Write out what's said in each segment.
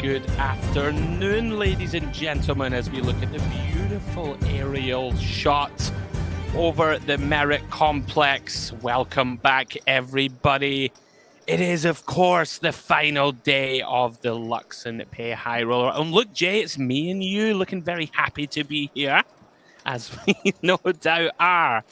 good afternoon, ladies and gentlemen, as we look at the beautiful aerial shot over the Merit Complex. Welcome back, everybody. It is, of course, the final day of the Luxon Pay High Roller. And look, Jay, it's me and you looking very happy to be here, as we no doubt are.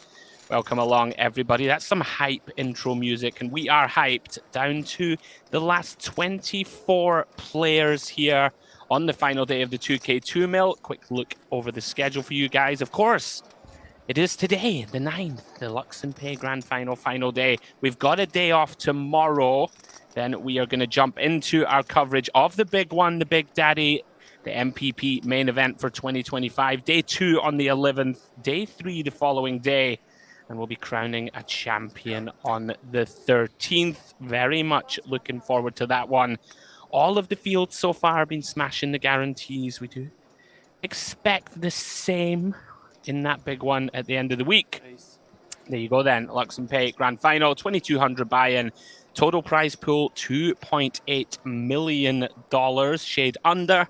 Welcome along, everybody. That's some hype intro music, and we are hyped down to the last 24 players here on the final day of the 2K2 Mil. Quick look over the schedule for you guys. Of course, it is today, the 9th, the Luxon Pay Grand final day. We've got a day off tomorrow. Then we are going to jump into our coverage of the big one, the Big Daddy, the MPP main event for 2025. Day 2 on the 11th, day 3 the following day. And we'll be crowning a champion on the 13th. Very much looking forward to that one. All of the fields so far have been smashing the guarantees. We do expect the same in that big one at the end of the week. There you go then. Luxon Pay Grand Final, 2,200 buy-in. Total prize pool, $2.8 million. Shade under.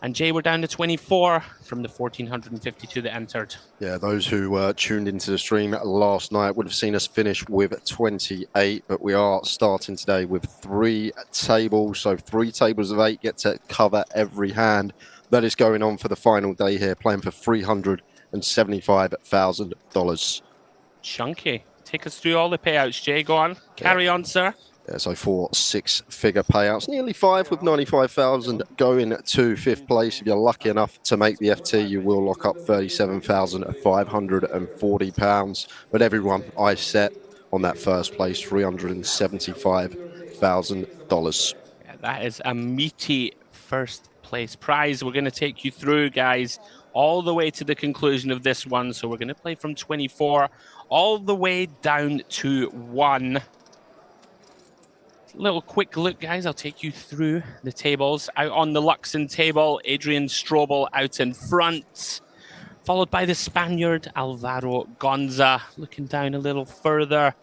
And Jay, we're down to 24 from the 1,452 that entered. Yeah, those who tuned into the stream last night would have seen us finish with 28, but we are starting today with 3 tables. So 3 tables of 8 get to cover every hand that is going on for the final day here, playing for $375,000. Chunky. Take us through all the payouts, Jay. Go on. Carry on, sir. Yeah, so 4 6-figure payouts, nearly 5 with 95,000 going to 5th place. If you're lucky enough to make the FT, you will lock up £37,540. But everyone I set on that first place, $375,000. Yeah, that is a meaty first place prize. We're going to take you through, guys, all the way to the conclusion of this one. So we're going to play from 24 all the way down to 1. Little quick look, guys. I'll take you through the tables. Out on the Luxon table, Adrian Strobel out in front, followed by the Spaniard Alvaro Gonza. Looking down a little further,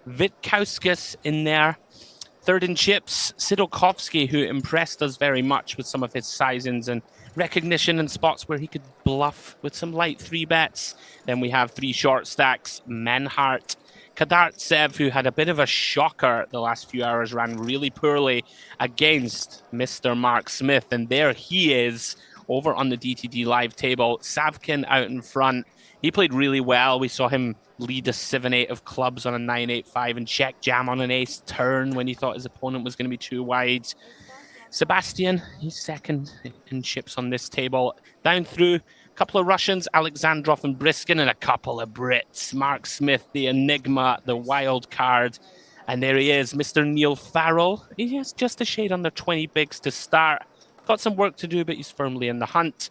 Vitkauskas in there. Third in chips, Sidolkovsky, who impressed us very much with some of his sizings and recognition and spots where he could bluff with some light 3-bets. Then we have 3 short stacks, Menhart, Kadartsev, who had a bit of a shocker the last few hours, ran really poorly against Mr. Mark Smith. And there he is over on the DTD live table. Savkin out in front. He played really well. We saw him lead a 7-8 of clubs on a 9-8-5 and check jam on an ace turn when he thought his opponent was going to be too wide. Sebastian, he's second in chips on this table. Down through, couple of Russians, Alexandrov and Briskin, and a couple of Brits. Mark Smith, the enigma, the wild card. And there he is, Mr. Neil Farrell. He has just a shade under 20 bigs to start. Got some work to do, but he's firmly in the hunt.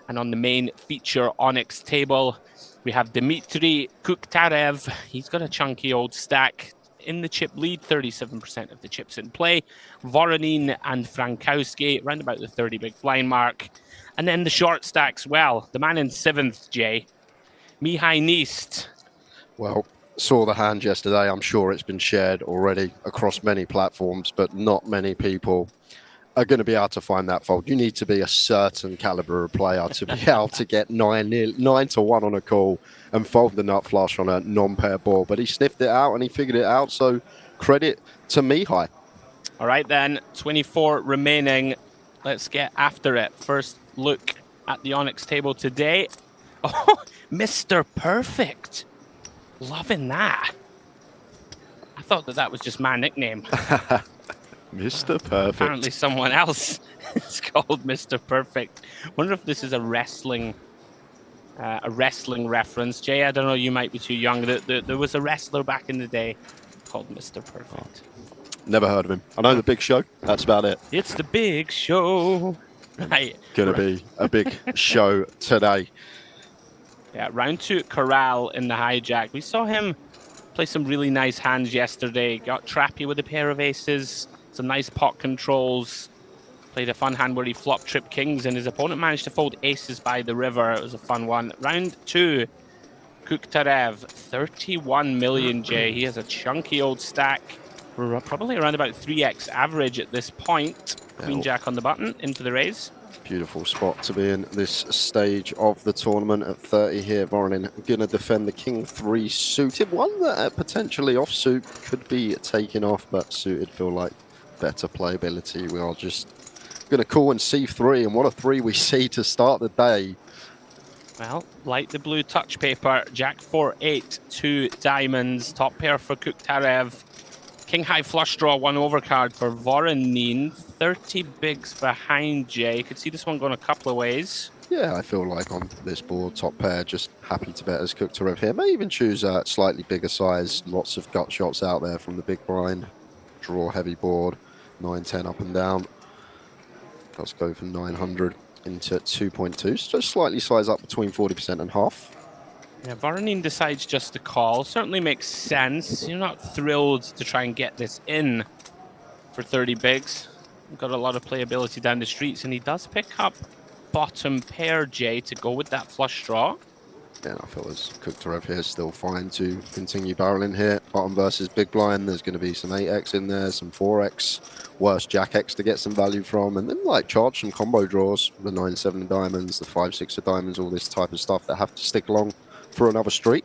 And on the main feature Onyx table, we have Dmitry Kuktarev. He's got a chunky old stack. In the chip lead, 37% of the chips in play. Voronin and Frankowski, round about the 30 big blind mark. And then the short stacks, well, the man in 7th, Jay, Mihai Nist. Well, saw the hand yesterday. I'm sure it's been shared already across many platforms, but not many people are going to be able to find that fold. You need to be a certain caliber of player to be able to get 9 to 1 on a call and fold the nut flush on a non-pair ball. But he sniffed it out and he figured it out. So credit to Mihai. All right, then, 24 remaining. Let's get after it. First look at the Onyx table today. Oh, Mr. Perfect. Loving that. I thought that was just my nickname. Mr. Perfect. Apparently someone else is called Mr. Perfect. Wonder if this is a wrestling reference. Jay, I don't know, you might be too young. There was a wrestler back in the day called Mr. Perfect. Never heard of him. I know the Big Show. That's about it. It's the Big Show. Right. Gonna be a big show today. Yeah, round 2 Corral in the hijack. We saw him play some really nice hands yesterday. Got trappy with a pair of aces. Some nice pot controls. Played a fun hand where he flopped trip kings and his opponent managed to fold aces by the river. It was a fun one. Round 2, Kuktarev, 31 million, Jay. He has a chunky old stack. We're probably around about 3x average at this point. Queen Jack on the button, into the raise. Beautiful spot to be in this stage of the tournament at 30 here. Voronin going to defend the King 3 suited. One that potentially offsuit could be taken off, but suited feel like better playability. We are just going to call in C3, and what a 3 we see to start the day. Well, like the blue touch paper, Jack 4-8, 2 diamonds, top pair for Kuktarev. King high flush draw, 1 overcard for Voronin. 30 bigs behind Jay. You could see this one going a couple of ways. Yeah, I feel like on this board, top pair, just happy to bet as Kuktarev here. May even choose a slightly bigger size. Lots of gut shots out there from the big blind. Draw heavy board, 9-10 up and down. Let's go for 900 into 2.2. So just slightly size up between 40% and half. Yeah, Voronin decides just to call. Certainly makes sense. You're not thrilled to try and get this in for 30 bigs. Got a lot of playability down the streets, and he does pick up bottom pair, Jay, to go with that flush draw. Yeah, I feel as Kuktarev here is still fine to continue barreling here. Bottom versus big blind, there's going to be some 8x in there, some 4x, worse Jack X to get some value from, and then like charge some combo draws, the 9-7 diamonds, the 5-6 of diamonds, all this type of stuff that have to stick along for another street.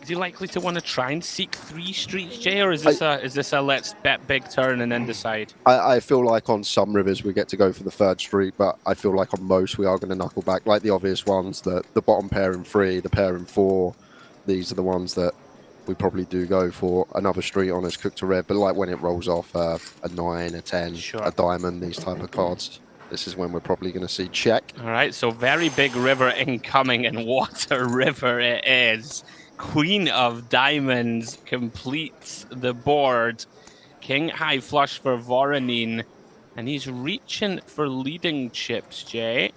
Is he likely to want to try and seek 3 streets, Jay, or is this a let's bet big turn and then decide? I feel like on some rivers we get to go for the 3rd street, but I feel like on most we are going to knuckle back. Like the obvious ones, the bottom pair in 3, the pair in 4, these are the ones that we probably do go for another street on as Kuktarev, but like when it rolls off a 9, a 10, sure, a diamond, these type of cards, this is when we're probably going to see check. All right, so very big river incoming, and what a river it is. Queen of diamonds completes the board. King high flush for Voronin, and he's reaching for leading chips, Jay.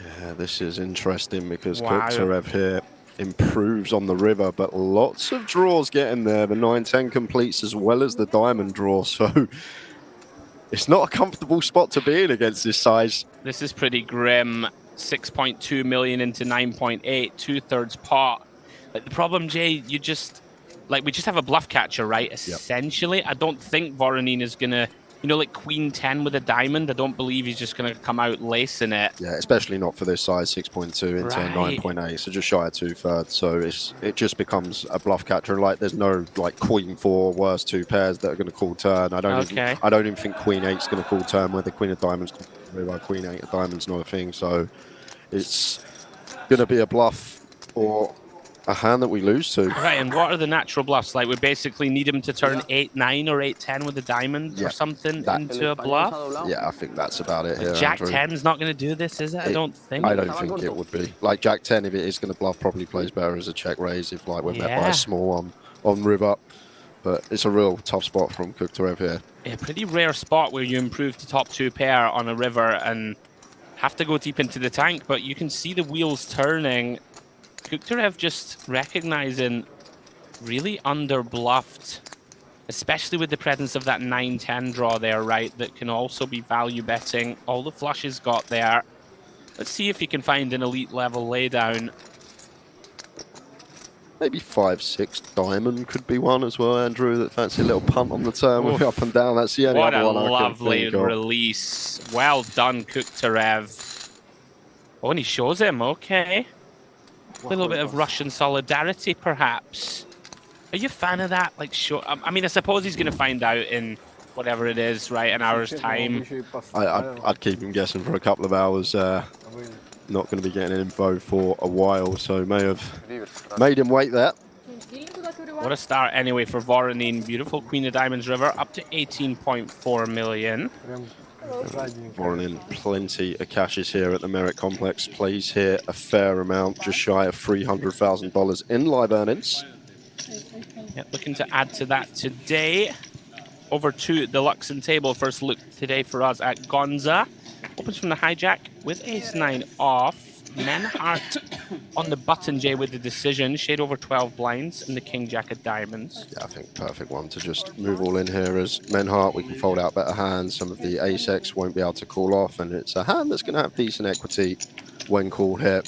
Yeah, this is interesting because Kuktarev here improves on the river, but lots of draws getting there. The 9-10 completes as well as the diamond draw, so it's not a comfortable spot to be in against this size. This is pretty grim. 6.2 million into 9.8, 2/3 pot. Like the problem, Jay, we just have a bluff catcher, right? Essentially, yep. I don't think Voronin is gonna, like Queen 10 with a diamond. I don't believe he's just gonna come out lacing it. Yeah, especially not for this size, 6.2 into 9.8, so just shy of 2/3. So it just becomes a bluff catcher. Like there's no like Queen 4 worst 2 pairs that are going to call turn. I don't even think Queen 8's going to call turn. Where the Queen of Diamonds, Queen 8 of Diamonds, not a thing. So it's going to be a bluff or a hand that we lose to. Right, and what are the natural bluffs? Like we basically need him to turn 8-9 or 8-10 with a diamond or something into a bluff? Yeah, I think that's about it here, Jack 10's not going to do this, is it? I don't think. I don't think it would be. Like Jack 10, if it is going to bluff, probably plays better as a check raise if like we're met by a small one on river. But it's a real tough spot from Kuktarev here. A pretty rare spot where you improve to top 2 pair on a river and have to go deep into the tank, but you can see the wheels turning. Kuktarev just recognizing really under-bluffed, especially with the presence of that 9-10 draw there, right, that can also be value betting. All the flushes got there. Let's see if he can find an elite level laydown. Maybe 5-6 diamond could be one as well, Andrew, that fancy a little punt on the turn with up and down. That's the only other one I can think of. What a lovely release. Well done, Kuktarev. Oh, and he shows him, okay. A little bit of Russian solidarity, perhaps. Are you a fan of that? Like, sure. I mean, I suppose he's going to find out in whatever it is, right, an hour's time. I'd keep him guessing for a couple of hours. Not going to be getting info for a while, so may have made him wait there. What a start anyway for Voronin. Beautiful Queen of Diamonds River, up to 18.4 million. Voronin, plenty of cashes here at the Merit Complex. Plays here a fair amount, just shy of $300,000 in live earnings. Yeah, looking to add to that today. Over to the Luxon table. First look today for us at Gonza. Opens from the hijack with ace-9 off. Menhart on the button, Jay, with the decision. Shade over 12 blinds and the king-jack of diamonds. Yeah, I think perfect one to just move all in here as Menhart. We can fold out better hands. Some of the ace-x won't be able to call off, and it's a hand that's going to have decent equity when called here.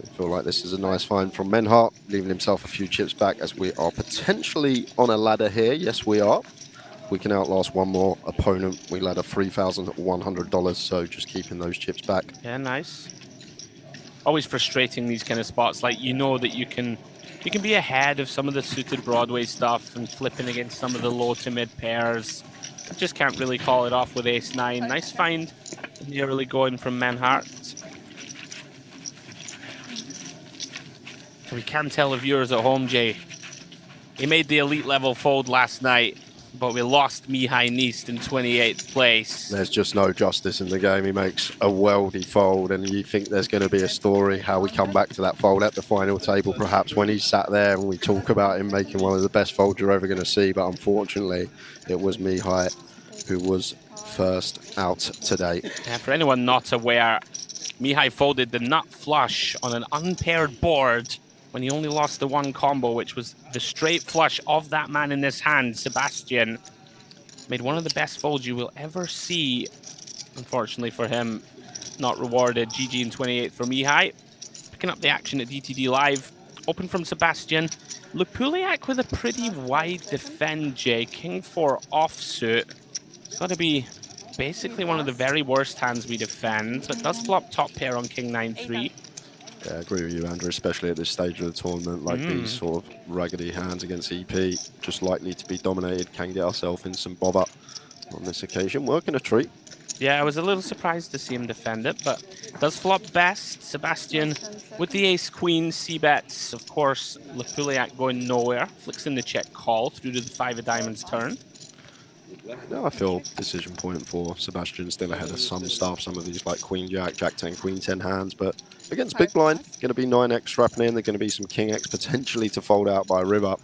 I feel like this is a nice find from Menhart, leaving himself a few chips back as we are potentially on a ladder here. Yes, we are. We can outlast one more opponent. We ladder $3,100, so just keeping those chips back. Yeah, nice. Always frustrating these kind of spots. Like, you know that you can be ahead of some of the suited Broadway stuff and flipping against some of the low to mid pairs. I just can't really call it off with ace-9. Nice find in the early going from Menhart. So we can tell the viewers at home, Jay, he made the elite level fold last night, but we lost Mihai Nist in 28th place. There's just no justice in the game. He makes a worldy fold, and you think there's going to be a story how we come back to that fold at the final table, perhaps when he's sat there and we talk about him making one of the best folds you're ever going to see. But unfortunately, it was Mihai who was first out today. Yeah, for anyone not aware, Mihai folded the nut flush on an unpaired board when he only lost the one combo, which was the straight flush of that man in this hand, Sebastian. Made one of the best folds you will ever see. Unfortunately for him, not rewarded. GG in 28 for Mihai. Picking up the action at DTD Live. Open from Sebastian. Lupuliak with a pretty wide defend, Jay. King 4 offsuit. It's got to be basically one of the very worst hands we defend, but does flop top pair on King 9-3. Yeah, I agree with you, Andrew, especially at this stage of the tournament. Like these sort of raggedy hands against EP, just likely to be dominated, can get ourselves in some bother on this occasion. Working a treat. Yeah, I was a little surprised to see him defend it, but does flop best. Sebastian with the ace-queen, c-bets. Of course, Lupuliak going nowhere. Flicks in the check call through to the 5 of diamonds turn. No, I feel decision point for Sebastian, still ahead of some stuff. Some of these like Queen Jack, Jack 10, Queen 10 hands, but against big blind, going to be 9x strapping in. There's going to be some King X potentially to fold out by river.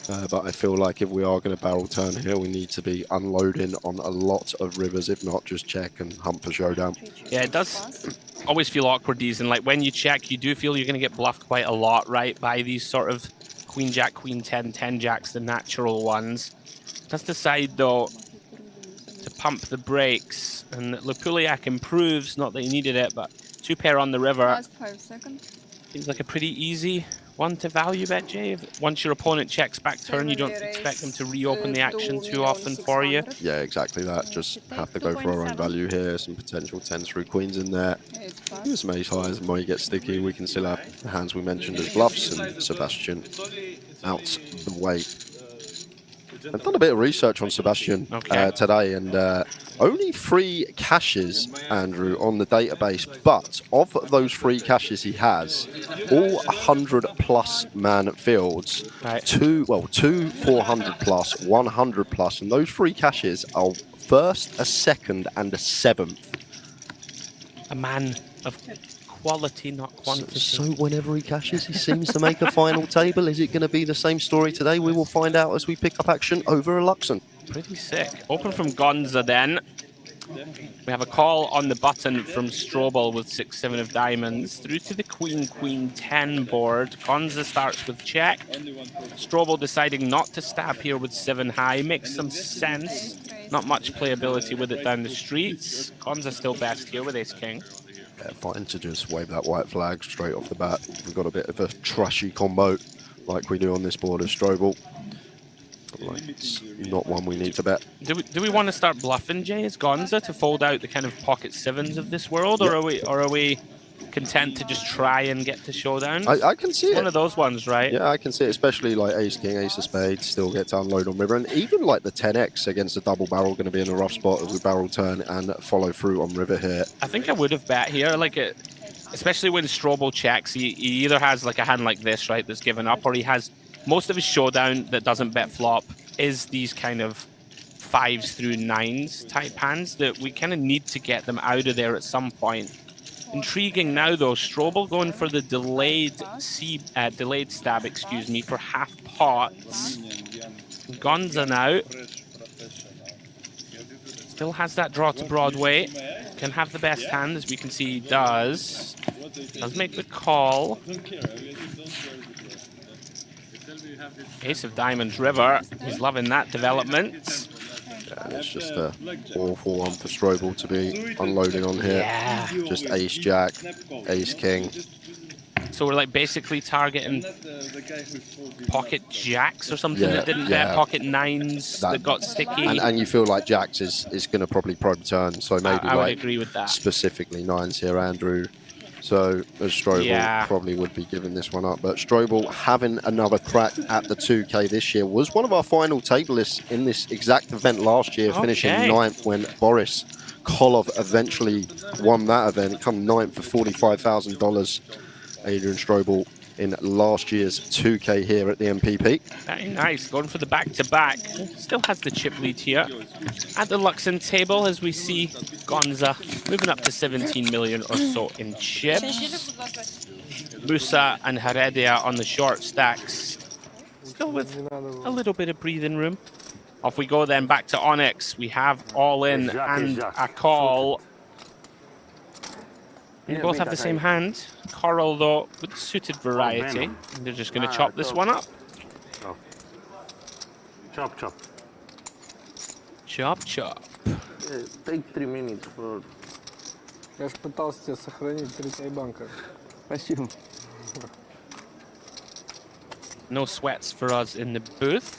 But I feel like if we are going to barrel turn here, we need to be unloading on a lot of rivers. If not, just check and hunt for showdown. Yeah, it does always feel awkward, these. And like when you check, you do feel you're going to get bluffed quite a lot, right? By these sort of Queen Jack, Queen 10, 10 Jacks, the natural ones. Does decide, though, to pump the brakes. And Lupuliak improves, not that he needed it, but 2 pair on the river. Last 5 seconds. Seems like a pretty easy one to value bet, Jay. Once your opponent checks back turn, you don't expect them to reopen the action too often for you. Yeah, exactly that. Just have to go for our own value here. Some potential 10s through queens in there. Here's some ace highs, and when we get sticky, we can still have the hands we mentioned as bluffs, and Sebastian out the way. I've done a bit of research on Sebastian today, and only 3 caches, Andrew, on the database. But of those 3 caches he has, all 100+ man fields. Right. Two 400+, 100+, and those 3 caches are first, a second, and a 7th. A man of quality, not quantity. So whenever he cashes, he seems to make a final table. Is it going to be the same story today? We will find out as we pick up action over a Luxon. Pretty sick. Open from Gonza then. We have a call on the button from Strobel with 6-7 of diamonds through to the Queen, Queen 10 board. Gonza starts with check. Strobel deciding not to stab here with 7 high. Makes some sense. Not much playability with it down the streets. Gonza still best here with ace-king. Yeah, fine to just wave that white flag straight off the bat. We've got a bit of a trashy combo like we do on this board of Strobel. Like, it's not one we need to bet. Do we want to start bluffing, Jay, as Gonza to fold out the kind of pocket 7s of this world, or are we content to just try and get to showdown? I can see it. One of those ones, right? Yeah, I can see it, especially like ace king, ace of spades, still get to unload on river, and even like the 10x against a double barrel going to be in a rough spot if we barrel turn and follow through on river here. I think I would have bet here, like especially when Strobel checks, he either has like a hand like this, right, that's given up, or he has most of his showdown that doesn't bet flop is these kind of 5s through 9s type hands that we kind of need to get them out of there at some point. Intriguing now though, Strobel going for the delayed stab, excuse me, for half pots. Gonza now still has that draw to Broadway. Can have the best hand, as we can see he does. Does make the call. Ace of diamonds river. He's loving that development. Yeah, it's just a awful one for Strobel to be unloading on here. Yeah. Just ace jack, ace king. so we're like basically targeting pocket jacks or something Yeah, that didn't yeah. bet, pocket nines that got sticky. And you feel like jacks is going to probably probe turn, so maybe I would like agree with that. specifically nines here, Andrew. So as Strobel probably would be giving this one up. But Strobel having another crack at the 2K this year, was one of our final tablists in this exact event last year, finishing 9th when Boris Kolov eventually won that event. It come 9th for $45,000. Adrian Strobel in last year's 2K here at the MPP. Very nice, going for the back-to-back. Still has the chip lead here. At the Luxon table, as we see Gonza moving up to 17 million or so in chips. Musa and Heredia on the short stacks. Still with a little bit of breathing room. Off we go then, back to Onyx. We have all in and a call. They both have the same hand. Coral, though, with the suited variety. And they're just going to chop this one up. Chop, chop. Chop, chop. Take 3 minutes for... Я ж пытался тебе сохранить 3 тайбанка. Спасибо. No sweats for us in the booth.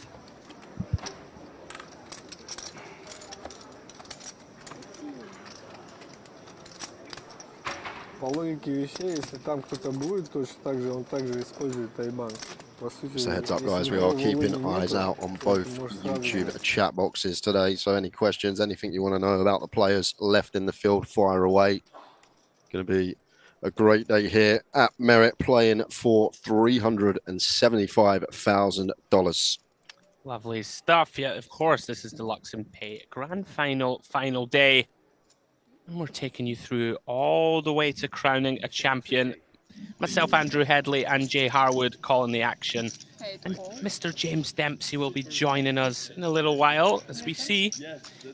По логике вещей, если там кто-то будет, точно так же он также использует тайбан. So heads up, guys, we are keeping eyes out on both YouTube chat boxes today. So any questions, anything you want to know about the players left in the field, fire away. Going to be a great day here at Merit, playing for $375,000. Lovely stuff. Yeah, of course, this is the Luxon Pay Grand Final, final day. And we're taking you through all the way to crowning a champion. Myself, Andrew Headley, and Jay Harwood calling the action. And Mr. James Dempsey will be joining us in a little while. As we see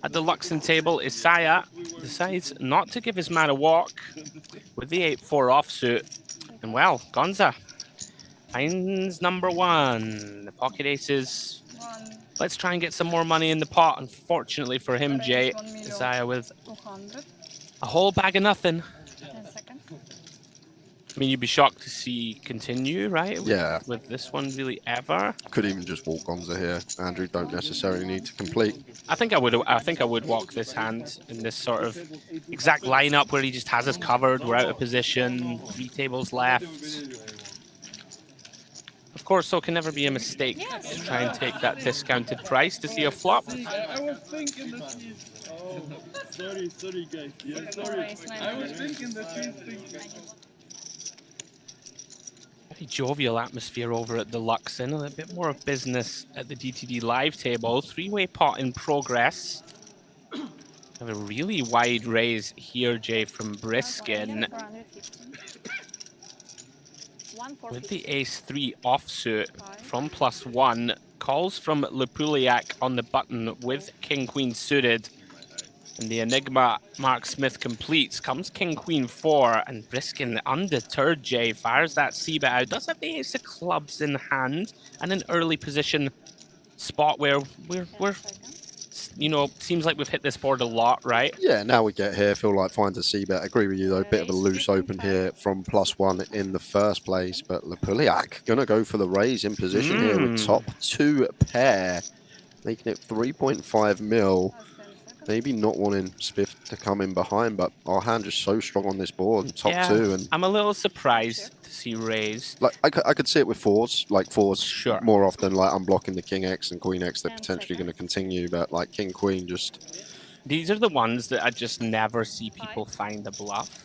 at the Luxon table, Isaiah decides not to give his man a walk with the 8-4 offsuit. And well, Gonza finds number 1. The pocket aces. Let's try and get some more money in the pot. Unfortunately for him, Jay, Isaiah with a whole bag of nothing. I mean, you'd be shocked to see continue, right? Yeah. With this one, really, ever. Could even just walk Gonza here. Andrew, don't necessarily need to complete. I think I would walk this hand in this sort of exact lineup where he just has us covered. We're out of position. 3 tables left. Of course, so it can never be a mistake to try and take that discounted price to see a flop. I was thinking that he's... Oh, sorry guys. Yeah, sorry. I was thinking that he's thinking... Very jovial atmosphere over at the Luxon. A bit more of business at the DTD live table. 3-way pot in progress. Have a really wide raise here, Jay, from Briskin. With the ace-3 offsuit from +1. Calls from Lepuliak on the button with king-queen suited. And the Enigma Mark Smith completes. Comes King-Queen 4, and Briskin, undeterred, Jay, fires that c-bet out. Does have the ace of clubs in hand, and an early position spot where we're you know, seems like we've hit this board a lot, right? Yeah, now we get here, feel like finds a c-bet. Agree with you, though. Bit of a loose open here from +1 in the first place, but Lepuliak going to go for the raise in position here with top 2 pair, making it 3.5 mil. Maybe not wanting Spiff to come in behind, but our hand is so strong on this board, top 2. And I'm a little surprised to see raised. Like I could see it with 4s, like 4s sure. More often, like unblocking the King X and Queen X, they're potentially going to continue, but like King Queen just... These are the ones that I just never see people find a bluff.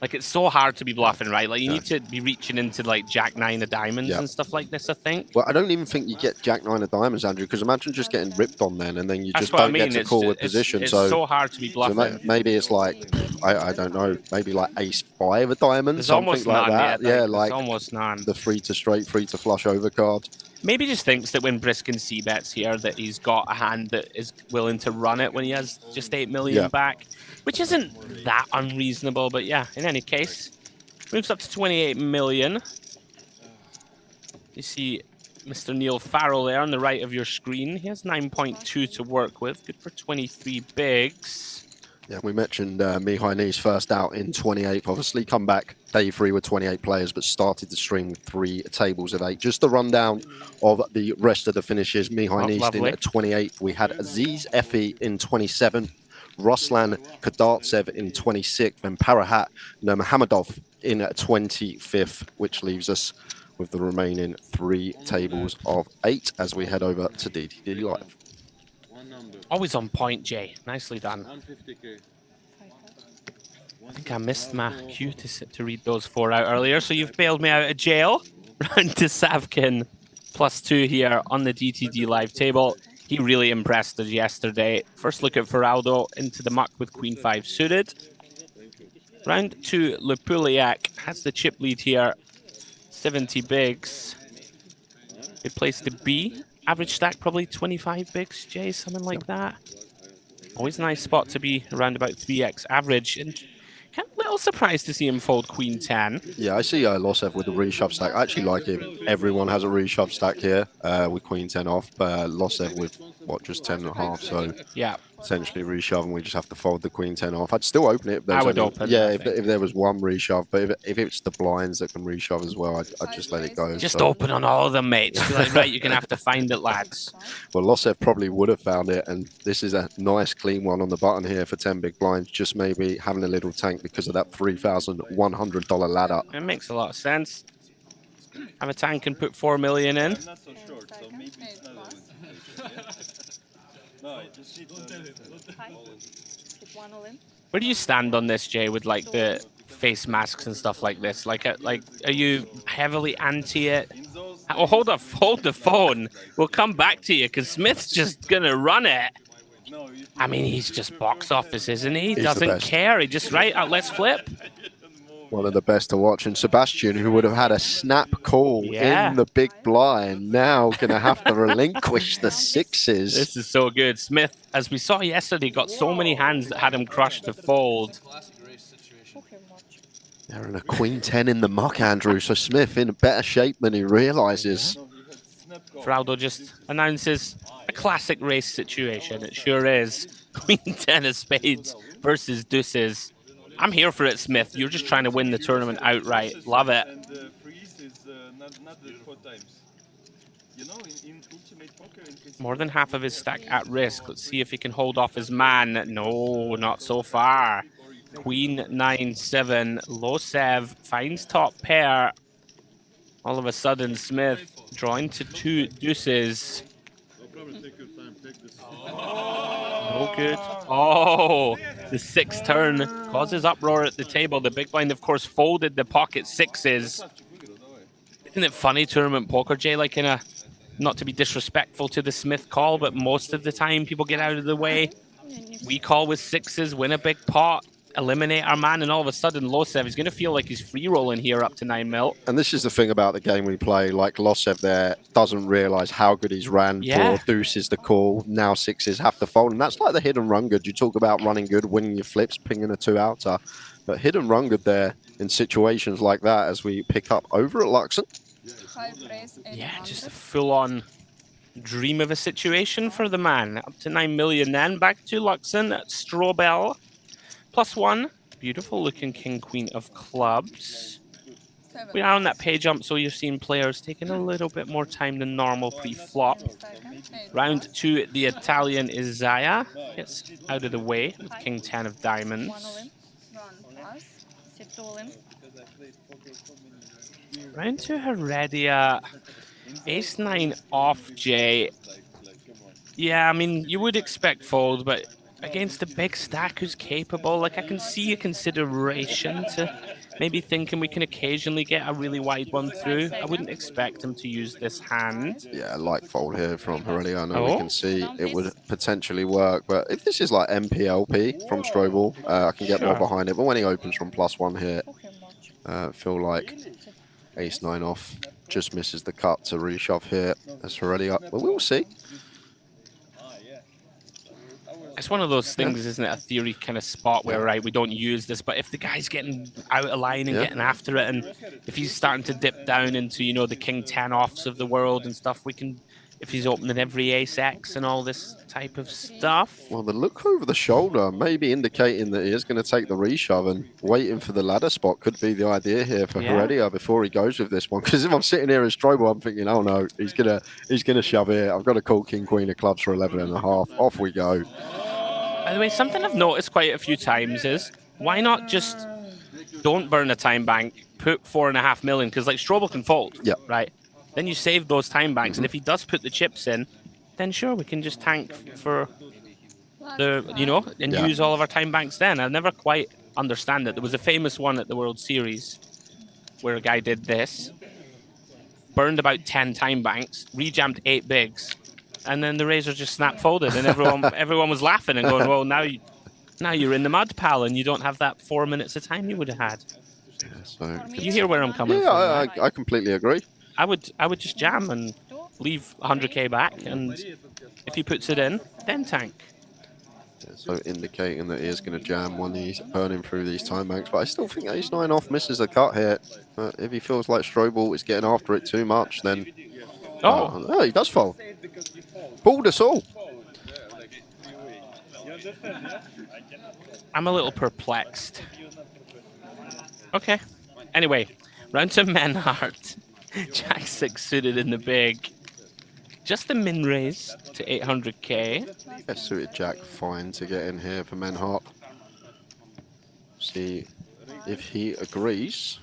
Like, it's so hard to be bluffing, right? Like, you need to be reaching into, like, Jack-9 of diamonds and stuff like this, I think. Well, I don't even think you get Jack-9 of diamonds, Andrew, because imagine just getting ripped on then, and then you just don't get to call with position. It's so hard to be bluffing. So maybe it's like, I don't know, maybe like ace-5 of diamonds, something like that. Yeah, like almost none. The free to straight, free to flush over card. Maybe just thinks that when Briskin c-bets here that he's got a hand that is willing to run it when he has just 8 million back, which isn't that unreasonable, but yeah, in any case... Moves up to 28 million. You see Mr. Neil Farrell there on the right of your screen. He has 9.2 to work with. Good for 23 bigs. Yeah, we mentioned Mihai Ni's first out in 28th. Obviously, come back day 3 with 28 players, but started the stream with 3 tables of 8. Just a rundown of the rest of the finishes. Mihai Ni's in lovely. at 28th. We had Aziz Efi in 27th, Ruslan Kadartsev in 26th, and Parahat Nurmagomedov in 25th, which leaves us with the remaining 3 tables of 8 as we head over to DTD Live. Always on point, Jay. Nicely done. I think I missed my cue to read those 4 out earlier, so you've bailed me out of jail. Round to Savkin, +2 here on the DTD Live table. He really impressed us yesterday. First look at Feraldo into the muck with Queen 5 suited. Round to Lepuliak has the chip lead here. 70 bigs. They placed the B. Average stack probably 25 bigs, Jay, something like that. Always a nice spot to be around about 3x average. And kind of a little surprised to see him fold Queen 10. Yeah, I see Losev with the reshove stack. I actually like him. Everyone has a reshove stack here with Queen 10 off. But Losev with, what, just 10.5. So yeah, essentially reshove, and we just have to fold the Queen 10 off. I'd still open it. If there was I would open yeah, it, if there was one reshove. But if it's the blinds that can reshove as well, I'd just let it go. just so. open on all of them, mate. Just be like, right, you're going to have to find it, lads. Well, Losev probably would have found it, and this is a nice clean one on the button here for 10 big blinds. Just maybe having a little tank because of that $3,100 ladder. It makes a lot of sense. Have a tank and put 4 million in. I'm not so short, so maybe it's not a win. No, I just need Where do you stand on this, Jay, with like the face masks and stuff like this? Like, are you heavily anti it? Oh, hold the phone. We'll come back to you because Smith's just gonna run it. I mean, he's just box office, isn't he? He He's doesn't care. He just let's flip. One of the best to watch. And Sebastian, who would have had a snap call in the big blind, now going to have to relinquish the 6s. This is so good. Smith, as we saw yesterday, got so many hands that had him crushed to fold. They're in a Queen 10 in the muck, Andrew. So Smith in better shape than he realizes. Feraldo just announces a classic race situation. It sure is. Queen 10 of spades versus deuces. I'm here for it, Smith. You're just trying to win the tournament outright. Love it. And the freeze is not the 4 times. You know, in ultimate poker... More than half of his stack at risk. Let's see if he can hold off his man. No, not so far. Queen 9-7. Losev finds top pair. All of a sudden, Smith drawing to 2 deuces. No good. Oh, the 6th turn causes uproar at the table. The big blind, of course, folded the pocket 6s. Isn't it funny, tournament poker, Jay? Like, in a, not to be disrespectful to the Smith call, but most of the time people get out of the way. We call with 6s, win a big pot, eliminate our man, and all of a sudden Losev is going to feel like he's free rolling here up to 9 mil. And this is the thing about the game we play. Like Losev there doesn't realize how good he's ran for deuces the call. Now 6s have to fold. And that's like the hidden run good. You talk about running good, winning your flips, pinging a 2-outer. But hidden run good there in situations like that as we pick up over at Luxon. Yeah, just a full-on dream of a situation for the man. Up to 9 million then. Back to Luxon at Strobel. +1. Beautiful looking king, queen of clubs. We are on that pay jump, so you're seeing players taking a little bit more time than normal pre-flop. Round 2, the Italian Isaiah gets out of the way with king 10 of diamonds. Round 2, Heredia. Ace 9 off, Jay. Yeah, I mean, you would expect fold, but against a big stack who's capable, like, I can see a consideration to maybe thinking we can occasionally get a really wide one through. I wouldn't expect him to use this hand. Yeah, like fold here from Heredia. I know we can see it would potentially work, but if this is like MPLP from Strobel, I can get more behind it. But when he opens from +1 here, feel like ace 9 off just misses the cut to reshove here as Heredia. But we'll see. It's one of those things, isn't it? A theory kind of spot where, right, we don't use this, but if the guy's getting out of line and getting after it, and if he's starting to dip down into, you know, the king 10 offs of the world and stuff, we can if he's opening every ace-X and all this type of stuff. Well, the look over the shoulder may be indicating that he is going to take the reshove, and waiting for the ladder spot could be the idea here for Heredia before he goes with this one. Because if I'm sitting here as Strobel, I'm thinking, oh no, he's gonna shove here. I've got to call King Queen of Clubs for 11.5. Off we go. By the way, something I've noticed quite a few times is why not just don't burn a time bank, put 4.5 million, because like Strobel can fold, right? Then you save those time banks, and if he does put the chips in, then sure, we can just tank for the, and use all of our time banks then. I never quite understand it. There was a famous one at the World Series where a guy did this, burned about 10 time banks, rejammed 8 bigs, and then the razor just snap folded, and everyone was laughing and going, well, now you're in the mud, pal, and you don't have that 4 minutes of time you would have had. So you hear where I'm coming from? Yeah, I completely agree. I would just jam and leave 100k back, and if he puts it in, then tank. Yeah, so indicating that he is going to jam when he's burning through these time banks, but I still think ace 9 off misses the cut here. If he feels like Strobel is getting after it too much, then he does fold. Pulled us all. I'm a little perplexed. Okay. Anyway, round to Menhart. Jack 6 suited in the big. Just the min raise to 800k. Yeah, suited Jack fine to get in here for Menhart. See if he agrees.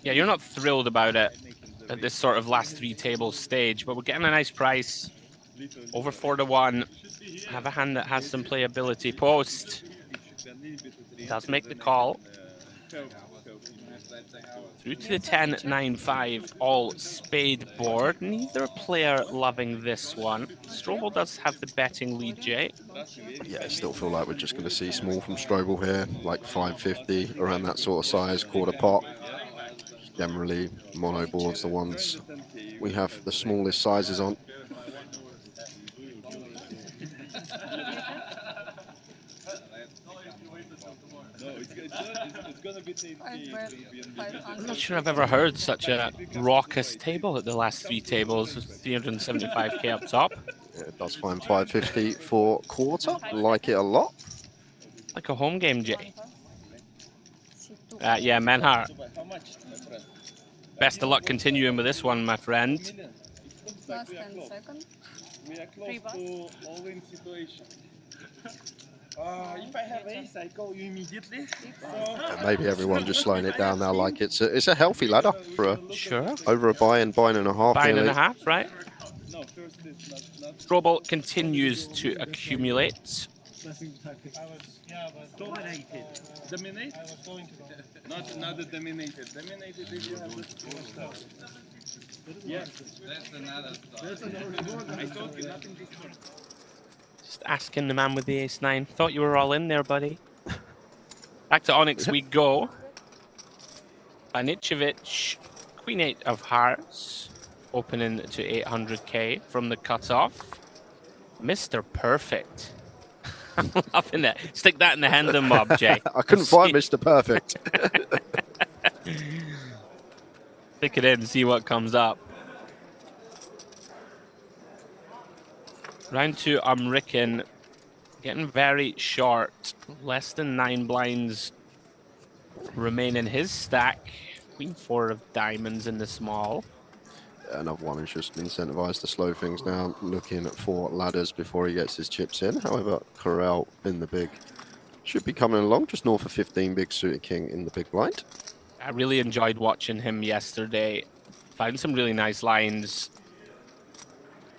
Yeah, you're not thrilled about it at this sort of last 3 tables stage, but we're getting a nice price. Over 4-1. Have a hand that has some playability. Post. Does make the call. Through to the 10-9-5, all spade board. Neither player loving this one. Strobel does have the betting lead, Jay. Yeah, I still feel like we're just going to see small from Strobel here, like 550, around that sort of size, quarter pot. Generally, mono boards, the ones we have the smallest sizes on. I'm not sure I've ever heard such a raucous table at the last 3 tables with 375k up top. Yeah, it does find 550 for quarter. Like it a lot. Like a home game, Jay. Yeah, Menhart. Best of luck continuing with this one, my friend. Last 10 seconds. We are close to all-in situation. If I have ace, I call you immediately. Maybe everyone just slowing it down now, like it's a healthy ladder for over a buy and a half. Buy and a half, right? Strobel continues to accumulate. Dominated. Dominate? Not the dominated. Dominated if you have the yeah. That's another story. I told you nothing before. Just asking the man with the ace-9. Thought you were all in there, buddy. Back to Onyx we go. Anicevic, Queen 8 of Hearts. Opening to 800k from the cutoff. Mr. Perfect. I'm loving it. Stick that in the hand and mob, Jay. I couldn't find Mr. Perfect. Stick it in and see what comes up. Round 2, Ricken. Getting very short. Less than 9 blinds remain in his stack. Queen 4 of diamonds in the small. Another one is just incentivized to slow things down, looking for ladders before he gets his chips in. However, Corral in the big should be coming along, just north of 15, big suited king in the big blind. I really enjoyed watching him yesterday. Found some really nice lines.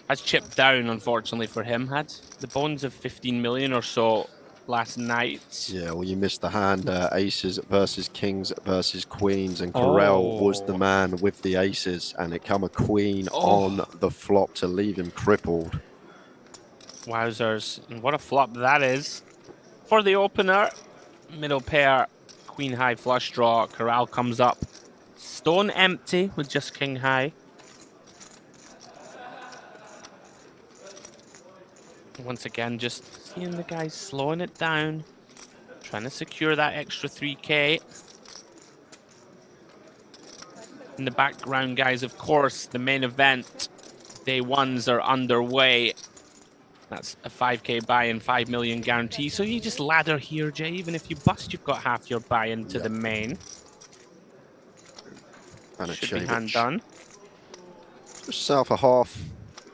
Has chipped down, unfortunately for him. Had the bones of 15 million or so last night. Yeah, well, you missed the hand. Aces versus kings versus queens, and Corral was the man with the aces, and it come a queen on the flop to leave him crippled. Wowzers, and what a flop that is. For the opener, middle pair, queen high flush draw. Corral comes up stone empty with just king high. Once again, just seeing the guys slowing it down, trying to secure that extra 3k. In the background, guys, of course, the main event, day ones are underway. That's a 5k buy-in, 5 million guarantee. So you just ladder here, Jay. Even if you bust, you've got half your buy-in to the main. Should be hand done. Just south of half.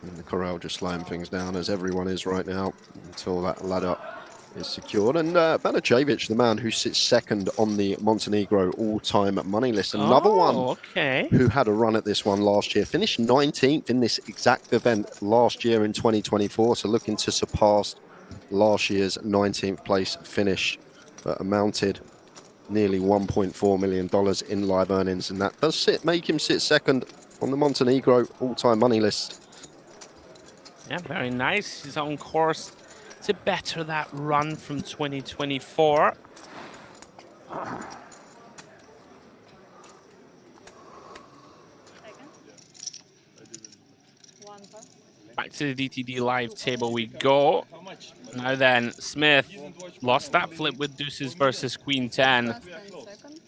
And the corral just slowing things down, as everyone is right now, until that ladder is secured. And Banacevic, the man who sits second on the Montenegro all-time money list. Another one who had a run at this one last year. Finished 19th in this exact event last year in 2024. So looking to surpass last year's 19th place finish. But amounted nearly $1.4 million in live earnings. And that does make him sit second on the Montenegro all-time money list. Yeah, very nice. He's on course to better that run from 2024. Back to the DTD live table we go. Now then, Smith lost that flip with deuces versus Queen 10.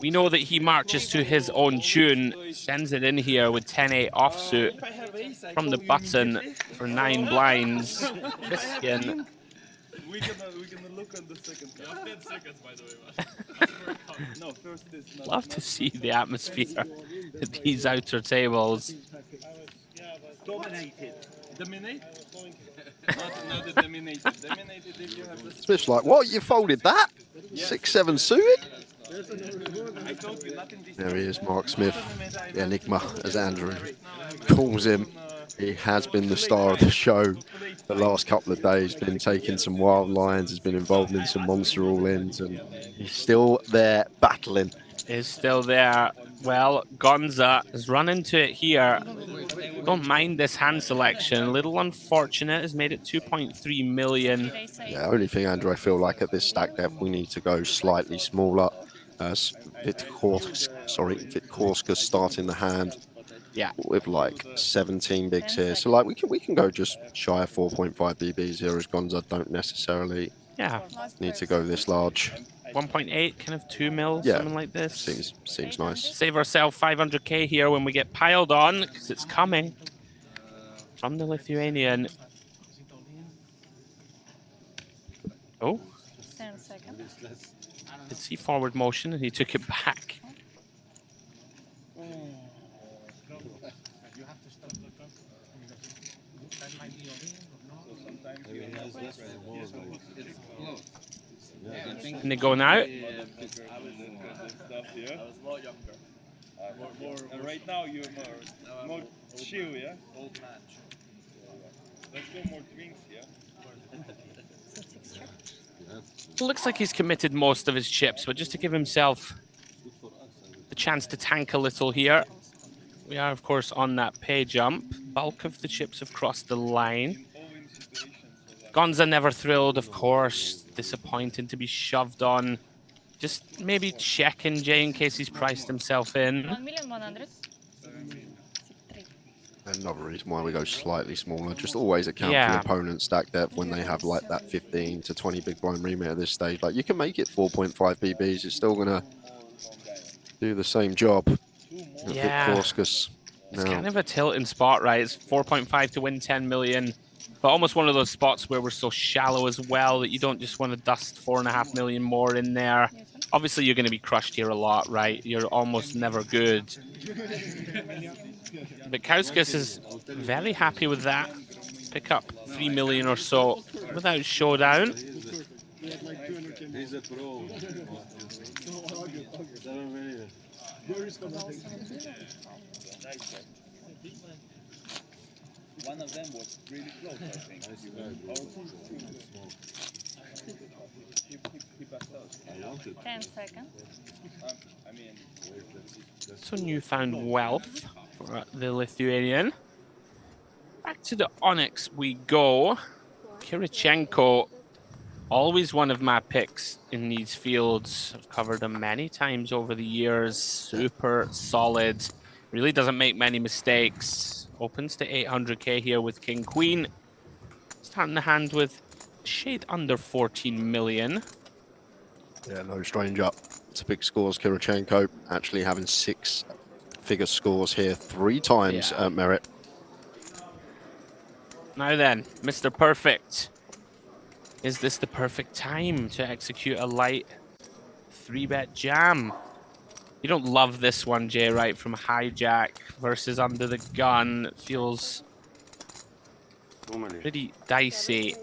We know that he marches to his own tune, sends it in here with 10-8 offsuit from the button for 9 blinds. Biskin. We're gonna look on the second. 10 seconds, by the way. No, first is not. Love to see the atmosphere at these outer tables. Dominated. Dominate? Not the dominated. Dominated if you have the... Smith's like, what? You folded that? 6-7 suited? There he is, Mark Smith, the Enigma, as Andrew calls him. He has been the star of the show the last couple of days, been taking some wild lines, has been involved in some monster all-ins, and he's still there battling. Is still there. Well, Gonza has run into it here. Don't mind this hand selection. A little unfortunate. Has made it 2.3 million. Yeah, only thing, Andrew, I feel like at this stack depth, we need to go slightly smaller. Vitkorska starting the hand. Yeah, with like 17 bigs here, so like we can go just shy of 4.5 BBs here, as Gonza don't necessarily need to go this large. 1.8, kind of 2 mil, something like this. Seems nice. Save ourselves 500k here when we get piled on, because it's coming from the Lithuanian. Oh, 10 seconds. did see forward motion and he took it back. And they go now. Right now you're more chill, yeah? Let's go more drinks, yeah? Looks like he's committed most of his chips, but just to give himself the chance to tank a little here. We are, of course, on that pay jump. Bulk of the chips have crossed the line. Gonza never thrilled, of course. Disappointing to be shoved on. Just maybe checking Jay in case he's priced himself in. 1,100,000. Another reason why we go slightly smaller. Just always account for the opponent's stack depth when they have like that 15 to 20 big blind remit at this stage. Like you can make it 4.5 BBs. It's still gonna do the same job. Yeah. It's kind of a tilting spot, right? It's 4.5 to win 10 million. But almost one of those spots where we're so shallow as well that you don't just want to dust 4.5 million more in there. Obviously, you're going to be crushed here a lot, right? You're almost never good. But Kauskas is very happy with that. Pick up 3 million or so without showdown. He's a pro. One of them was really close, I think. He passed out. 10 seconds. So newfound wealth for the Lithuanian. Back to the Onyx we go. Kirichenko, always one of my picks in these fields. I've covered him many times over the years. Super solid. Really doesn't make many mistakes. Opens to 800k here with King Queen. Starting the hand with shade under 14 million. Yeah, no stranger to big scores. Kirichenko actually having 6 figure scores here 3 times at Merit. Now then, Mr. Perfect. Is this the perfect time to execute a light 3-bet jam? You don't love this one, Jay, right? From hijack versus under the gun. Feels pretty dicey.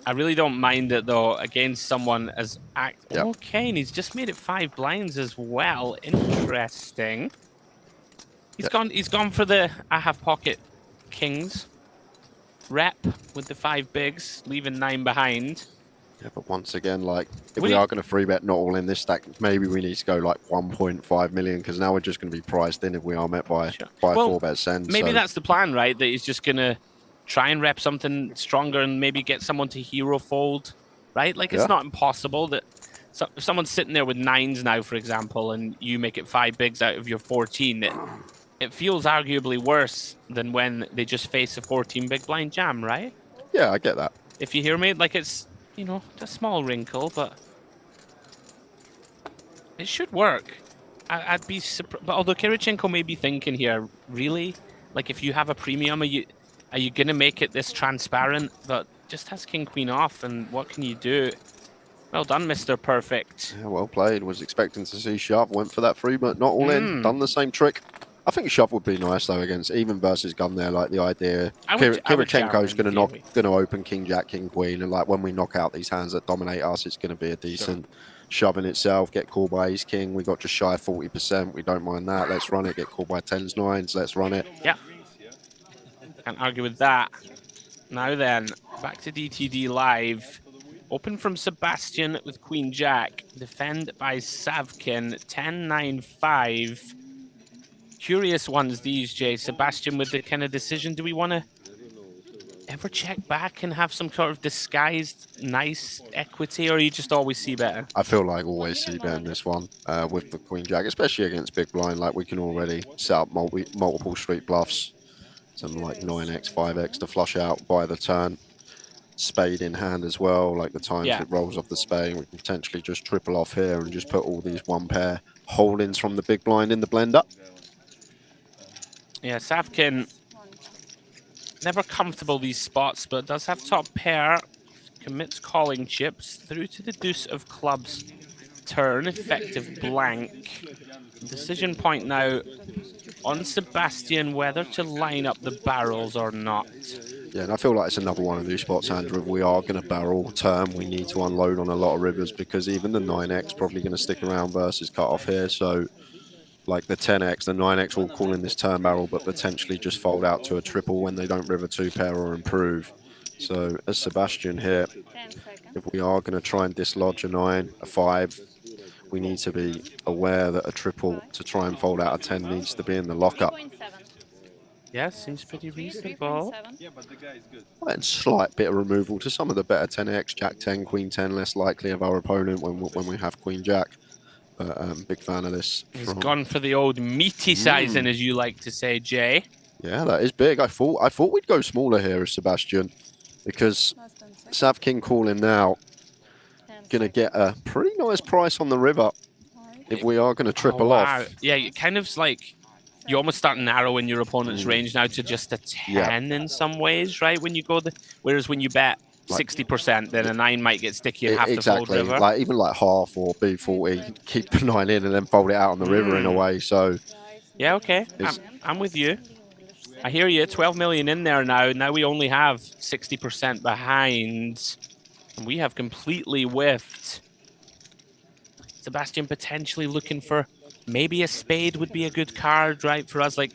I really don't mind it, though, against someone as Yep. Okay, and he's just made it 5 blinds as well. Interesting. He's gone for the I have pocket kings rep with the 5 bigs, leaving 9 behind. Yeah, but once again, like, if we are going to 3-bet not all in this stack, maybe we need to go like 1.5 million, because now we're just going to be priced in if we are met by, by 4-bet send. Maybe that's the plan, right? That he's just going to try and rep something stronger and maybe get someone to hero fold, right? Like, it's not impossible that if someone's sitting there with 9s now, for example, and you make it 5 bigs out of your 14, it feels arguably worse than when they just face a 14 big blind jam, right? Yeah, I get that. If you hear me, like, it's, you know, a small wrinkle, but it should work. I'd be surprised. But although Kirichenko may be thinking here, really, like, if you have a premium, are you gonna make it this transparent? But just has king queen off, and what can you do? Well done, Mr. Perfect. Yeah, well played. Was expecting to see shove. Went for that 3, but not all in. Done the same trick. I think shove would be nice though against even versus gun there. Like the idea, Kirichenko's going to open king jack king queen, and like when we knock out these hands that dominate us, it's going to be a decent shove in itself. Get called by ace king. We got just shy of 40%. We don't mind that. Let's run it. Get called by 10s 9s. Let's run it. Yeah. Can't argue with that. Now then, back to DTD live. Open from Sebastian with queen jack. Defend by Savkin. 10-9-5. Curious ones these, Jay. Sebastian with the kind of decision. Do we want to ever check back and have some sort of disguised nice equity, or you just always see better? I feel like always see better in this one with the queen jack, especially against big blind. Like we can already set up multiple street bluffs, something like 9x, 5x to flush out by the turn. Spade in hand as well. Like the times it rolls off the spade, we can potentially just triple off here and just put all these 1-pair holdings from the big blind in the blender. Yeah, Savkin, never comfortable these spots, but does have top pair. Commits calling chips through to the deuce of clubs. Turn, effective blank. Decision point now on Sebastian whether to line up the barrels or not. Yeah, and I feel like it's another one of these spots, Andrew. If we are going to barrel turn, we need to unload on a lot of rivers, because even the 9x probably going to stick around versus cut off here. So like the 10x, the 9x will call in this turn barrel, but potentially just fold out to a triple when they don't river 2-pair or improve. So as Sebastian here, if we are going to try and dislodge a 9, a 5, we need to be aware that a triple to try and fold out a 10 needs to be in the lockup. Yeah, seems pretty reasonable. Yeah, but the guy is good. And slight bit of removal to some of the better 10x, jack 10, queen 10, less likely of our opponent when we have queen jack. But big fan of this. He's gone for the old meaty sizing, as you like to say, Jay. Yeah, that is big. I thought we'd go smaller here as Sebastian, because Sav King calling now, gonna get a pretty nice price on the river if we are gonna triple off. Yeah, you kind of like, you almost start narrowing your opponent's range now to just a 10 in some ways, right? When you go whereas when you bet 60%, then a 9 might get sticky and have to fold river. Like even like half or B40, keep the 9 in and then fold it out on the river in a way. So yeah, okay, I'm with you. I hear you. 12 million in there now. Now we only have 60% behind, and we have completely whiffed. Sebastian potentially looking for maybe a spade would be a good card, right, for us, like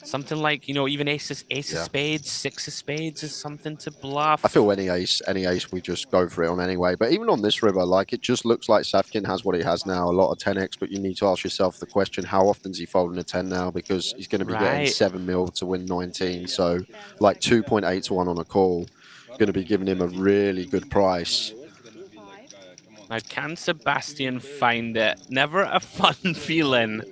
something like, you know, even ace of spades, 6 of spades is something to bluff. I feel any ace we just go for it on anyway. But even on this river, like, it just looks like Savkin has what he has now, a lot of 10x, but you need to ask yourself the question, how often is he folding a 10 now? Because he's going to be getting 7 mil to win 19. So like 2.8 to 1 on a call, going to be giving him a really good price. Now, can Sebastian find it? Never a fun feeling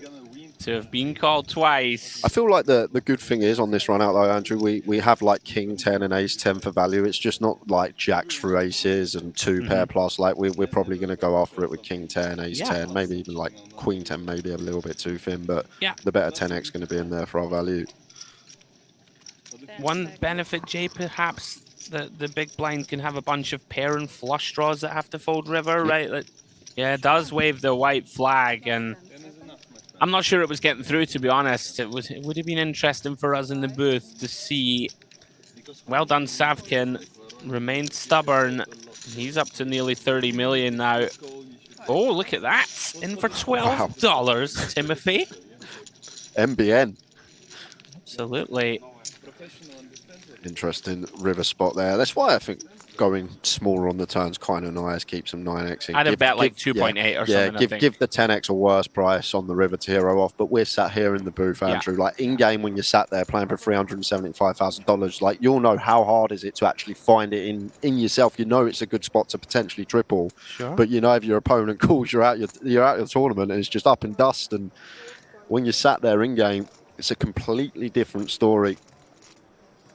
to have been called twice. I feel like the good thing is on this run out though, Andrew, we have like king 10 and ace 10 for value. It's just not like jacks through aces and two pair plus. Like we're probably going to go after it with king 10, ace 10, maybe even like queen 10, maybe a little bit too thin, but the better 10x going to be in there for our value. One benefit, Jay, perhaps the big blind can have a bunch of pair and flush draws that have to fold river, right? Like, yeah, it does wave the white flag, and I'm not sure it was getting through, to be honest. It would have been interesting for us in the booth to see. Well done, Savkin. Remained stubborn. He's up to nearly 30 million now. Oh, look at that. In for $12, Timothy. MBN. Absolutely. Interesting river spot there. That's why I think going smaller on the turns kind of nice, keep some 9x. I'd have bet like 2.8 or something. Yeah, give the 10x a worse price on the river to hero off. But we're sat here in the booth, Andrew. Like in game, when you're sat there playing for $375,000, like you'll know how hard is it to actually find it in yourself. You know it's a good spot to potentially triple. Sure. But you know if your opponent calls, you're out your tournament, and it's just up in dust. And when you're sat there in game, it's a completely different story.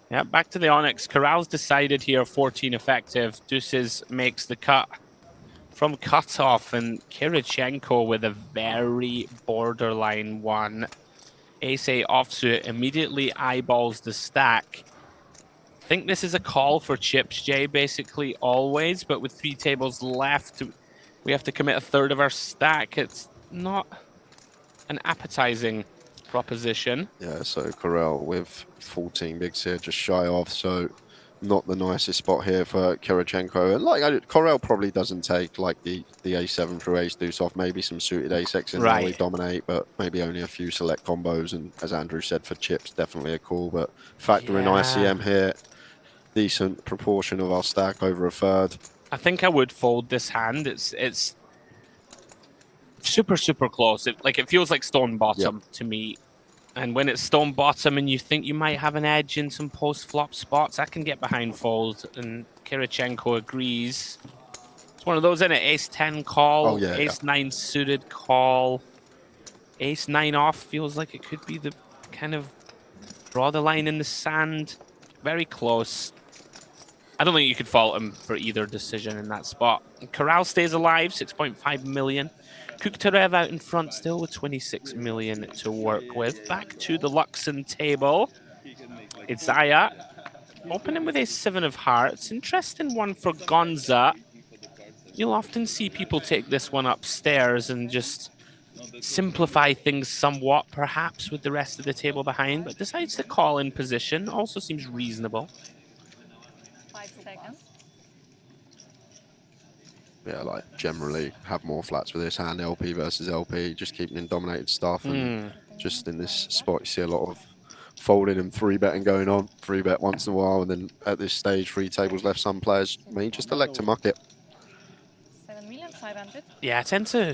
Yeah, back to the Onyx. Corral's decided here, 14 effective. Deuces makes the cut from cutoff, and Kirichenko with a very borderline one. Ace-8 offsuit immediately eyeballs the stack. I think this is a call for chips, Jay, basically always, but with 3 tables left, we have to commit a third of our stack. It's not an appetizing proposition. Yeah, so Corral with 14 bigs here, just shy off, so not the nicest spot here for Kirichenko. And like Corral probably doesn't take like the A7 through ace deuce off, maybe some suited ace-x in there we dominate, but maybe only a few select combos. And as Andrew said, for chips, definitely a call, but factor in ICM here, decent proportion of our stack, over a third. I think I would fold this hand. It's super close. It feels like stone bottom to me. And when it's stone bottom and you think you might have an edge in some post-flop spots, I can get behind fold, and Kirichenko agrees. It's one of those, isn't it? Ace-10 call, Ace-9 suited call. Ace-9 off feels like it could be the kind of draw the line in the sand. Very close. I don't think you could fault him for either decision in that spot. Corral stays alive, 6.5 million. Kuktarev out in front still with 26 million to work with. Back to the Luxon table. It's Zaya. Opening with a 7 of hearts. Interesting one for Gonza. You'll often see people take this one upstairs and just simplify things somewhat, perhaps with the rest of the table behind, but decides to call in position. Also seems reasonable. 5 seconds. Yeah, like generally have more flats with this hand, LP versus LP, just keeping in dominated stuff. And just in this spot, you see a lot of folding and 3-betting going on. 3-bet once in a while, and then at this stage, 3 tables left, some players may just elect to muck it. 7,500,000. Yeah, I tend to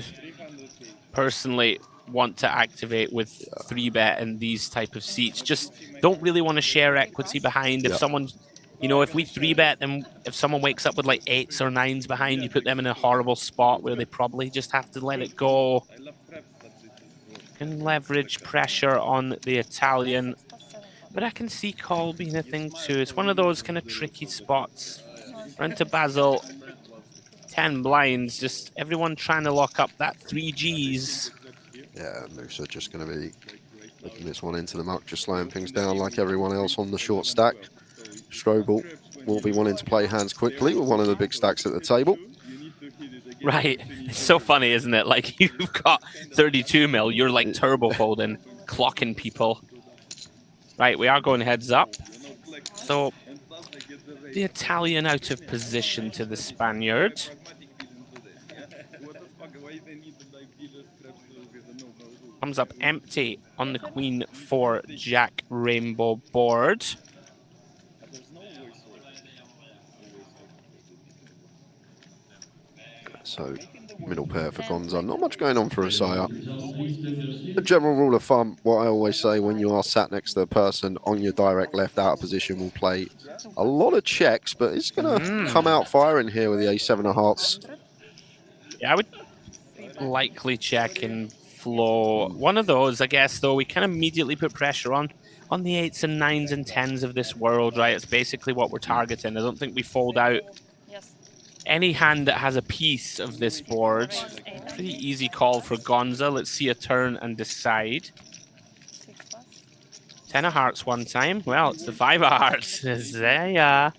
personally want to activate with 3-bet in these type of seats. Just don't really want to share equity behind. If someone, you know, if we 3-bet and if someone wakes up with like 8s or 9s behind, you put them in a horrible spot where they probably just have to let it go. Can leverage pressure on the Italian. But I can see call being a thing too. It's one of those kind of tricky spots. Run to Basil. 10 blinds, just everyone trying to lock up that 3 Gs. Yeah, Musa just going to be looking this one into the muck, just slowing things down like everyone else on the short stack. Strobel will be wanting to play hands quickly with one of the big stacks at the table. Right. It's so funny, isn't it? Like, you've got 32 mil, you're like turbo folding, clocking people. Right, we are going heads up. So, the Italian out of position to the Spaniard. Comes up empty on the Queen 4 Jack Rainbow board. So, middle pair for Gonza. Not much going on for Asaya. The general rule of thumb, what I always say when you are sat next to a person on your direct left out of position, will play a lot of checks, but it's going to come out firing here with the A7 of hearts. Yeah, I would likely check in flow. One of those, I guess, though, we can immediately put pressure on the 8s and 9s and 10s of this world, right? It's basically what we're targeting. I don't think we fold out Yes. any hand that has a piece of this board. Pretty easy call for Gonza. Let's see a turn and decide. 6 plus. 10 of hearts one time. Well, it's the 5 of hearts. Zaya.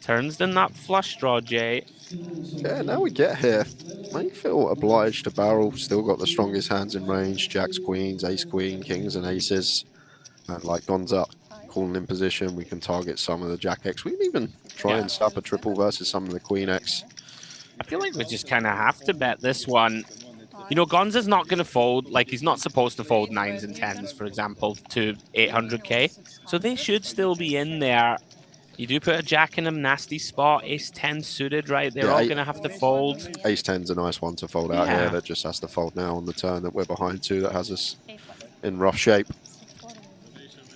Turns the nut flush draw, Jay. Yeah, now we get here. May feel obliged to barrel. Still got the strongest hands in range. Jacks, queens, ace, queen, kings, and aces. And like Gonza calling in position, we can target some of the Jack X. We can even try and stop a triple versus some of the Queen X. I feel like we just kind of have to bet this one. You know, Gonza's not going to fold. Like, he's not supposed to fold 9s and 10s, for example, to 800k. So they should still be in there. You do put a Jack in a nasty spot. Ace 10 suited, right? They're all going to have to fold. Ace 10's a nice one to fold out here. That just has to fold now on the turn that we're behind to. That has us in rough shape.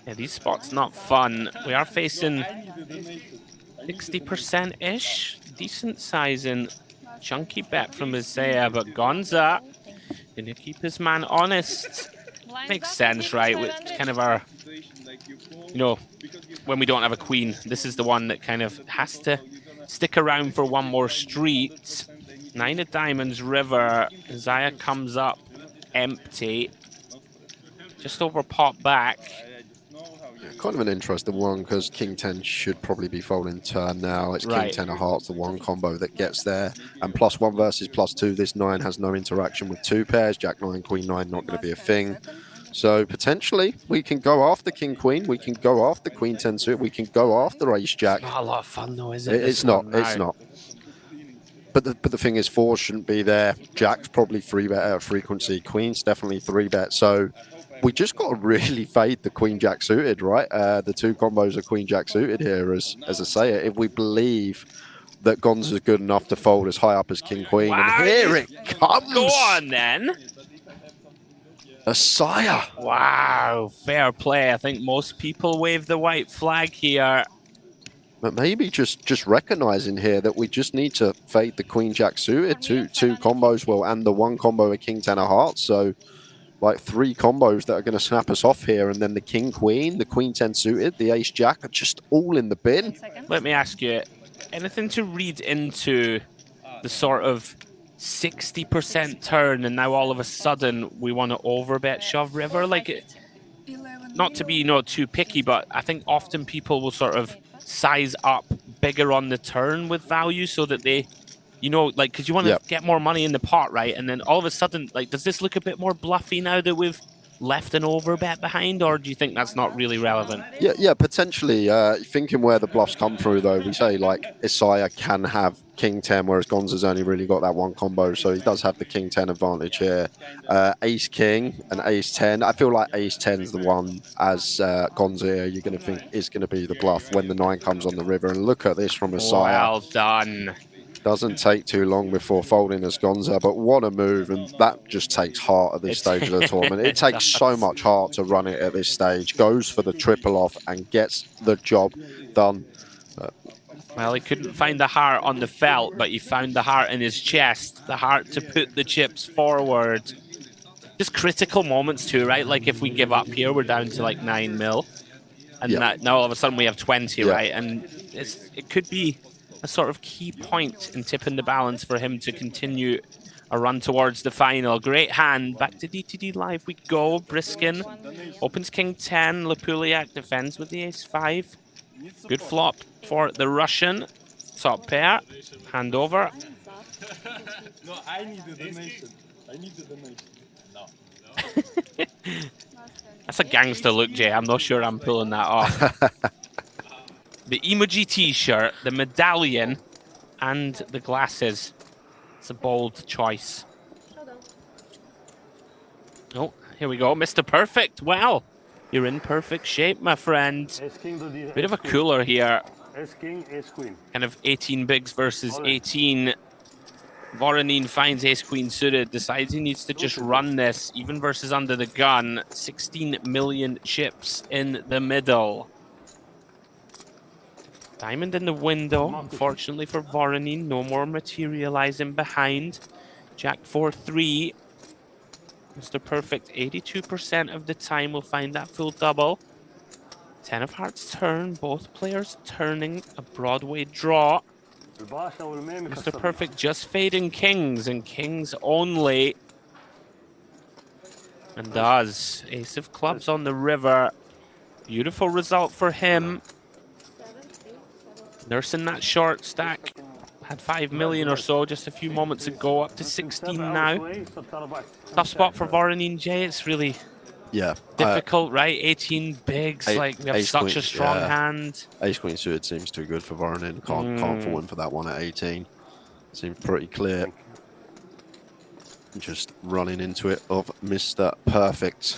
Yeah, these spots not fun. We are facing 60%-ish. Decent sizing. Chunky bet from Isaiah, but Gonza gonna keep his man honest. Makes sense, right? It's kind of our, you know, when we don't have a queen, this is the one that kind of has to stick around for one more street. 9 of diamonds, river. Isaiah comes up empty. Just over pot back. Kind of an interesting one because King 10 should probably be folding turn now. It's King 10 of hearts, the one combo that gets there. And +1 versus +2. This 9 has no interaction with 2 pairs. Jack 9, Queen 9, not going to be a thing. So potentially we can go after King Queen. We can go after Queen 10 suit. We can go after Ace Jack. Not a lot of fun though, is it? It's not. It's not. But the thing is, 4 shouldn't be there. Jack's probably 3-bet out of frequency. Queen's definitely 3-bet. So we just got to really fade the Queen Jack suited, right? The 2 combos of Queen Jack suited here, as I say it. If we believe that Gonza's good enough to fold as high up as King Queen, wow, and here it comes. Go on then. A sire. Wow, fair play. I think most people wave the white flag here. But maybe just recognizing here that we just need to fade the Queen Jack suited. Two combos, well, and the 1 combo of King 10 of hearts. So like 3 combos that are going to snap us off here, and then the King Queen, the Queen 10 suited, the Ace Jack are just all in the bin. Let me ask you, anything to read into the sort of 60% turn, and now all of a sudden we want to overbet shove river? Like, not to be, you know, too picky, but I think often people will sort of size up bigger on the turn with value so that they, you know, like, because you want to get more money in the pot, right? And then all of a sudden, like, does this look a bit more bluffy now that we've left an overbet behind, or do you think that's not really relevant? Yeah, potentially. Thinking where the bluffs come through, though, we say, like, Isaiah can have King 10, whereas Gonza's only really got that 1 combo, so he does have the King 10 advantage here. Ace King and Ace 10. I feel like Ace 10 is the one, as Gonza here, you're going to think is going to be the bluff when the 9 comes on the river. And look at this from Isaiah. Well done. Doesn't take too long before folding as Gonza, but what a move, and that just takes heart at this stage of the tournament. It takes so much heart to run it at this stage. Goes for the triple off and gets the job done. Well, he couldn't find the heart on the felt, but he found the heart in his chest, the heart to put the chips forward. Just critical moments too, right? Like if we give up here, we're down to like 9 mil. And now all of a sudden we have 20, right? And it could be a sort of key point in tipping the balance for him to continue a run towards the final. Great hand. Back to DTD Live we go. Briskin opens King 10. Lapuliak defends with the Ace 5. Good flop for the Russian. Top pair. Hand over. No, I need a donation. I need a donation. No. That's a gangster look, Jay. I'm not sure I'm pulling that off. The emoji t-shirt, the medallion, and the glasses. It's a bold choice. Oh, here we go. Mr. Perfect. Well, you're in perfect shape, my friend. Bit of a cooler here. Ace-King, Ace-Queen. Kind of 18 bigs versus 18. Voronin finds Ace-Queen suited, decides he needs to just run this, even versus under the gun. 16 million chips in the middle. Diamond in the window, unfortunately for Voronin. No more materializing behind. Jack 4-3. Mr. Perfect, 82% of the time will find that full double. 10 of hearts turn, both players turning a Broadway draw. Mr. Perfect just fading kings and kings only. And does. Ace of clubs on the river. Beautiful result for him. Nursing that short stack. Had 5 million or so just a few moments ago, up to 16 now. Tough spot for Voronin J. It's really difficult, right? 18 bigs, like we have such a strong hand. Ace Queen suited seems too good for Voronin. Can't fall in for that one at 18. Seems pretty clear. Just running into it of Mr. Perfect.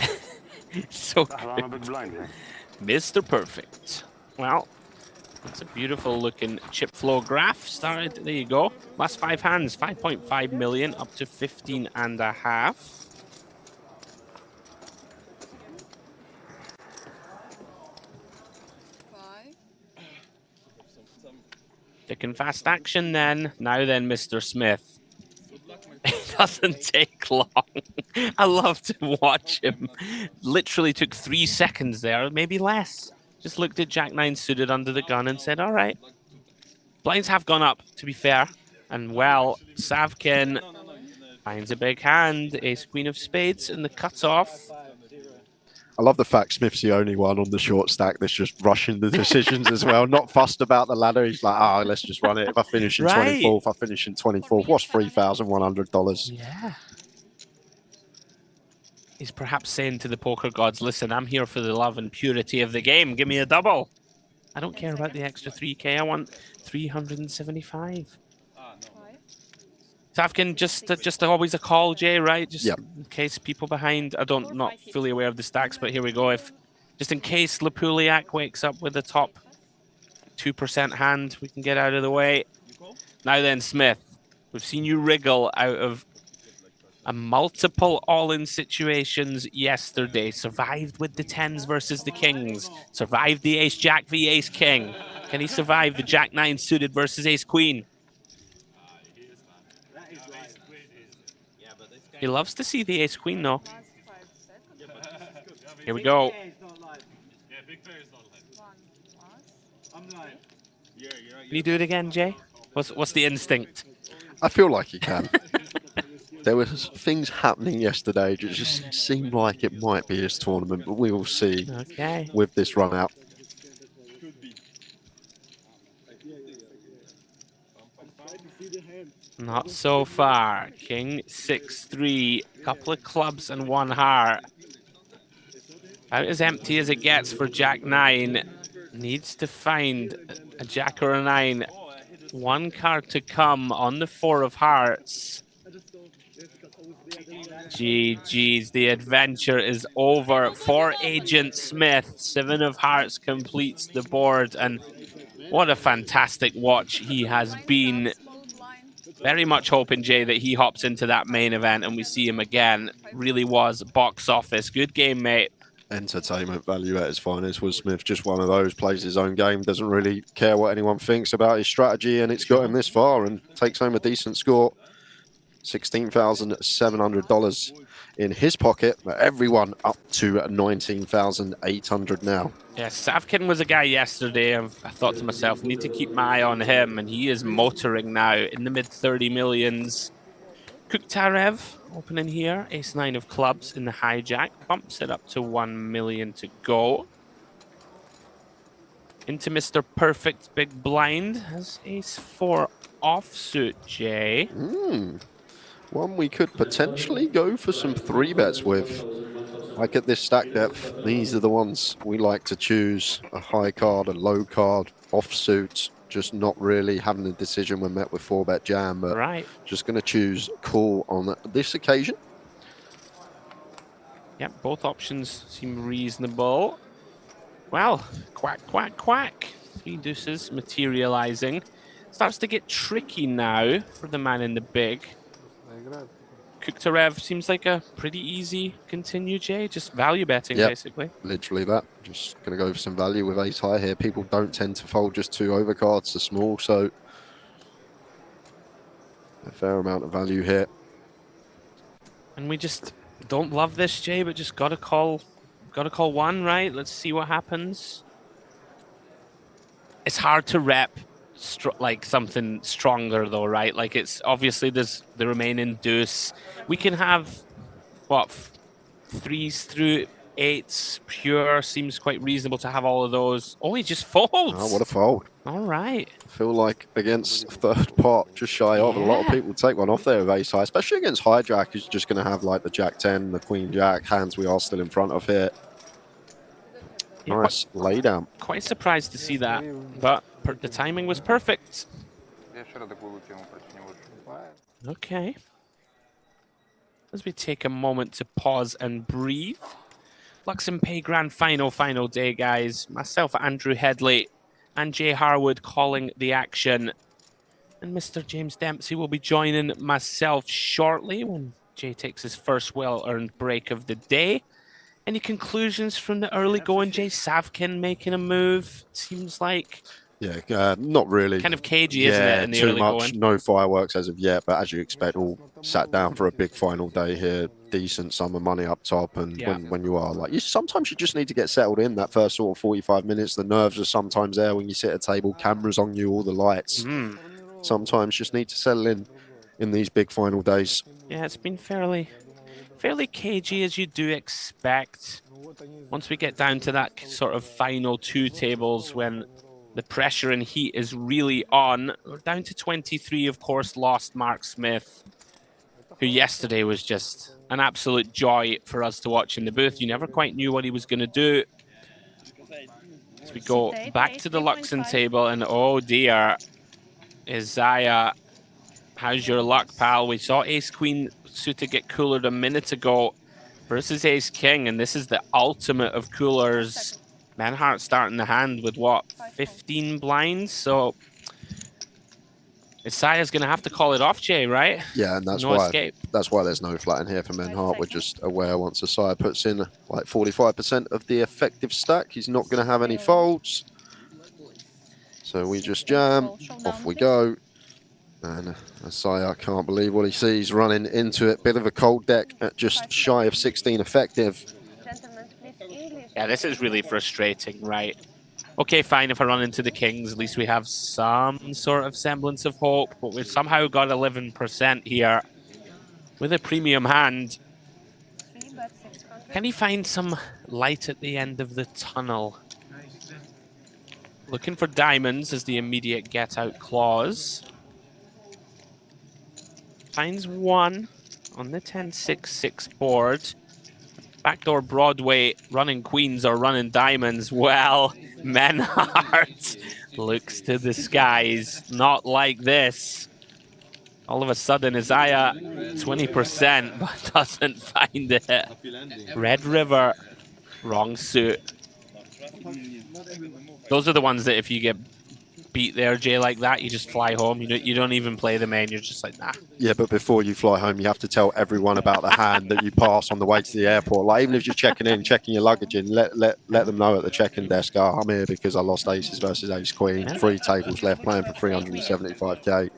So good. Mr. Perfect. Well, that's a beautiful looking chip flow graph. Started, there you go. Last 5 hands, 5.5 million up to 15 and a half. Thick and fast action then. Now then, Mr. Smith. It doesn't take long. I love to watch him. Literally took 3 seconds there, maybe less. Just looked at Jack 9 suited under the gun and said, all right. Blinds have gone up, to be fair. And well, Savkin finds a big hand. Ace Queen of Spades in the cutoff. I love the fact Smith's the only one on the short stack that's just rushing the decisions as well. Not fussed about the ladder. He's like, let's just run it. If I finish in 24th, I finish in 24th. What's $3,100? Yeah. He's perhaps saying to the poker gods, listen, I'm here for the love and purity of the game. Give me a double. I don't care about the extra 3K. I want 375. Savkin, just always a call, Jay, right? Just in case people behind, not fully aware of the stacks, but here we go. Just in case Lapuliak wakes up with the top 2% hand, we can get out of the way. Now then, Smith, we've seen you wriggle out of a multiple all-in situations yesterday. Survived with the 10s versus the kings. Survived the ace-jack v ace-king. Can he survive the jack-9 suited versus ace-queen? He loves to see the ace-queen, though. Here we go. Can you do it again, Jay? What's the instinct? I feel like he can. There were things happening yesterday that just seemed like it might be this tournament, but we will see with this run out. Not so far. King 6-3, couple of clubs and 1 heart. About as empty as it gets for Jack 9. Needs to find a Jack or a 9. 1 card to come on the 4 of hearts. GG's, the adventure is over for Agent Smith. 7 of hearts completes the board, and what a fantastic watch he has been. Very much hoping, Jay, that he hops into that main event and we see him again. Really was box office. Good game, mate. Entertainment value at his finest. Was Smith just one of those, plays his own game, doesn't really care what anyone thinks about his strategy, and it's got him this far and takes home a decent score. $16,700 in his pocket, but everyone up to $19,800 now. Yes, Savkin was a guy yesterday. I thought to myself, need to keep my eye on him, and he is motoring now in the mid 30 millions. Kuktarev opening here, ace-9 of clubs in the hijack, bumps it up to 1 million to go. Into Mr. Perfect big blind, has ace-4 offsuit, Jay. One we could potentially go for some 3-bets with. Like at this stack depth, these are the ones we like to choose. A high card, a low card, offsuit. Just not really having the decision when met with 4-bet jam, but just going to choose call on this occasion. Yep, both options seem reasonable. Well, quack, quack, quack. 3 deuces materializing. Starts to get tricky now for the man in the big. Kuktarev seems like a pretty easy continue, Jay. Just value betting, basically. Literally that. Just going to go for some value with ace high here. People don't tend to fold just 2 overcards to small, so a fair amount of value here. And we just Don't love this, Jay, but just gotta call one, right? Let's see what happens. It's hard to rep like something stronger though, right? Like it's obviously there's the remaining deuce. We can have what 3s through 8s pure seems quite reasonable to have all of those. Oh, he just folds. Oh, what a fold. All right. I feel like against third pot, just shy of, a lot of people take one off there with ace high, especially against hijack, who's just going to have like the jack 10, the queen jack, hands we are still in front of here. Yeah, Nice lay down. Quite surprised to see that, but the timing was perfect. Okay. As we take a moment to pause and breathe. Luxon Pay Grand final day, guys. Myself, Andrew Headley, and Jay Harwood calling the action. And Mr. James Dempsey will be joining myself shortly when Jay takes his first well-earned break of the day. Any conclusions from the early going? Jay Savkin making a move, seems like. Yeah, not really. Kind of cagey, isn't it, in the early too much. going? No fireworks as of yet, but as you expect, all sat down for a big final day here. Decent sum of money up top, and when you are like, sometimes you just need to get settled in that first sort of 45 minutes. The nerves are sometimes there when you sit at a table, cameras on you, all the lights. Sometimes you just need to settle in these big final days. Yeah, it's been fairly cagey, as you do expect. Once we get down to that sort of final 2 tables when the pressure and heat is really on. We're down to 23, of course, lost Mark Smith, who yesterday was just an absolute joy for us to watch in the booth. You never quite knew what he was going to do. As we go back to the Luxon table, and oh dear, Isaiah, how's your luck, pal? We saw Ace-Queen suited get coolered a minute ago versus Ace-King, and this is the ultimate of coolers. Manhart starting the hand with what, 15 blinds? So Isaiah's going to have to call it off, Jay, right? Yeah, and that's why there's no flat in here for Manhart. We're just aware once Isaiah puts in like 45% of the effective stack, he's not going to have any folds. So we just jam, off we go. And Isaiah can't believe what he sees running into it. Bit of a cold deck at just shy of 16 effective. Yeah, this is really frustrating, right? Okay, fine, if I run into the kings, at least we have some sort of semblance of hope, but we've somehow got 11% here with a premium hand. Can he find some light at the end of the tunnel? Looking for diamonds as the immediate get-out clause. Finds one on the 10-6-6 board. Backdoor Broadway, running queens or running diamonds. Well, Menhart looks to the skies. Not like this. All of a sudden, Isaiah 20%, but doesn't find it. Red River, wrong suit. Those are the ones that if you get beat there, Jay, like that, you just fly home. You don't even play the main. You're just like, nah. Yeah, but before you fly home, you have to tell everyone about the hand that you pass on the way to the airport. Like, even if you're checking in, checking your luggage in, let them know at the check-in desk, oh, I'm here because I lost aces versus ace-queen. 3 tables left, playing for 375k.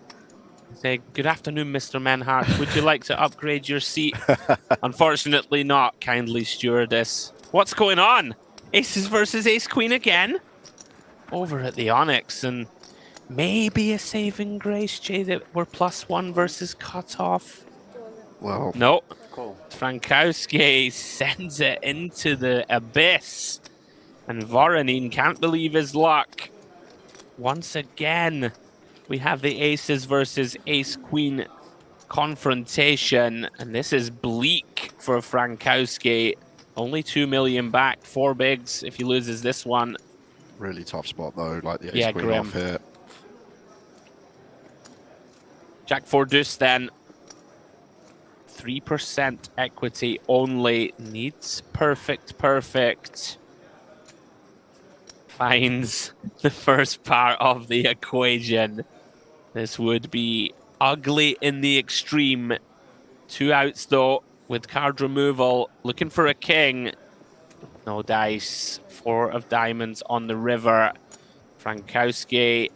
Say, good afternoon, Mr. Manhart. Would you like to upgrade your seat? Unfortunately not, kindly stewardess. What's going on? Aces versus ace-queen again? Over at the Onyx, and maybe a saving grace, Jay, that we're +1 versus cutoff. Well, no. Frankowski sends it into the abyss, and Voronin can't believe his luck. Once again, we have the aces versus ace-queen confrontation, and this is bleak for Frankowski. Only 2 million back, 4 bigs if he loses this one. Really tough spot though, like the ace-queen off here. Jack 4 deuce then. 3% equity only. Needs perfect. Finds the first part of the equation. This would be ugly in the extreme. 2 outs though, with card removal. Looking for a king. No dice. 4 of diamonds on the river. Frankowski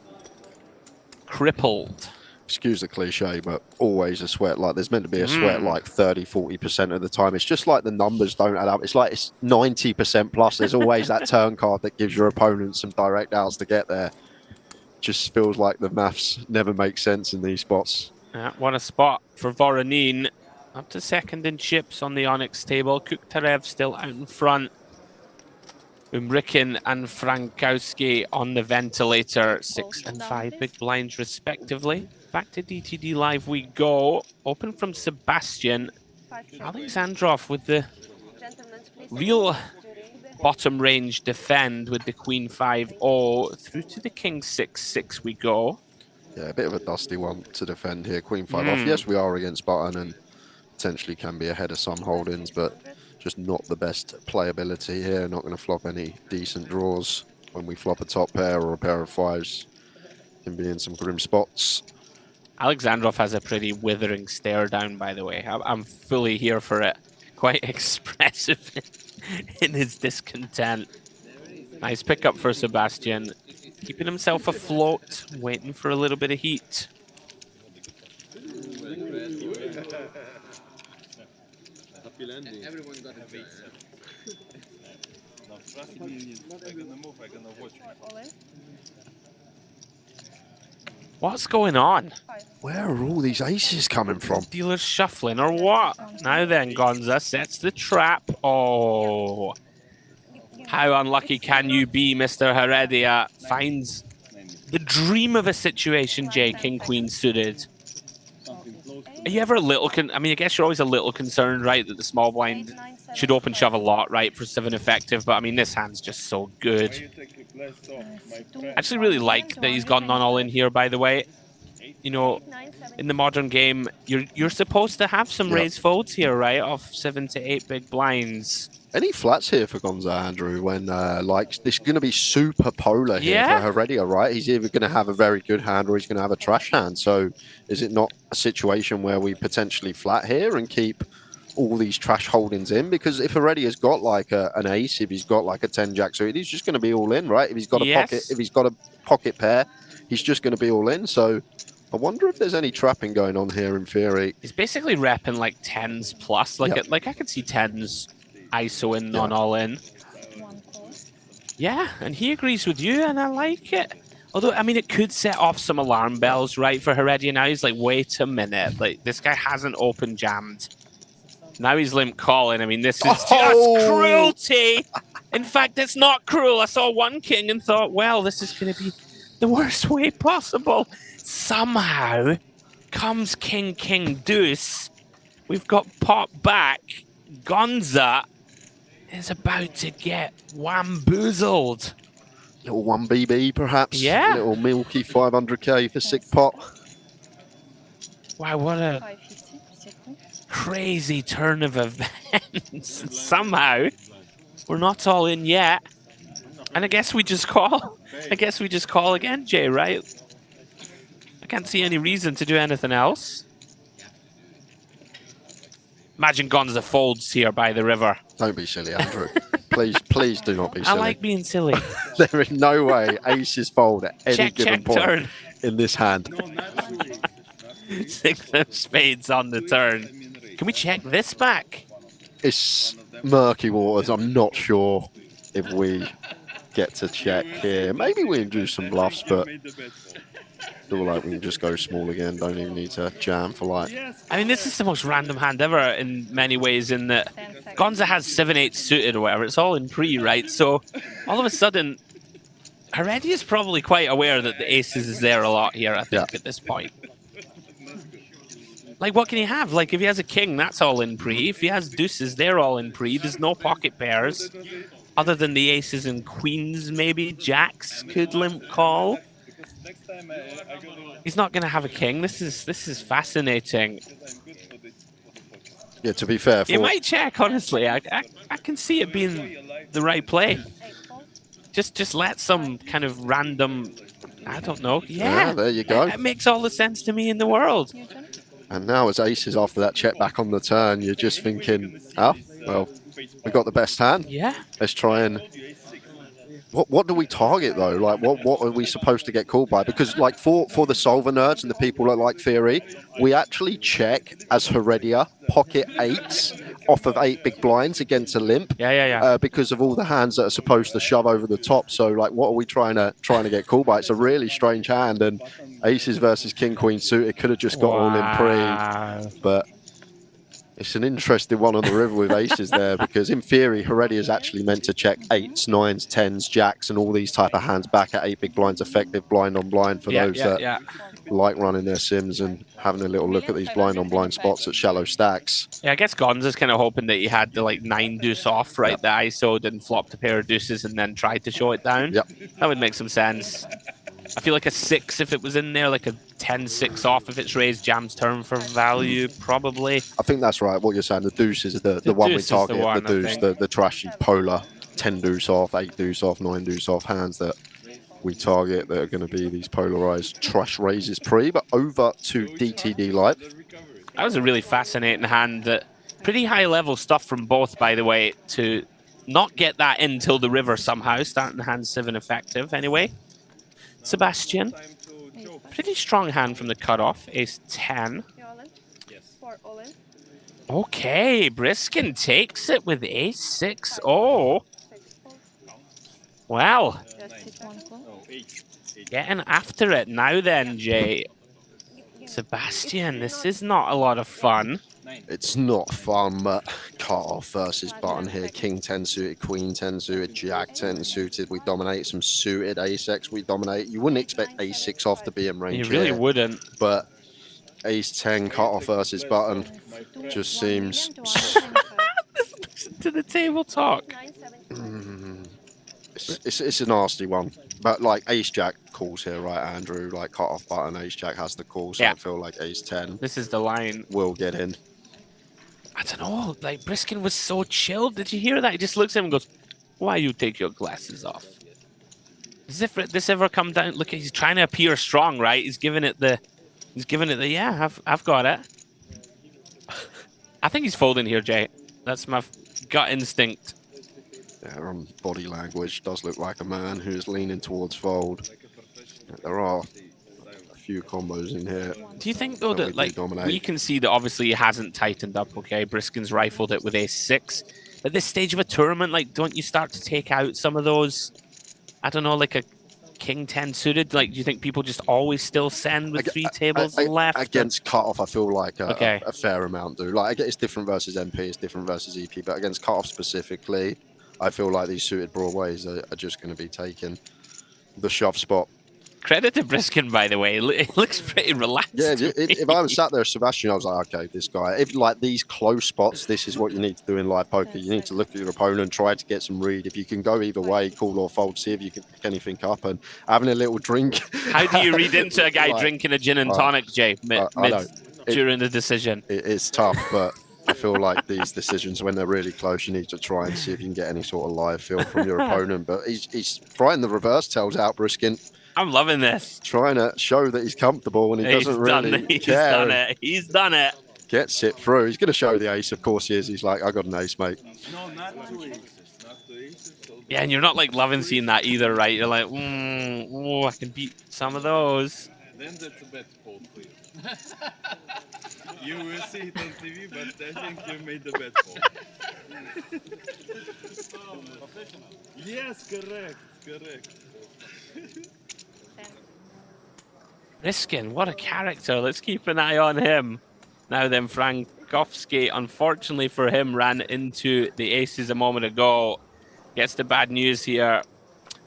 crippled. excuse the cliche, but always a sweat. Like there's meant to be a sweat like 30-40% of the time. It's just like the numbers don't add up. It's like it's 90% plus. There's always that turn card that gives your opponent some direct outs to get there. Just feels like the maths never make sense in these spots. What a spot for Voronin. Up to second in chips on the Onyx table. Kuktarev still out in front. Umrikin and Frankowski on the ventilator. 6 and 5 big blinds respectively. Back to DTD Live we go. Open from Sebastian. Alexandrov with the real bottom range defend with the Queen 5-0. Through to the King 6-6 we go. Yeah, a bit of a dusty one to defend here. Queen 5 off. Yes, we are against button and potentially can be ahead of some holdings, but just not the best playability here. Not going to flop any decent draws. When we flop a top pair or a pair of fives, can be in some grim spots. Alexandrov has a pretty withering stare down, by the way. I'm fully here for it. Quite expressive in his discontent. Nice pickup for Sebastian. Keeping himself afloat, waiting for a little bit of heat. Everyone got a bait. No, trust me, I'm gonna move, I'm gonna watch. What's going on? Where are all these aces coming from? Dealers shuffling or what? Now then, Gonza sets the trap. Oh, how unlucky can you be, Mr. Heredia? Finds the dream of a situation, J, King, Queen suited. Are you ever a little I mean, I guess you're always a little concerned, right, that the small blind should open shove a lot, right, for 7 effective, but I mean, this hand's just so good. I actually really like that he's gone non all in here, by the way. You know, in the modern game, you're supposed to have some raised folds here, right, of 7 to 8 big blinds. Any flats here for Gonza, Andrew, when like this is going to be super polar here for Heredia, right? He's either going to have a very good hand or he's going to have a trash hand. So is it not a situation where we potentially flat here and keep all these trash holdings in? Because if Heredia's got like an ace, if he's got like a 10 jack suited, he's just going to be all in, right? If he's got a pocket pair, he's just going to be all in. So I wonder if there's any trapping going on here in theory. He's basically repping like 10s plus. Like like I could see 10s ISO in, non all in. Yeah, and he agrees with you, and I like it. Although, I mean, it could set off some alarm bells, right, for Heredia. Now he's like, wait a minute, like this guy hasn't open jammed. Now he's limp calling. I mean, this is just cruelty. In fact, it's not cruel. I saw one king and thought, well, this is going to be the worst way possible. Somehow comes king, king, deuce. We've got pop back. Gonza is about to get wamboozled. Little 1BB, perhaps. Yeah. Little milky 500k for sick pot. Wow, what a crazy turn of events. Somehow, we're not all in yet. And I guess we just call. I guess we just call again, Jay, right? I can't see any reason to do anything else. Imagine Gonza folds here by the river. Don't be silly, Andrew. Please do not be silly. I like being silly. There is no way aces fold at any given point turn. In this hand. No, not true. 6 of spades on the turn. Can we check this back? It's murky waters. I'm not sure if we get to check here. Maybe we can do some bluffs, but feel like we can just go small again. Don't even need to jam for like. I mean, this is the most random hand ever in many ways. In that Gonza has 7-8 suited or whatever. It's all in pre, right? So all of a sudden, Heredia is probably quite aware that the aces is there a lot here. I think at this point. Like, what can he have? Like, if he has a king, that's all in pre. If he has deuces, they're all in pre. There's no pocket pairs. Other than the aces and queens, maybe. Jacks could limp call. He's not going to have a king. This is fascinating. Yeah, to be fair. You might check, honestly. I can see it being the right play. Just let some kind of random... I don't know. Yeah, there you go. It makes all the sense to me in the world. And now as aces after that check back on the turn, you're just thinking, oh, well, we got the best hand. Yeah. Let's try and What do we target though? Like what are we supposed to get called by? Because like for the solver nerds and the people that like theory, we actually check as Heredia pocket eights off of 8 big blinds against a limp. Yeah. Because of all the hands that are supposed to shove over the top. So like, what are we trying to get called by? It's a really strange hand, and aces versus king queen suited could have just got all in pre, but. It's an interesting one on the river with aces there, because in theory, Heredia is actually meant to check 8s, 9s, 10s, jacks, and all these type of hands back at 8 big blinds, effective blind on blind for those that like running their sims and having a little look at these blind on blind spots at shallow stacks. Yeah, I guess Gonza's kind of hoping that he had the like 9 deuce off, right? The ISO didn't flop a pair of deuces and then tried to show it down. Yep. That would make some sense. I feel like a 6 if it was in there, like a 10-6 off if it's raised, jams turn for value, probably. I think that's right. What you're saying, the deuce is the one we target. The deuce, the trashy polar 10 deuce off, 8 deuce off, 9 deuce off hands that we target that are going to be these polarized trash raises pre. But over to DTD Live. That was a really fascinating hand. Pretty high level stuff from both, by the way, to not get that in till the river somehow, starting hand 7 effective anyway. Sebastian, pretty strong hand from the cutoff, ace 10. Okay, Briskin takes it with ace 6. Oh, well, getting after it now then, Jay. Sebastian, this is not a lot of fun. It's not fun, but cut off versus button here. King 10 suited, Queen 10 suited, Jack 10 suited. We dominate some suited ace-x. We dominate. You wouldn't expect ace 6 off to be in range. You really here, wouldn't. But ace 10 cut off versus button just seems. To the table talk. It's a nasty one. But like ace jack calls here, right, Andrew? Like cut off button, ace jack has the call. So I feel like ace 10. This is the line. Will get in. I don't know, like Briskin was so chilled. Did you hear that? He just looks at him and goes, "Why you take your glasses off?" As if this ever come down. Look, he's trying to appear strong, right? He's giving it the, yeah, I've got it. I think he's folding here, Jay. That's my gut instinct. Yeah, body language does look like a man who's leaning towards fold. There are a few combos in here. Do you think though that like we can see that obviously he hasn't tightened up? Okay, Briskin's rifled it with ace 6. At this stage of a tournament, like, don't you start to take out some of those? I don't know, like a king 10 suited. Like, do you think people just always still send with 3 tables left? Against cutoff, I feel like a fair amount do. Like, I get it's different versus MP, it's different versus EP, but against cutoff specifically, I feel like these suited broadways are just going to be taking the shove spot. Credit to Briskin, by the way. It looks pretty relaxed. Yeah, if I was sat there, Sebastian, I was like, okay, this guy. If like these close spots, this is what you need to do in live poker. You need to look at your opponent, try to get some read. If you can go either way, call or fold, see if you can pick anything up, and having a little drink. How do you read into a guy like, drinking a gin and tonic, Jay, during the decision? It's tough, but I feel like these decisions, when they're really close, you need to try and see if you can get any sort of live feel from your opponent. But he's trying the reverse tells out Briskin. I'm loving this. Trying to show that he's comfortable and he doesn't really care. He's done it. Gets it through. He's going to show the ace. Of course he is. He's like, I got an ace, mate. No, not 2 aces. Not 2 aces. Yeah, and you're not like loving seeing that either, right? You're like, oh, I can beat some of those. Then that's a bad fold for you. You will see it on TV, but I think you made the bad fold. Yes, correct. Riskin, what a character. Let's keep an eye on him. Now then, Frankowski, unfortunately for him, ran into the aces a moment ago. Gets the bad news here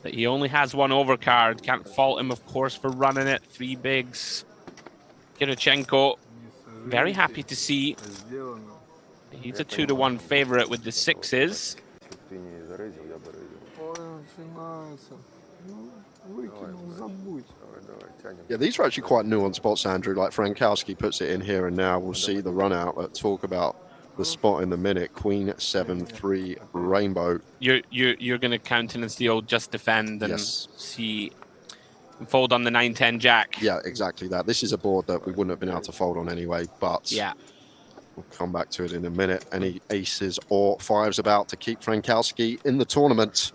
that he only has 1 overcard. Can't fault him, of course, for running it. 3 bigs. Kirichenko, very happy to see. He's a 2-1 favorite with the 6s. Yeah, these are actually quite nuanced spots, Andrew. Like Frankowski puts it in here and now. We'll see the run out. Let's talk about the spot in the minute. Queen 7-3 rainbow. You're going to countenance the old just defend and see and fold on the 9-10 jack. Yeah, exactly that. This is a board that we wouldn't have been able to fold on anyway, but yeah, we'll come back to it in a minute. Any aces or 5s about to keep Frankowski in the tournament?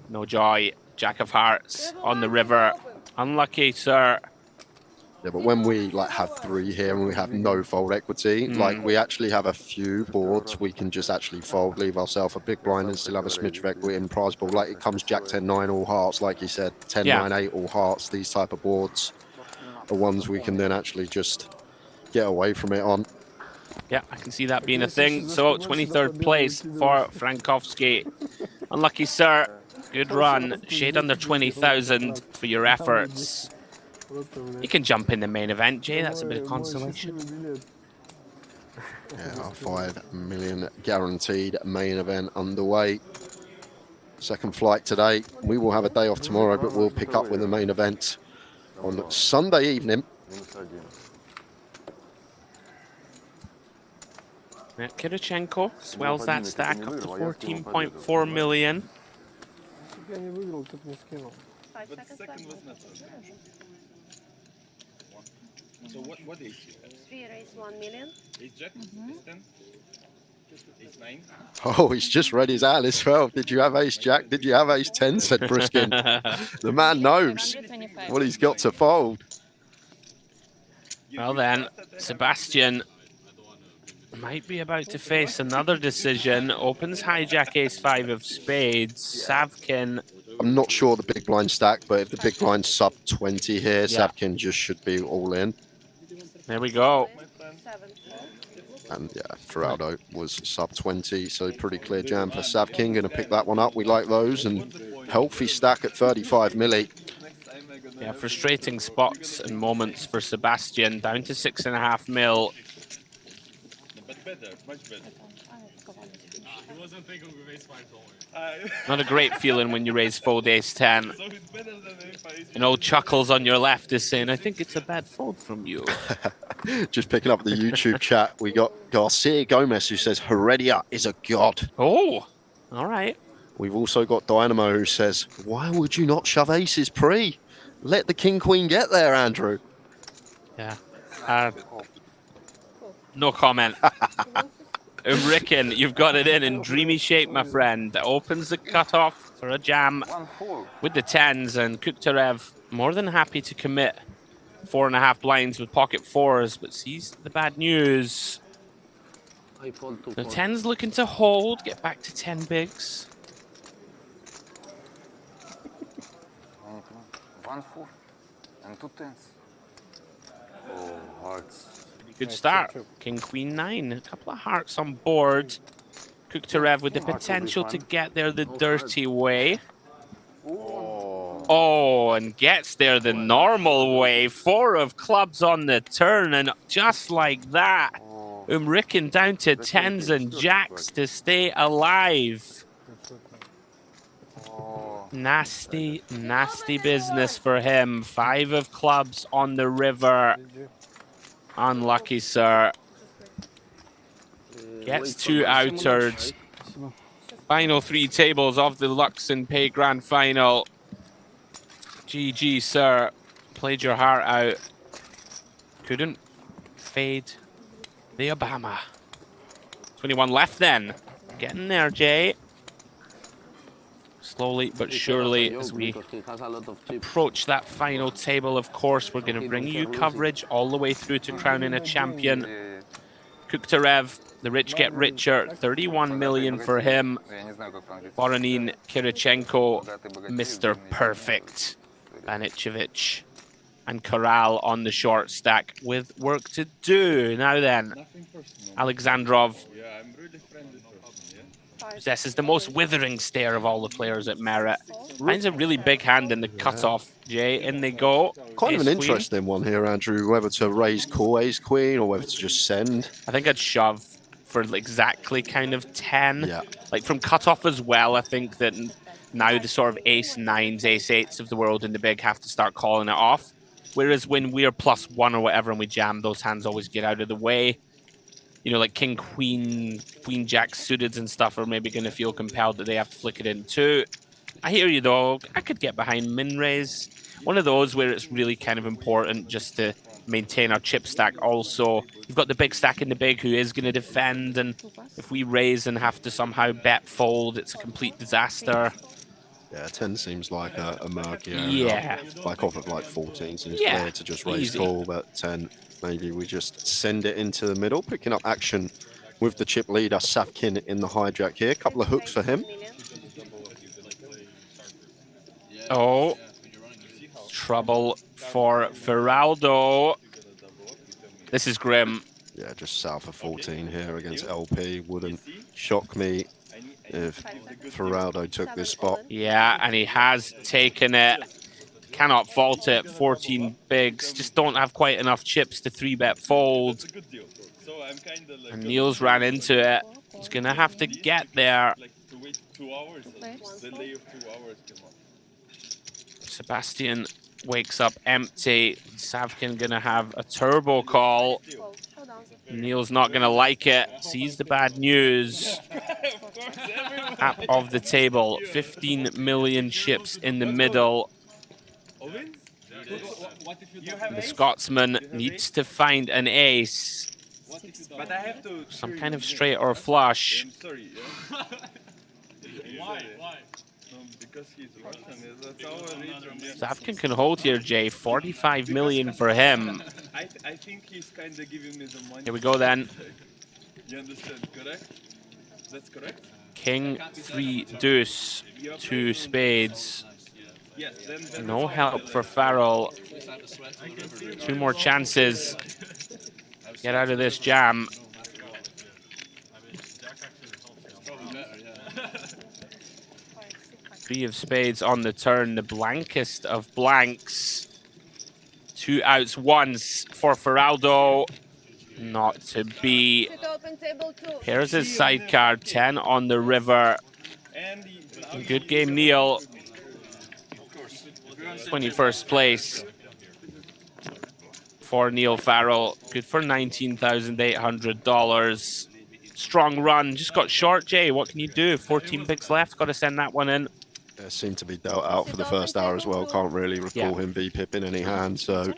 No joy. Jack of hearts on the river. Unlucky, sir. Yeah, but when we like have 3 here and we have no fold equity, like we actually have a few boards we can just actually fold, leave ourselves a big blind and still have a smidge of equity in prize pool. Like it comes Jack 10-9 all hearts, like you said, 10-9-8 all hearts. These type of boards are ones we can then actually just get away from it on. Yeah, I can see that being a thing. So 23rd place for Frankowski. Unlucky, sir. Good run. Shade under 20,000 for your efforts. You can jump in the main event, Jay. That's a bit of consolation. Yeah, our 5 million guaranteed main event underway. Second flight today. We will have a day off tomorrow, but we'll pick up with the main event on Sunday evening. Yeah, Kirichenko swells that stack up to 14.4 million. 5 seconds left. So what is he? 3 raise 1 million. Ace Jack? Ace 10? Ace 9? Oh, he's just read his hand as well. Did you have Ace Jack? Did you have Ace 10? Said Briskin. The man knows what he's got to fold. Well then, Sebastian might be about to face another decision. Opens hijack ace 5 of spades. Savkin. I'm not sure the big blind stack, but if the big blind sub 20 here, Savkin just should be all in. There we go. 7. And yeah, Feraldo was sub 20, so pretty clear jam for Savkin. Going to pick that one up. We like those. And healthy stack at 35 milli. Yeah, frustrating spots and moments for Sebastian. Down to 6.5 mil. But better, much better. He wasn't thinking of ace 5 only. Not a great feeling when you raise fold ace 10. So it's better than if An old Chuckles on your left is saying, I think it's a bad fold from you. Just picking up the YouTube chat, we got Garcia Gomez who says Heredia is a god. Oh, all right. We've also got Dynamo who says, why would you not shove aces pre? Let the king queen get there, Andrew. Yeah. No comment. Ricken, you've got it in dreamy shape, my friend. Opens the cutoff for a jam with the 10s, and Kuktarev more than happy to commit 4.5 blinds with pocket 4s, but sees the bad news. I fold 2 The fold. 10s looking to hold, get back to 10 bigs. 1 4 and 2 10s. Oh, hearts. Good start. King, Queen, 9. A couple of hearts on board. Kuktarev with the potential to get there the dirty way. Oh, and gets there the normal way. 4 of clubs on the turn, and just like that, Ricken down to 10s and jacks to stay alive. Nasty, nasty business for him. 5 of clubs on the river. Unlucky, sir. Gets 2 outered. Final 3 tables of the Luxon Pay Grand Final. GG, sir. Played your heart out. Couldn't fade the Obama. 21 left then. Getting there, Jay. Slowly but surely, as we approach that final table, of course, we're going to bring you coverage all the way through to crowning a champion. Kuktarev, the rich get richer, 31 million for him. Voronin, Kirichenko, Mr. Perfect, Banicevic, and Corral on the short stack with work to do. Now then, Alexandrov possesses the most withering stare of all the players at Merit. Finds a really big hand in the cutoff, Jay. In they go. Kind of an Ace queen. interesting one here, Andrew, whether to raise call ace queen or whether to just send. I think I'd shove for exactly kind of 10. Yeah. Like from cutoff as well, I think that now the sort of ace 9s, ace 8s of the world in the big have to start calling it off. Whereas when we're +1 or whatever and we jam, those hands always get out of the way. You know, like king, queen, queen, jack suited and stuff are maybe going to feel compelled that they have to flick it in too. I hear you though. I could get behind min raise. One of those where it's really kind of important just to maintain our chip stack. Also, you've got the big stack in the big who is going to defend, and if we raise and have to somehow bet fold, it's a complete disaster. Yeah, 10 seems like a murky area. Yeah. Like off of like 14 seems Yeah, clear to just raise easy. call, but 10, maybe we just send it into the middle, picking up action with the chip leader, Safkin in the hijack here. Couple of hooks for him. Oh, trouble for Feraldo. This is grim. Yeah, just south of 14 here against LP. Wouldn't shock me if Feraldo took this spot. Yeah, and he has taken it. Cannot fault it. 14 bigs. Just don't have quite enough chips to 3-bet fold. And Niels ran into it. He's going to have to get there. Sebastian wakes up empty. Savkin going to have a turbo call. Neil's not going to like it. Sees the bad news. Top of the table. 15 million chips in the middle. The Scotsman needs to find an ace. Some kind of straight or flush. Why? Because he's Russian. That's our region. Savkin can hold here, Jay. 45 million for him. I think he's kind of giving me the money. Here we go then. You understand, correct? That's correct? King, 3, deuce, 2 spades. Yes, then No help for Farrell. 2 more chances. Get out of this jam. Three of spades on the turn, the blankest of blanks. 2 outs once for Feraldo. Not to be. Here's his side card, 10 on the river. Good game, Neil. 21st place for Neil Farrell. Good for $19,800. Strong run. Just got short, Jay. What can you do? 14 bigs left. Got to send that one in. Seemed to be dealt out for the first hour as well. Can't really recall him V-pipping any hand, so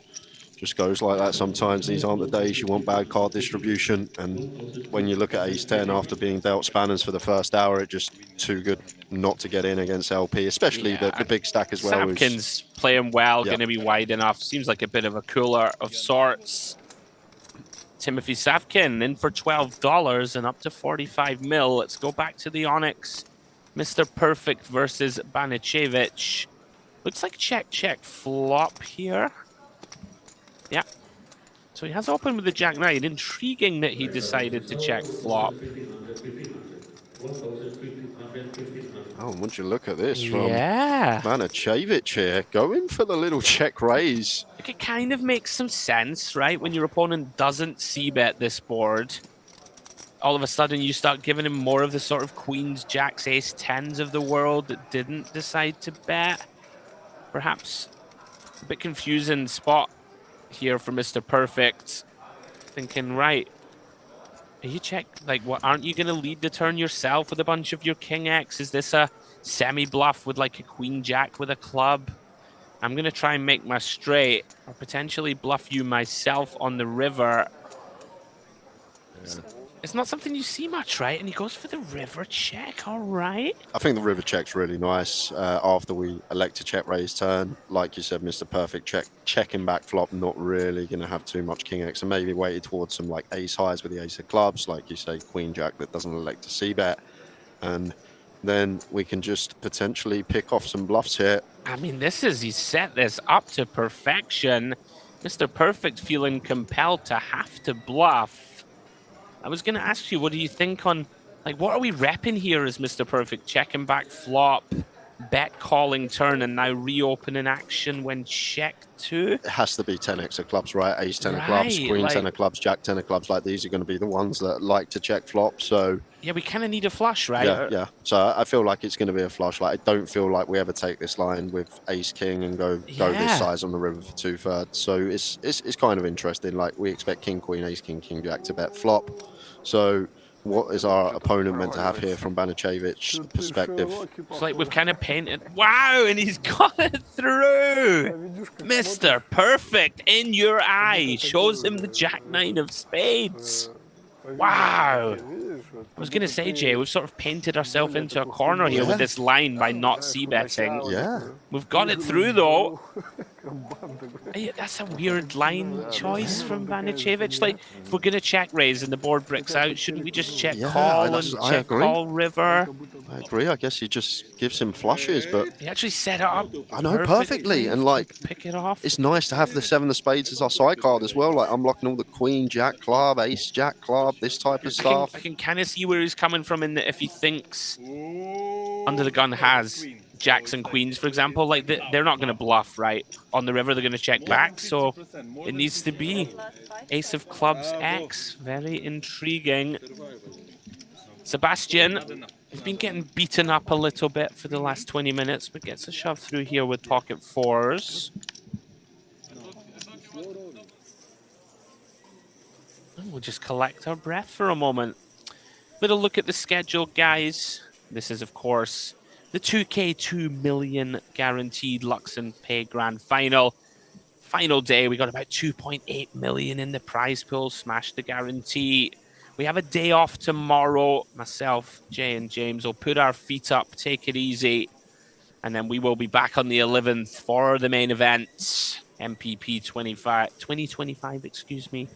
just goes like that sometimes. These aren't the days you want bad card distribution, and when you look at ace-10 after being dealt spanners for the first hour, it's just too good not to get in against LP, especially the big stack as well. Sapkin's playing well, going to be wide enough. Seems like a bit of a cooler of sorts. Timothy Savkin in for $12 and up to 45 mil. Let's go back to the Onyx. Mr. Perfect versus Banichevich. Looks like check flop here. Yeah. So he has opened with the Jack 9. Intriguing that he decided to check flop. Oh, would you look at this from Yeah. Banichevich here, going for the little check raise. It kind of makes some sense, right? When your opponent doesn't c-bet this board, all of a sudden you start giving him more of the sort of queens, jacks, ace, tens of the world that didn't decide to bet. Perhaps a bit confusing spot here for Mr. Perfect. Thinking, right, are you like, what? Aren't you going to lead the turn yourself with a bunch of your king X? Is this a semi-bluff with like a queen jack with a club? I'm going to try and make my straight or potentially bluff you myself on the river. Yeah. It's not something you see much, right? And he goes for the river check, all right. I think the river check's really nice after we elect to check raise turn. Like you said, Mr. Perfect checking back flop, not really going to have too much king X, and maybe weighted towards some like ace highs with the ace of clubs, like you say, queen jack that doesn't elect to c-bet. And then we can just potentially pick off some bluffs here. I mean, he's set this up to perfection. Mr. Perfect feeling compelled to have to bluff. I was going to ask you, what do you think on, like, what are we repping here as Mr. Perfect? Checking back flop, bet calling turn, and now reopening action when check 2? It has to be 10x of clubs, right? Ace 10 of clubs, queen 10 of clubs, jack 10 of clubs. Like, these are going to be the ones that like to check flop, so... Yeah, we kind of need a flush, right? Yeah. So I feel like it's going to be a flush. Like, I don't feel like we ever take this line with ace king and go this size on the river for 2/3. So it's kind of interesting. Like, we expect king queen, ace king, king jack to bet flop. So what is our opponent meant to have here from Banichevich's perspective? It's like we've kind of painted. Wow, and he's got it through. Mr. Perfect in your eye shows him the jack 9 of spades. Wow. Видишь, вот, I was going to как say, будто Jay, ты we've sort of painted ourselves более into a такой corner here with Yeah. this line by not знаешь, c-betting. худощавый Yeah. такой. We've got it through, though. Кабан такой. Yeah, that's a weird line choice from такая же Vanichevich. фигня. Like, if we're going to check raise and the board bricks out, shouldn't we just check Yeah, call and I check agree. call river? I agree. I guess he just gives him flushes, but He actually set it up I know perfectly. And like, pick it off. it's nice to have the 7 of spades as our side card as well. Like unlocking all the queen, jack, club, ace, jack, club, this type of stuff. I can kind of see where he's coming from in that if he thinks under the gun has jacks and queens, for example, like they're not going to bluff, right? On the river, they're going to check back, so it needs to be ace of clubs X. Very intriguing. Sebastian has been getting beaten up a little bit for the last 20 minutes, but gets a shove through here with pocket fours. And we'll just collect our breath for a moment. Little look at the schedule, guys. This is, of course, the 2K 2 million guaranteed Luxon Pay Grand Final. Final day, we got about 2.8 million in the prize pool. Smash the guarantee. We have a day off tomorrow. Myself, Jay, and James will put our feet up, take it easy, and then we will be back on the 11th for the main event, MPP 2025, excuse me.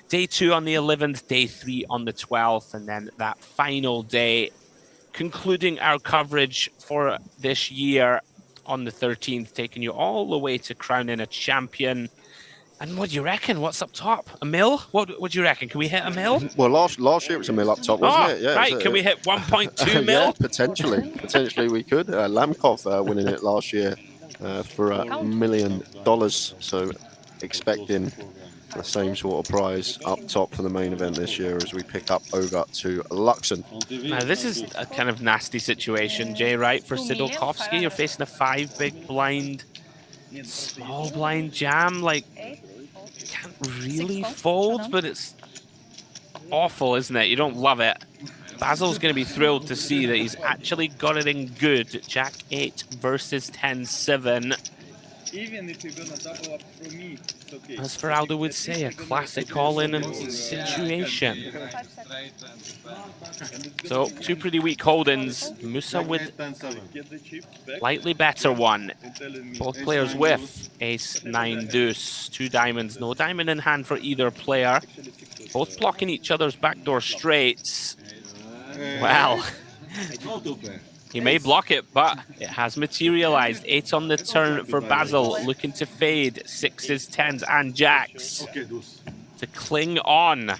Day 2 on the 11th, day 3 on the 12th, and then that final day, concluding our coverage for this year on the 13th, taking you all the way to crowning a champion. And what do you reckon? What's up top? A mil? What do you reckon? Can we hit a mil? Well, last year it was a mil up top, wasn't it? Yeah, right. Can we hit 1.2 mil? Yeah, potentially. Potentially we could. Lamkov winning it last year for $1 million. So expecting the same sort of prize up top for the main event this year as we pick up over to Luxon. Now, this is a kind of nasty situation, Jay, right? For Sidolkovsky, you're facing a 5 big blind, small blind jam. Like, can't really fold, but it's awful, isn't it? You don't love it. Basil's going to be thrilled to see that he's actually got it in good. Jack 8 versus 10-7. Even if you're gonna double up from me, it's okay. As Feraldo would say, a classic all-in situation. So, two pretty weak holdings. Musa with slightly better one. Both players with ace, 9, deuce, 2 diamonds. No diamond in hand for either player. Both blocking each other's backdoor straights. Well, he may block it, but it has materialized. 8 on the turn for Basil, looking to fade 6s, 10s, and jacks to cling on.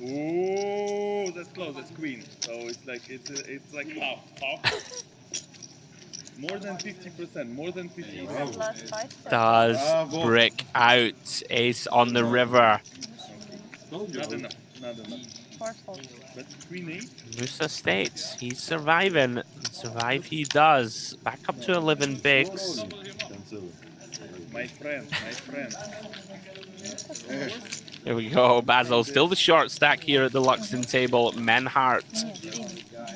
Oh, that's close. That's queen. So it's like half. More than 50%. More than 50%. Does brick out. Ace on the river. Not enough. Not enough. But queen 8. Musa states he's surviving. Survive he does. Back up to 11 bigs. My friend. My friend. Here we go. Basil still the short stack here at the Luxon table. Menhart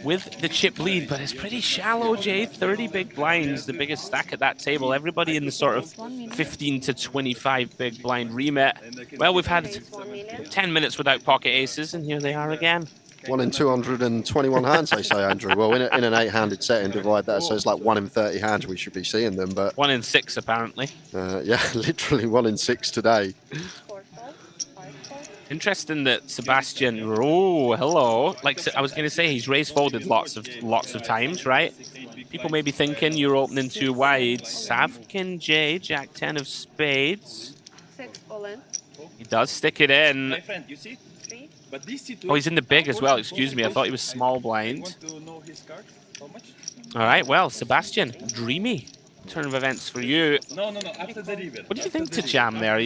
with the chip lead, but it's pretty shallow, Jay. 30 big blinds, the biggest stack at that table. Everybody in the sort of 15 to 25 big blind remit. Well, we've had 10 minutes without pocket aces, and here they are again. 1 in 221 hands, they say, Andrew. Well, in an 8-handed setting, divide that, so it's like 1 in 30 hands we should be seeing them. But 1 in 6, apparently. yeah, literally 1 in 6 today. Interesting that Sebastian, oh, hello. Like I was going to say, he's raised folded lots of times, right? People may be thinking you're opening too wide. Savkin J, Jack 10 of spades. 6 all in. He does stick it in. My friend, you see? 3. But this situation. Oh, he's in the big as well. Excuse me. I thought he was small blind. Want to know his cards? How much? All right. Well, Sebastian, dreamy turn of events for you. No. After the river. What do you think to jam there?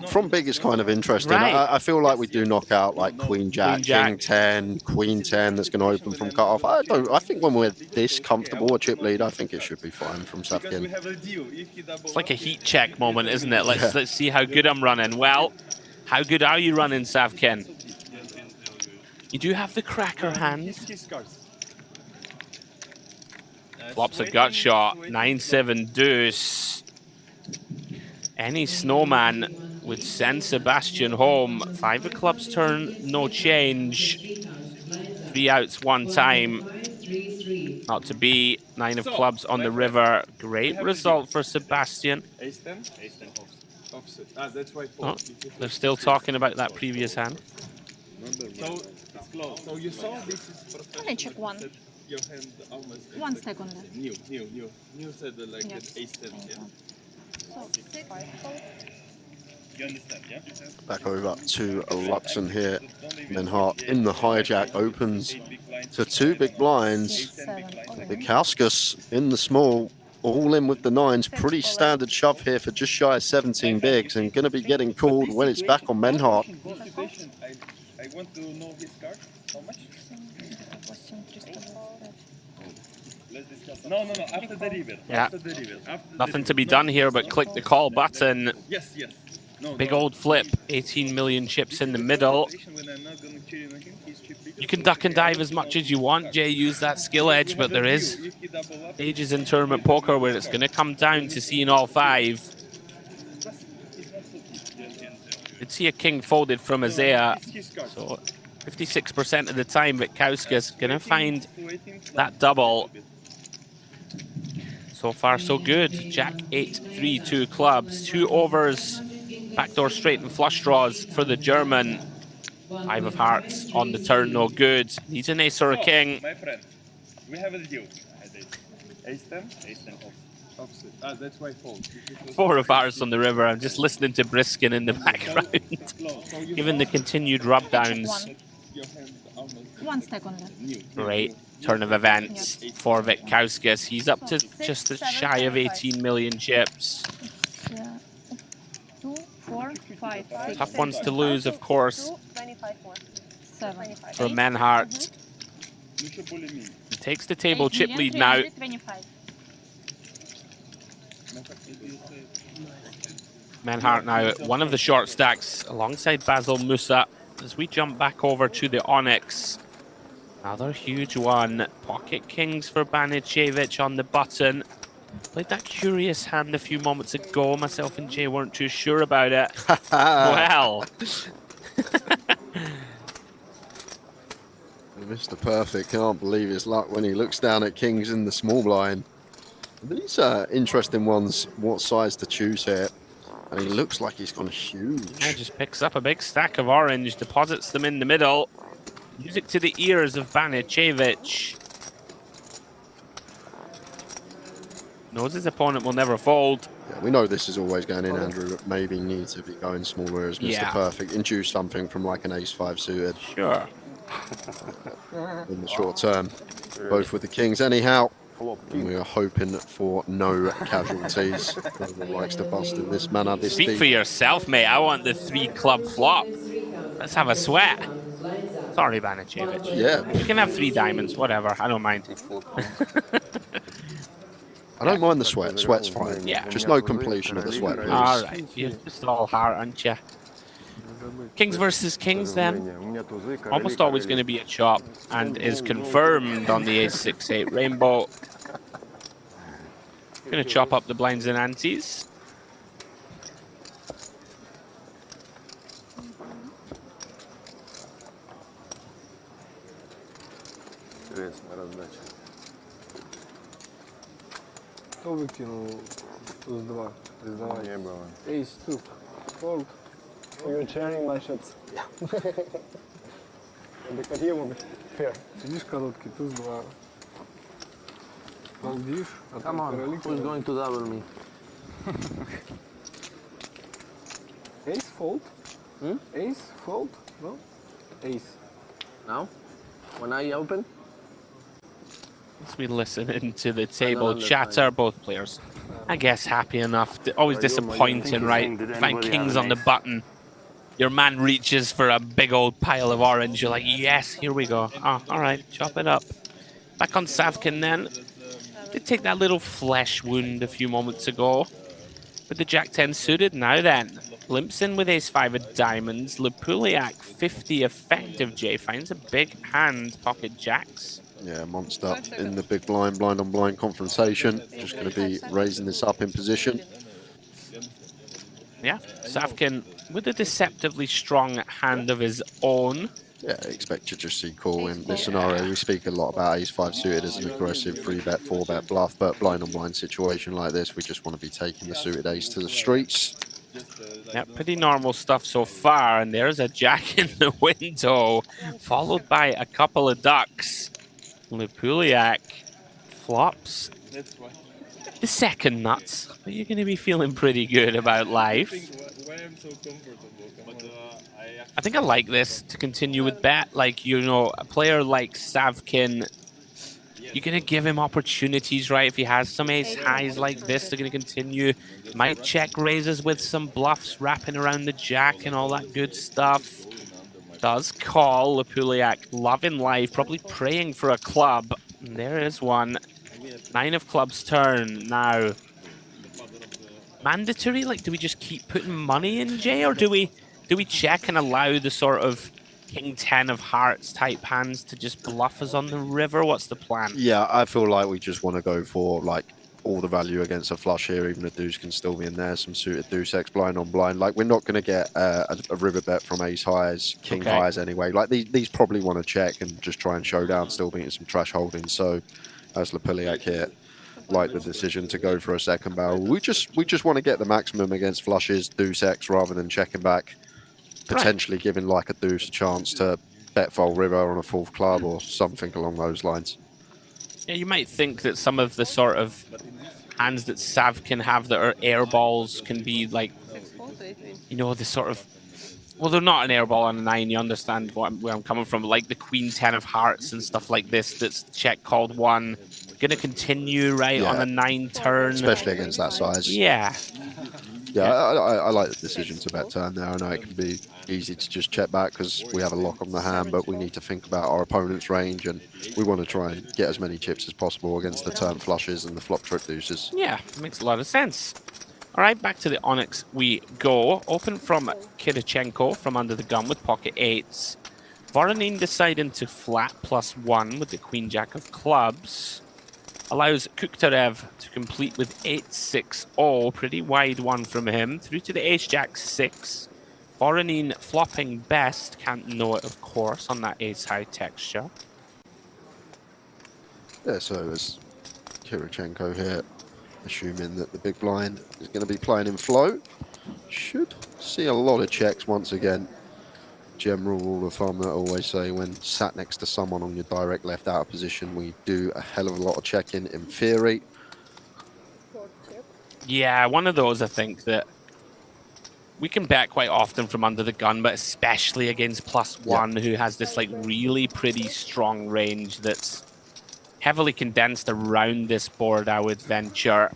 From big is kind of interesting. Right. I feel like we do knock out like Queen Jack, King 10, Queen 10 that's going to open from cutoff. I think when we're this comfortable a chip lead, I think it should be fine from Because we Savkin. have a deal. If he double It's like a heat check moment, isn't it? Let's see how good I'm running. Well, how good are you running, Savkin? You do have the cracker hand. his cards. Flops a gut shot. 9-7 deuce. Any snowman would send Sebastian home. 5 of clubs turn, no change. 3 outs, 1 time. Not to be. 9 of clubs on the river. Great result for Sebastian. Ace 10? Ace 10 offset. Ah, that's why Oh, fold. they're still talking about that previous hand. So it's close. So you saw this is professional. I check one. Said your hand almost 1 second. New said like an ace 10, yeah? So 6. You understand, yeah? Back over to Luxon here. Menhart in the hijack opens to 2 big blinds. 7. The Kauskas in the small, all in with the 9s. Pretty standard shove here for just shy of 17 bigs, and going to be getting called when it's back on Menhart. Constitution, I want to know his card. How much? Let's discuss. No, after the river. Yeah. After the river. After Nothing the to be river. done here but click the call button. Yes. No, Big old flip. 18 million chips in the middle. When I'm not gonna cheat on him, he's chip bigger. You can duck and dive as much as you want, Jay. Use that skill edge, but there is If he double up, stages in tournament poker where it's going to come down to seeing all 5. You'd see a king folded from Isaiah. it's his card. So 56% of the time, Vitkauska's going to find that double. So far, so good. Jack 8, 3, 2 clubs, 2 overs, backdoor straight and flush draws for the German. 5 of hearts on the turn, no good. Needs an ace or a king. My friend, we have a deal. Ace 10 offset. Ah, that's why fold. 4 of hearts on the river. I'm just listening to Briskin in the background, given the continued rub downs. Your hand almost 1 second. Great turn of events for Vitkauskas. He's up to just shy of 18 million chips. 2, 4, 5, 6. Tough ones to lose, of course, 25 more. 7. for Menhart. You should bully me. He takes the table chip lead now. 25. Menhart now one of the short stacks alongside Basil Musa as we jump back over to the Onyx. Another huge one. Pocket kings for Banicevic on the button. Played that curious hand a few moments ago. Myself and Jay weren't too sure about it. Well. Mr. Perfect can't believe his luck when he looks down at kings in the small blind. These are interesting ones, what size to choose here. And he looks like he's gone huge. Yeah, just picks up a big stack of orange, deposits them in the middle. Music to the ears of Banicevic. Knows his opponent will never fold. Yeah, we know this is always going in, Andrew, but maybe need to be going smaller as Mr. Yeah. Perfect. Induce something from like an ace-5 suited Sure. in the short term. Both with the kings anyhow. And we are hoping for no casualties. Whoever likes to bust in this manner, this Speak deep. for yourself, mate. I want the 3 club flop. Let's have a sweat. Sorry, Banicevic. Yeah, You can have 3 diamonds, whatever. I don't mind. I don't mind the sweat. Sweat's fine. Yeah. Just no completion of the sweat, please. All right. You're just all heart, aren't you? Kings versus kings, then. Almost always going to be a chop, and is confirmed on the ace-6-8 rainbow. Going to chop up the blinds and antes. Кто выкинул туз 2? Признавай. Ace 2. Fold. You're sharing my shots. Because you will be fair. Сидишь короткий, туз 2. Фолдишь, а Come там on, короли. who's going to double me? Ace fold? Ace fold? No? Ace. Now? When I open? As we listen into the table chatter, both players, I guess, happy enough. Always disappointing, right? Find kings on the button. Your man reaches for a big old pile of orange. You're like, yes, here we go. Oh, all right, chop it up. Back on Savkin then. Did take that little flesh wound a few moments ago. With the Jack 10 suited now then. Limps in with ace-5 of diamonds. Lepuliak, 50 effective, Jay. Finds a big hand, pocket jacks. Yeah, monster in the big blind, blind on blind confrontation. Just going to be raising this up in position. Yeah, Savkin with a deceptively strong hand of his own. Yeah, expect to just see call in this scenario. We speak a lot about ace-5 suited as an aggressive 3-bet, 4-bet bluff, but blind-on-blind situation like this, we just want to be taking the suited ace to the streets. Yeah, pretty normal stuff so far, and there's a jack in the window, followed by a couple of ducks. Lupuliak flops the second nuts, but you're going to be feeling pretty good about life. Why I'm so comfortable? I think I like this to continue with bet. Like, you know, a player like Savkin, you're going to give him opportunities, right? If he has some ace highs like this, they're going to continue. Might check raises with some bluffs wrapping around the jack and all that good stuff. Does call. Lupuliak loving life, probably praying for a club. And there is one. 9 of clubs turn now. Mandatory? Like, do we just keep putting money in, Jay, or do we check and allow the sort of King 10 of hearts type hands to just bluff us on the river? What's the plan? Yeah, I feel like we just want to go for like all the value against a flush here. Even a deuce can still be in there. Some suited deuce X blind on blind. Like, we're not going to get a river bet from ace highs, king highs anyway. Like, these probably want to check and just try and show down, still beating some trash holdings. So as Lupuliak here, like the decision to go for a second barrel. We just want to get the maximum against flushes, deuce X, rather than checking back, potentially giving like a deuce a chance to bet fold river on a fourth club or something along those lines. Yeah, you might think that some of the sort of hands that Sav can have that are air balls can be like, you know, the sort of, well, they're not an air ball on a 9, you understand where I'm coming from, like the Queen 10 of hearts and stuff like this that's check called 1. Going to continue, right, on a 9 turn. Especially against that size. Yeah. Yeah, I like the decision to bet turn there. I know it can be easy to just check back because we have a lock on the hand, but we need to think about our opponent's range, and we want to try and get as many chips as possible against the turn flushes and the flop trick deuces. Yeah, makes a lot of sense. All right, back to the Onyx we go. Open from Kirichenko from under the gun with pocket 8s. Voronin deciding to flat +1 with the Queen Jack of clubs. Allows Kuktarev to complete with 8-6-0. Pretty wide one from him. Through to the Ace-Jack 6. Voronin flopping best. Can't know it, of course, on that ace-high texture. Yeah, so as Kirichenko here, assuming that the big blind is going to be playing in flow, should see a lot of checks once again. General rule of thumb that I always say, when sat next to someone on your direct left out of position, we do a hell of a lot of checking in theory. Yeah, one of those I think that we can bet quite often from under the gun, but especially against +1 who has this like really pretty strong range that's heavily condensed around this board, I would venture.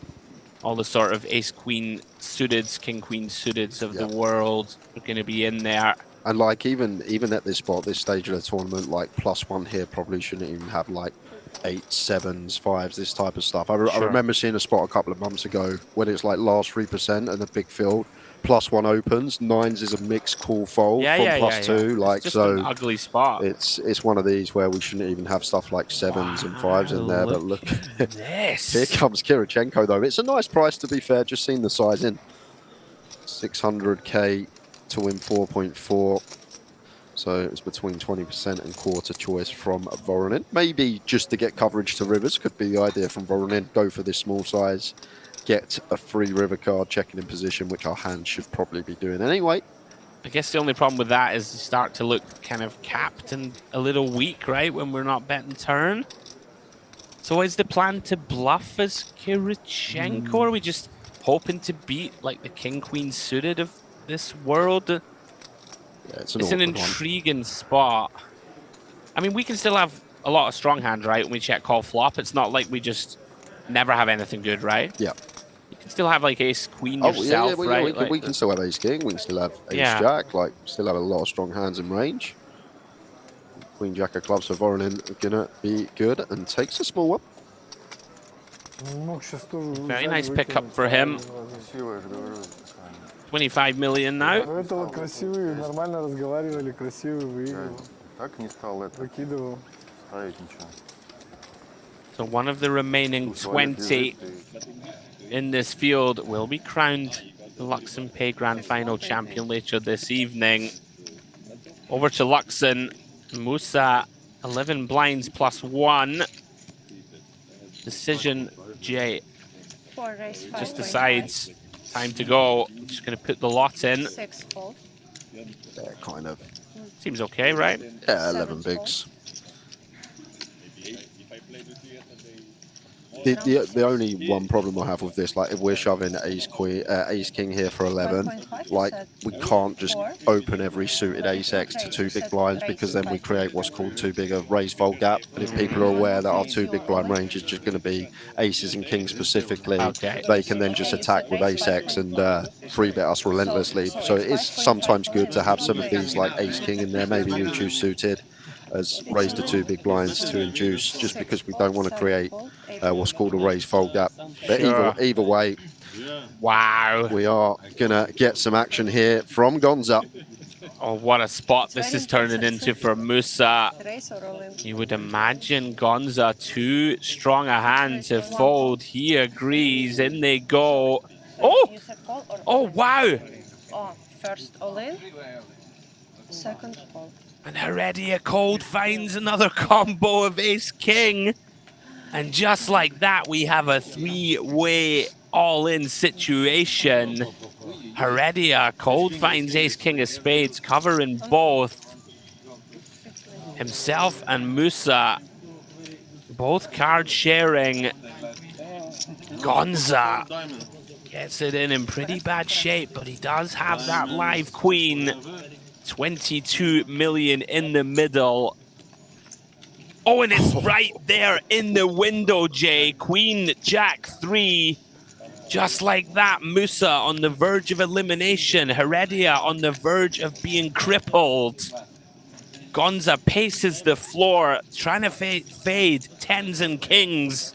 All the sort of ace-queen suiteds, king-queen suiteds of the world are going to be in there. And like even at this spot, this stage of the tournament, like +1 here probably shouldn't even have like 8s, 7s, 5s, this type of stuff. I remember seeing a spot a couple of months ago when it's like last 3% and a big field. +1 opens, 9s is a mixed call fold from +2. Like, it's just so an ugly spot. It's one of these where we shouldn't even have stuff like 7s and 5s in there. But look, this. Here comes Kirichenko though. It's a nice price, to be fair. Just seen the size in 600k to win 4.4. So it's between 20% and quarter choice from Voronin. Maybe just to get coverage to rivers could be the idea from Voronin. Go for this small size, get a free river card, checking in position, which our hand should probably be doing anyway. I guess the only problem with that is you start to look kind of capped and a little weak, right, when we're not betting turn. So is the plan to bluff as Kirichenko, or are we just hoping to beat like the king-queen suited of this world? Yeah, it's an intriguing spot. I mean, we can still have a lot of strong hands, right, when we check call flop. It's not like we just never have anything good, right? Yeah. You can still have like ace queen yourself, right? We can still have ace king. We can still have ace jack. Like, still have a lot of strong hands in range. Queen jack of clubs for Voronin gonna be good and takes a small one. Very nice pickup for him. 25 million now. Это вот красивые, нормально разговаривали, красивый выиграл. Так не стал это выкидывал. ставить ничего. So one of the remaining 20 in this field will be crowned the Luxon Pay Grand Final champion later this evening. Over to Luxon. Musa, 11 blinds plus 1. Decision, Jay. 4 raise 5. Just decides time to go. Just going to put the lot in. 6 fold. Yeah, kind of. Seems okay, right? Yeah, 11 bigs. The only one problem I have with this, like if we're shoving ace queen, ace king here for 11, like we can't just open every suited ace x to 2 big blinds, because then we create what's called too big a raise fold gap. And if people are aware that our 2 big blind range is just going to be aces and kings specifically, they can then just attack with ace x and 3-bet us relentlessly. So it is sometimes good to have some of these like ace king in there. Maybe we choose suited as raise to 2 big blinds to induce, just because we don't want to create what's called a raise fold gap. But either way, wow, we are gonna get some action here from Gonza. Oh, what a spot this is turning into for Musa. You would imagine Gonza too strong a hand to fold. He agrees. In they go. Oh, oh wow. Oh, first all in, second fold. And Heredia Cold finds another combo of ace king. And just like that, we have a 3-way all-in situation. Heredia Cold finds ace king of spades, covering both. Himself and Musa, both card sharing. Gonza gets it in pretty bad shape, but he does have that live queen. 22 million in the middle. Oh, and it's right there in the window, Jay. Queen, Jack 3. Just like that, Musa on the verge of elimination. Heredia on the verge of being crippled. Gonza paces the floor, trying to fade 10s and kings.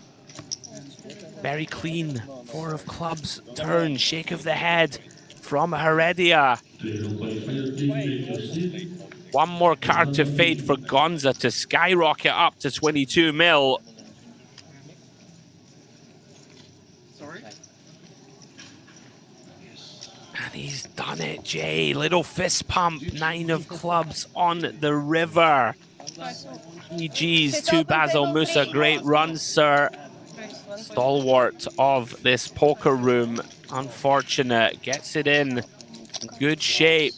Very clean. 4 of clubs, turn, shake of the head from Heredia. One more card to fade for Gonza to skyrocket up to 22 mil. And he's done it, Jay. Little fist pump, 9 of clubs on the river. GG's to Basil Musa. Great run, sir. Stalwart of this poker room. Unfortunate. Gets it in. Good shape.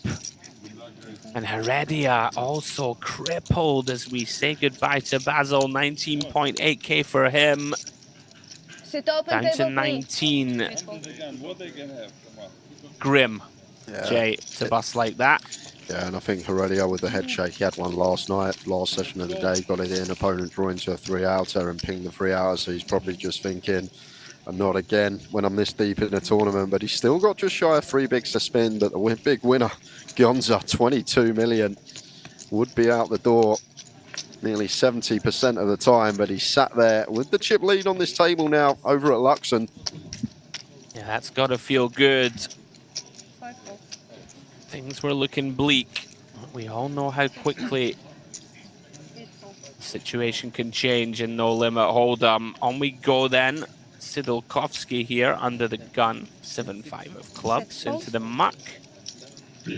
And Heredia also crippled as we say goodbye to Basil. 19.8k for him. Down to 19. Grim, Jay, to bust like that. Yeah, and I think Heredia with the head shake, he had one last night, last session of the day, got it in, opponent draw into a 3-outer and pinged the 3-outer, so he's probably just thinking, not again when I'm this deep in the tournament, but he's still got just shy of 3 bigs to spin, but the big winner, Gonza, 22 million, would be out the door nearly 70% of the time, but he sat there with the chip lead on this table now over at Luxon. Yeah, that's got to feel good. Things were looking bleak. We all know how quickly the situation can change in No Limit Hold'em. On we go then. Sidolkovsky here under the gun. 7-5 of clubs into the muck. 5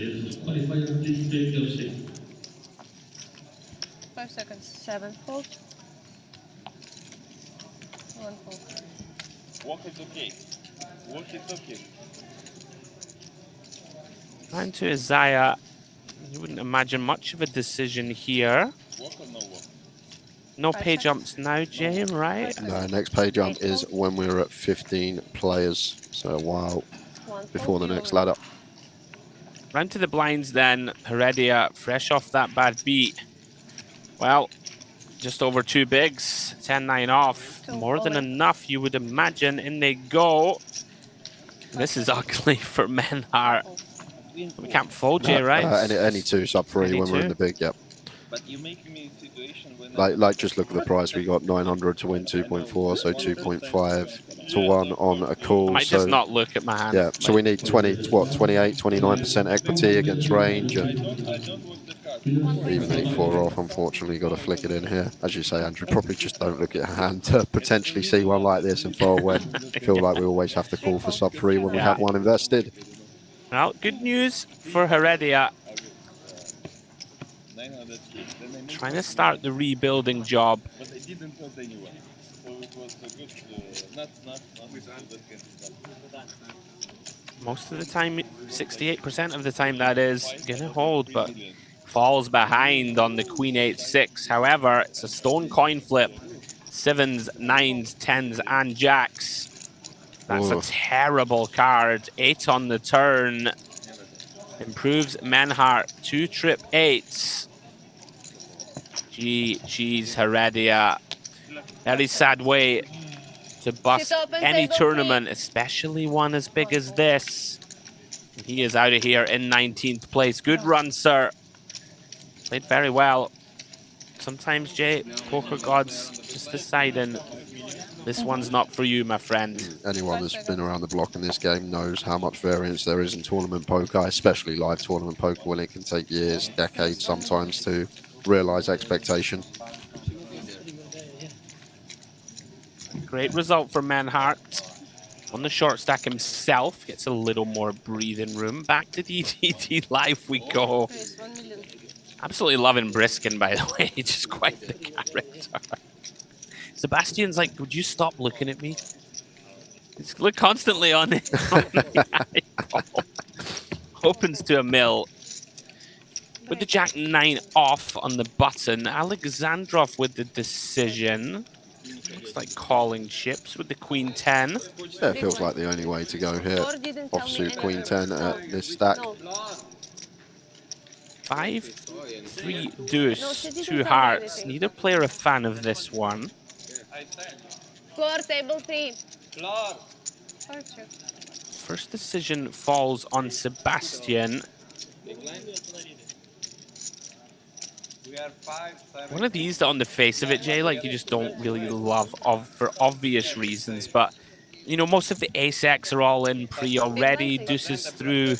seconds. 7 fold. 1 fold. Walk is okay. Walk is okay. Round to Isaiah. You wouldn't imagine much of a decision here. Walk or no walk? No pay jumps now, Jay, right? No, next pay jump is when we're at 15 players, so a while before the next ladder. Round to the blinds then. Heredia, fresh off that bad beat. Well, just over 2 bigs. 10-9 off. More than enough, you would imagine. In they go. This is ugly for Menhart. We can't fold, Jay, right? Any 2 sub 3 when we're in the big, yep. But you make me a situation when like just look at the price. We got 900 to win 2.4, so 2.5 to 1 on a call. I might just not look at my hand. Yeah, so we need 28, 29% equity against range. And I don't want the card. Even 8-4 off, unfortunately, got to flick it in here. As you say, Andrew, probably just don't look at your hand to potentially see one like this and fold when I feel like we always have to call for sub 3 when we have one invested. Well, good news for Heredia. Trying to start the rebuilding job. But I didn't know anyone. So it was a good, not Most of the time, 68% of the time that is gonna hold, but falls behind on the Queen 8-6. However, it's a stone coin flip. 7s, 9s, 10s, and jacks. That's a terrible card. 8 on the turn. Improves Menhart. 2 trip 8s. GG's Heredia. Very sad way to bust any tournament, especially one as big as this. He is out of here in 19th place. Good run, sir. Played very well. Sometimes, Jay, poker gods just deciding this one's not for you, my friend. Anyone that's been around the block in this game knows how much variance there is in tournament poker, especially live tournament poker, when it can take years, decades sometimes to realize expectation. Great result for Menhart. On the short stack himself, gets a little more breathing room. Back to DTT Live we go. Absolutely loving Briskin, by the way. Just quite the character. Sebastian's like, would you stop looking at me? It's look constantly on the eyeball. Opens to a mill. With the Jack 9 off on the button, Alexandrov with the decision. Looks like calling chips with the Queen 10. Yeah, it feels like the only way to go here. Offsuit Queen 10 at this stack. 5, 3 deuce, 2 hearts. Neither player a fan of this one. Floor, table 3. First decision falls on Sebastian. One of these that on the face of it, Jay, like you just don't really love for obvious reasons. But, you know, most of the ace-X are all in pre already. Deuces through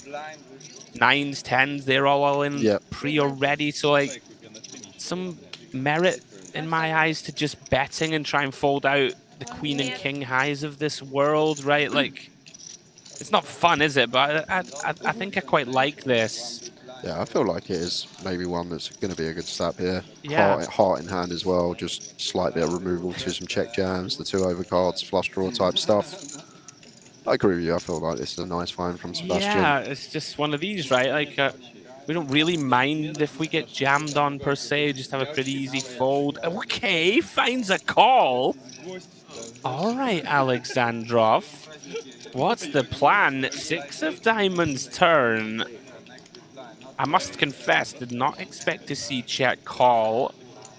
9s, 10s, they're all in pre already. So, like, some merit in my eyes to just betting and try and fold out the Queen and King highs of this world, right? Like, it's not fun, is it? But I think I quite like this. Yeah, I feel like it is maybe one that's going to be a good step here. Yeah. Heart in hand as well, just slight bit of removal to some check jams, the 2 overcards, flush draw type stuff. I agree with you. I feel like this is a nice find from Sebastian. Yeah, it's just one of these, right? Like, we don't really mind if we get jammed on per se. Just have a pretty easy fold. Okay, finds a call. All right, Alexandrov. What's the plan? 6 of diamonds turn. I must confess, did not expect to see check call.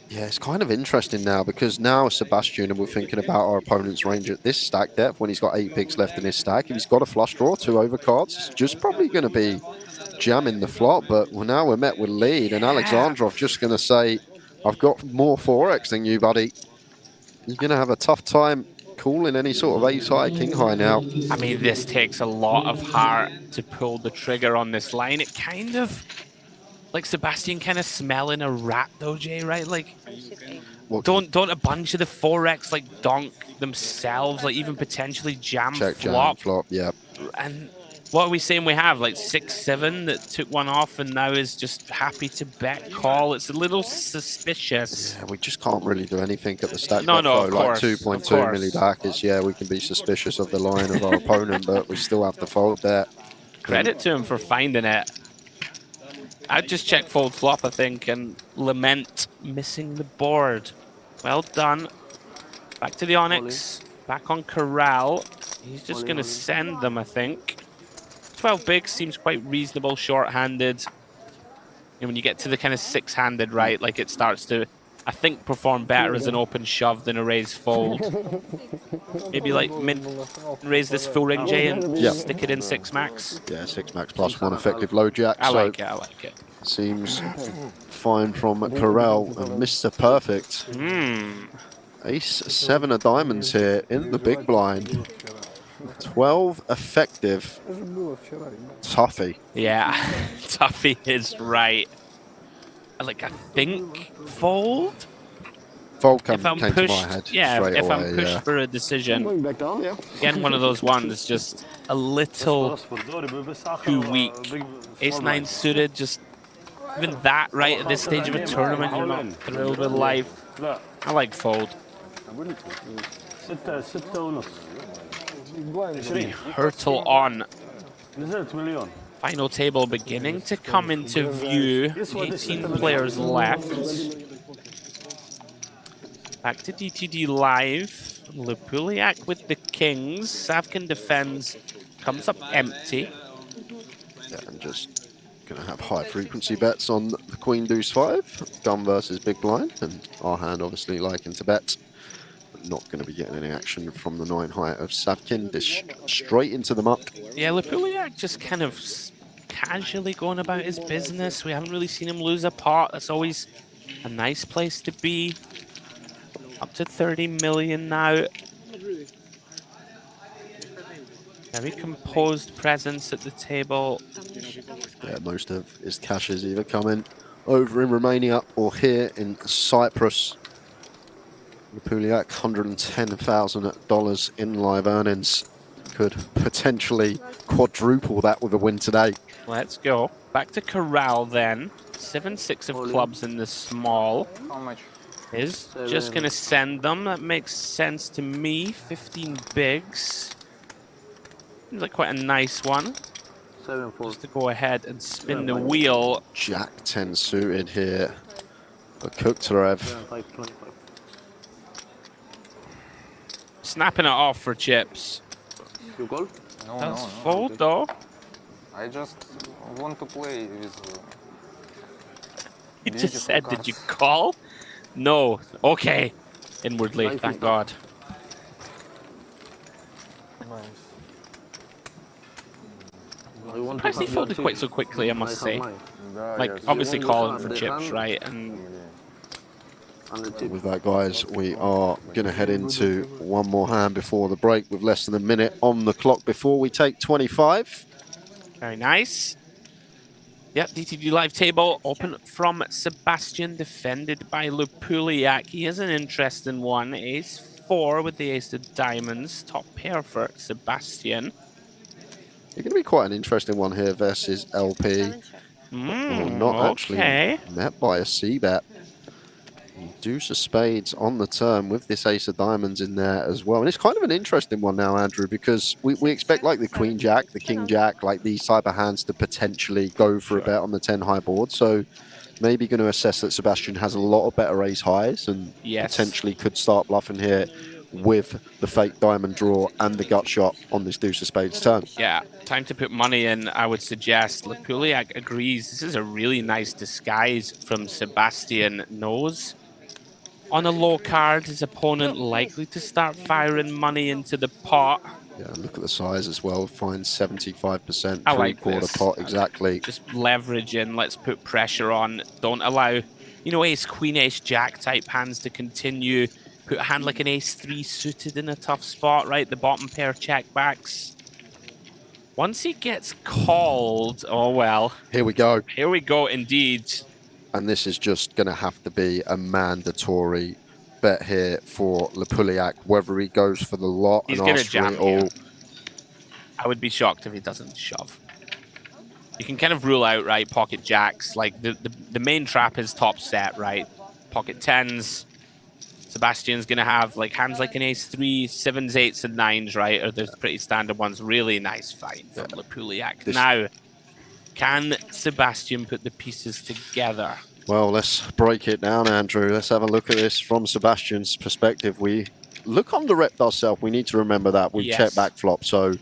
Yeah, it's kind of interesting now because now Sebastian, and we're thinking about our opponent's range at this stack depth when he's got 8 pigs left in his stack. If he's got a flush draw, 2 overcards, it's just probably going to be jamming the flop. But now we're met with lead, and Alexandrov just going to say, I've got more 4x than you, buddy. You're going to have a tough time calling any sort of ace high, king high now. I mean, this takes a lot of heart to pull the trigger on this line. It kind of, like Sebastian kind of smelling a rat though, Jay, right? Like, don't a bunch of the 4x like donk themselves, like even potentially jam Check, flop? jam, flop, yeah. And what are we saying we have? Like 6-7 that took one off and now is just happy to bet call. It's a little suspicious. Yeah, we just can't really do anything at the stack. No, of course. Like 2.2 milli back is, yeah, we can be suspicious of the line of our opponent, but we still have to fold there. Credit to him for finding it. I'd just check fold flop, I think, and lament missing the board. Well done. Back to the Onyx. Back on Corral. He's just going to send them, I think. 12 bigs seems quite reasonable, short-handed. And when you get to the kind of 6-handed, right, like it starts to, I think, perform better as an open shove than a raise fold. Maybe like raise this full ring, Jay, and stick it in 6 max. Yeah, 6 max plus 1 effective low jack. I like it. Seems fine from Corral and Mr. Perfect. Ace 7 of diamonds here in the big blind. 12 effective. Tuffy. Yeah, Tuffy is right. like, I think fold. Fold If I'm came pushed, to my head yeah, straight if away, I'm pushed yeah. for a decision. Going back down, yeah. Again, one of those ones just a little too weak. Ace-9 suited, just even that right at this stage of a tournament, you're not thrilled with life. I like fold. Hurtle on. Final table beginning to come into view. 18 players left. Back to DTD Live. Lupuliak with the kings. Savkin defends. Comes up empty. Yeah, I'm just going to have high frequency bets on the Queen Deuce 5. Gun versus big blind. And our hand obviously liking to bet. But not going to be getting any action from the 9 high of Savkin. Dish straight into the muck. Yeah, Lupuliak just kind of casually going about his business. We haven't really seen him lose a pot. That's always a nice place to be. Up to 30 million now. Very composed presence at the table. Yeah, most of his cash is either coming over in Romania or here in Cyprus. Lupuliak, $110,000 in live earnings. Could potentially quadruple that with a win today. Let's go. Back to Corral then. 7-6 of clubs in the small. How much? Is just going to send them. That makes sense to me. 15 bigs. Seems like quite a nice one. 7-4. Just to go ahead and spin the wheel. Jack 10 suited here for Kuktarev. 7-5-25. Snapping it off for chips. You call? No, That's no, fold no. though. I just want to play with. You just beautiful said, did cards. you call? No. Okay. Inwardly, Life thank is God. I want Surprised he have folded your quite chips. so quickly, I must have say. mine. Like, yes. obviously You want calling the for card, the chips, hand? right? And And the chip. With that, guys, we are going to head into one more hand before the break with less than a minute on the clock before we take 25. very nice. Yep, DTD live table open from Sebastian, defended by Lupuliak. He is an interesting one. Ace-4 with the ace of diamonds. Top pair for Sebastian. It's going to be quite an interesting one here versus LP. Or not okay. actually met by a C-bet. Deuce of spades on the turn with this ace of diamonds in there as well. And it's kind of an interesting one now, Andrew, because we expect like the queen jack, the king jack, like these type of hands to potentially go for a bet on the 10 high board. So maybe going to assess that Sebastian has a lot of better ace highs and potentially could start bluffing here with the fake diamond draw and the gut shot on this deuce of spades turn. Yeah, time to put money in, I would suggest. Lupuliak agrees. This is a really nice disguise from Sebastian. Knows on a low card, his opponent likely to start firing money into the pot. Yeah, look at the size as well. Find 75%, I like three-quarter this. pot, exactly. Just leverage in, let's put pressure on. Don't allow, you know, ace, queen, ace, jack type hands to continue. Put a hand like an ace-3 suited in a tough spot, right? The bottom pair checkbacks. Once he gets called, oh well. Here we go. Here we go, indeed. And this is just going to have to be a mandatory bet here for Lupuliak, whether he goes for the lot He's and going to asks for jam it all. here. I would be shocked if he doesn't shove. You can kind of rule out, right, pocket jacks. Like, the main trap is top set, right? Pocket 10s. Sebastian's going to have, like, hands like an ace-3, 7s, 8s, and 9s, right? Or there's pretty standard ones. Really nice fight from Lupuliak. Now, can Sebastian put the pieces together? Well, let's break it down, Andrew. Let's have a look at this from Sebastian's perspective. We look under-repped ourselves. We need to remember that. We check back flop. So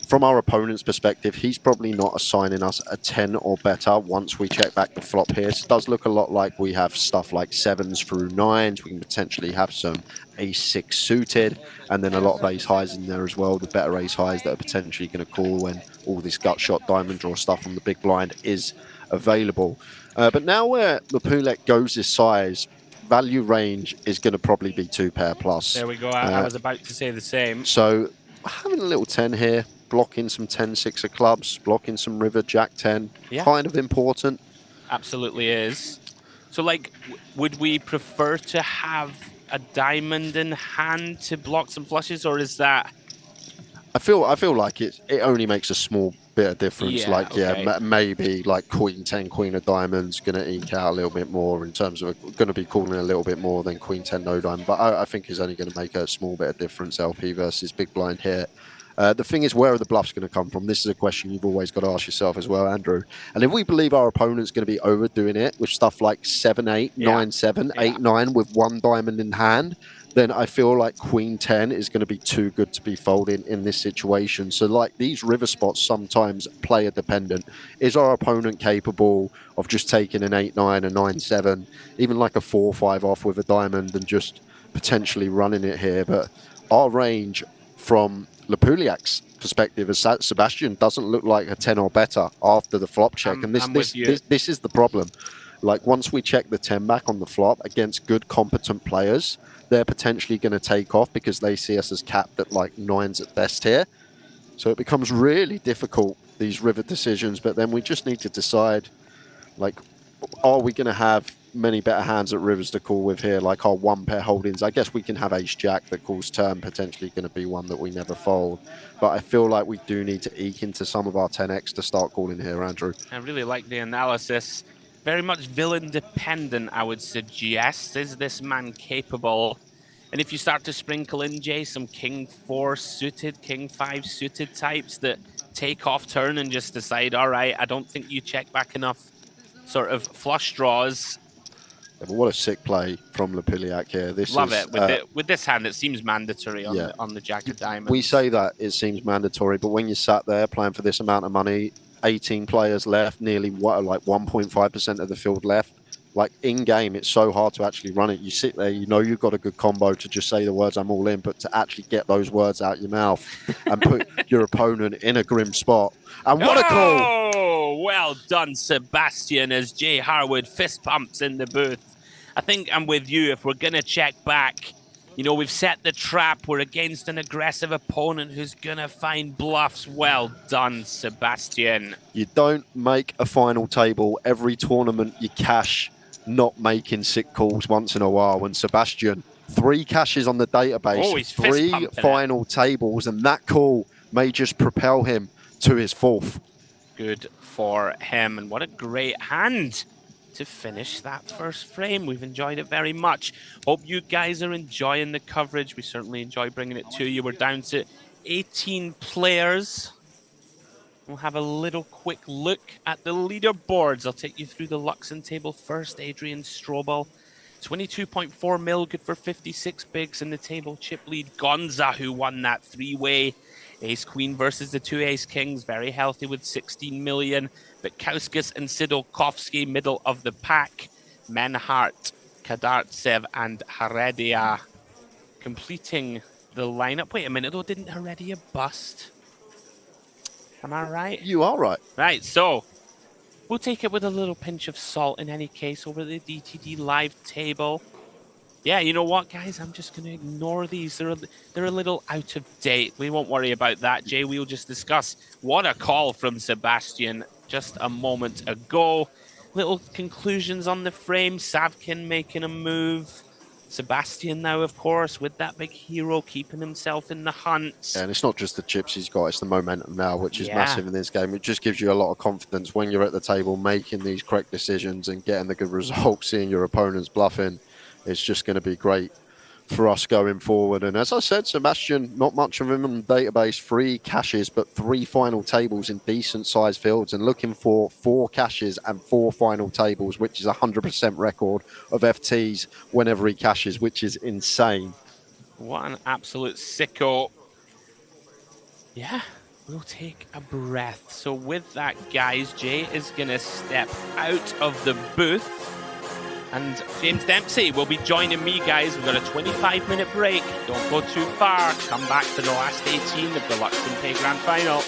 from our opponent's perspective, he's probably not assigning us a 10 or better once we check back the flop here. So it does look a lot like we have stuff like 7s through 9s. We can potentially have some ace-6 suited, and then a lot of ace highs in there as well, the better ace highs that are potentially going to call when all this gut shot diamond draw stuff on the big blind is available. But now where Lupuliak goes this size, value range is going to probably be 2 pair plus. There we go. I was about to say the same. So having a little 10 here, blocking some 10-6 of clubs, blocking some river jack 10, kind of important. Absolutely is. So, like, would we prefer to have a diamond in hand to block some flushes, or is that... I feel like it only makes a small bit of difference. Yeah, Like, okay. maybe like Queen 10, Queen of Diamonds going to eke out a little bit more in terms of going to be calling a little bit more than Queen 10 no diamond. But I think it's only going to make a small bit of difference. LP versus big blind here. The thing is, where are the bluffs going to come from? This is a question you've always got to ask yourself as well, Andrew. And if we believe our opponent's going to be overdoing it with stuff like 7-8, 9-7, 8-9 with one diamond in hand, then I feel like Queen 10 is going to be too good to be folding in this situation. So, like, these river spots sometimes player dependent. Is our opponent capable of just taking an 8-9, a 9-7, even like a 4-5 off with a diamond and just potentially running it here? But our range from Lepuliak's perspective as Sebastian doesn't look like a 10 or better after the flop check. And this is the problem. Like, once we check the 10 back on the flop against good, competent players, they're potentially going to take off because they see us as capped at like 9s at best here. So it becomes really difficult, these river decisions. But then we just need to decide, like, are we going to have many better hands at rivers to call with here, like our one pair holdings? I guess we can have ace jack that calls turn, potentially going to be one that we never fold. But I feel like we do need to eke into some of our 10x to start calling here, Andrew. I really like the analysis. Very much villain dependent, I would suggest. Is this man capable? And if you start to sprinkle in, Jay, some king 4 suited, king 5 suited types that take off turn and just decide, all right, I don't think you check back enough sort of flush draws. Yeah, but what a sick play from Lepuliak here. Love it. With this hand, it seems mandatory on the jack of diamonds. We say that it seems mandatory, but when you sat there playing for this amount of money, 18 players left, nearly like 1.5% of the field left. Like, in game, it's so hard to actually run it. You sit there, you know you've got a good combo to just say the words "I'm all in," but to actually get those words out your mouth and put your opponent in a grim spot. And what a call! Oh, well done, Sebastian, as Jay Harwood fist pumps in the booth. I think I'm with you. If we're going to check back, you know, we've set the trap. We're against an aggressive opponent who's going to find bluffs. Well done, Sebastian. You don't make a final table. Every tournament you cash not making sick calls once in a while. And Sebastian, 3 cashes on the database, 3 final tables, and that call may just propel him to his 4th. Good for him. And what a great hand to finish that first frame. We've enjoyed it very much. Hope you guys are enjoying the coverage. We certainly enjoy bringing it to you. We're down to 18 players. We'll have a little quick look at the leaderboards. I'll take you through the Luxon table first. Adrian Strobel, 22.4 mil, good for 56 bigs in the table. Chip lead Gonza, who won that 3-way. Ace Queen versus the 2 Ace Kings, very healthy with 16 million. Bukowskis and Sidolkovsky, middle of the pack. Menhart, Kadartsev, and Heredia completing the lineup. Wait a minute, though, didn't Heredia bust? Am I right? You are right. Right, so we'll take it with a little pinch of salt in any case over the DTD live table. Yeah, you know what, guys? I'm just going to ignore these. They're a little out of date. We won't worry about that, Jay. We'll just discuss. What a call from Sebastian just a moment ago. Little conclusions on the frame. Savkin making a move. Sebastian now, of course, with that big hero keeping himself in the hunt. Yeah, and it's not just the chips he's got, it's the momentum now, which is massive in this game. It just gives you a lot of confidence when you're at the table making these correct decisions and getting the good results, seeing your opponents bluffing. It's just going to be great for us going forward. And as I said, Sebastian, not much of him on the database, 3 cashes, but 3 final tables in decent sized fields, and looking for 4 cashes and 4 final tables, which is a 100% record of FTs whenever he cashes, which is insane. What an absolute sicko. Yeah, we'll take a breath. So with that, guys, Jay is going to step out of the booth. And James Dempsey will be joining me, guys. We've got a 25-minute break. Don't go too far. Come back for the last 18 of the Luxon Pay Grand Final.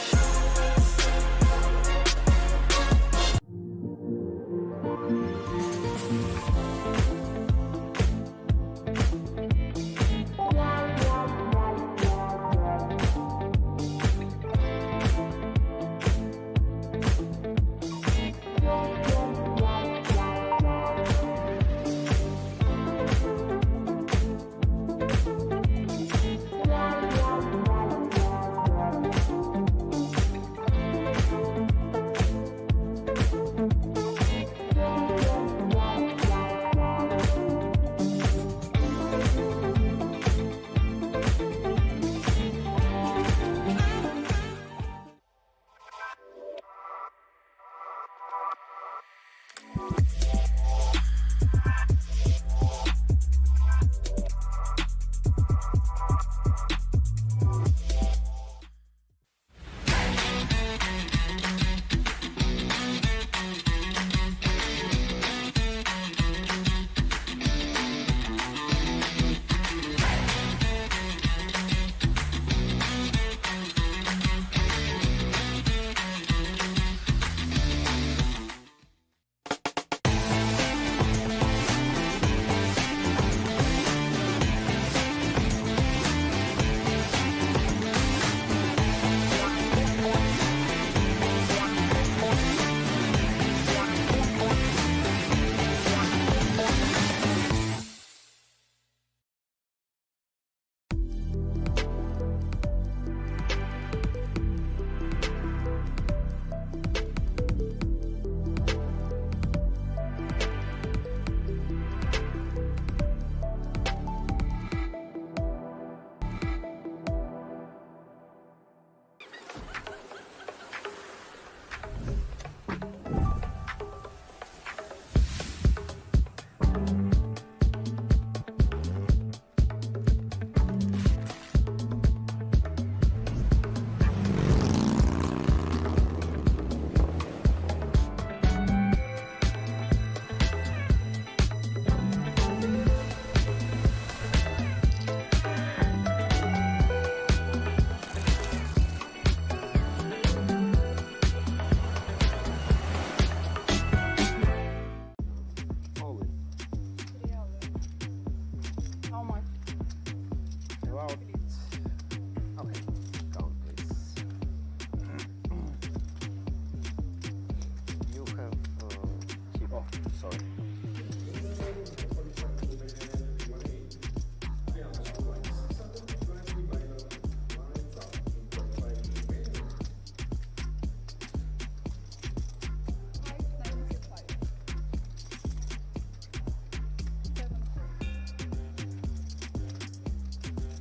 sorry.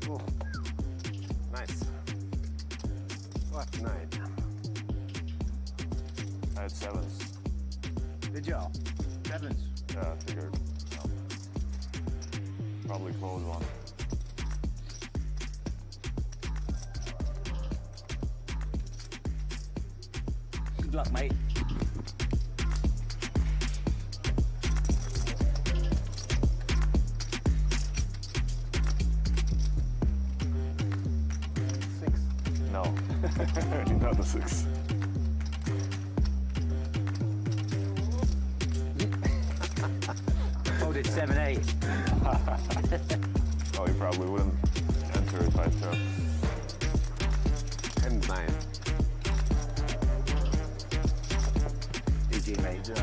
Oh, nice. What night? I had sevens. Did y'all? Sevens. Yeah, I figured. Probably close one. Good luck, mate. Six. No. Not a six. Folded 7-8. Oh, you probably wouldn't enter if I took. 10-9. GG, mate.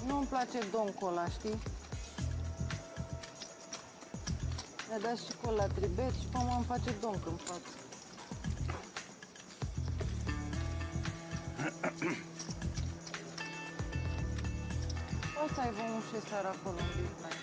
Nu-mi place doncul ăla, știi? Mi-a dat și col la tribet și mama îmi face donc în față. O să aibă un șesar acolo în big.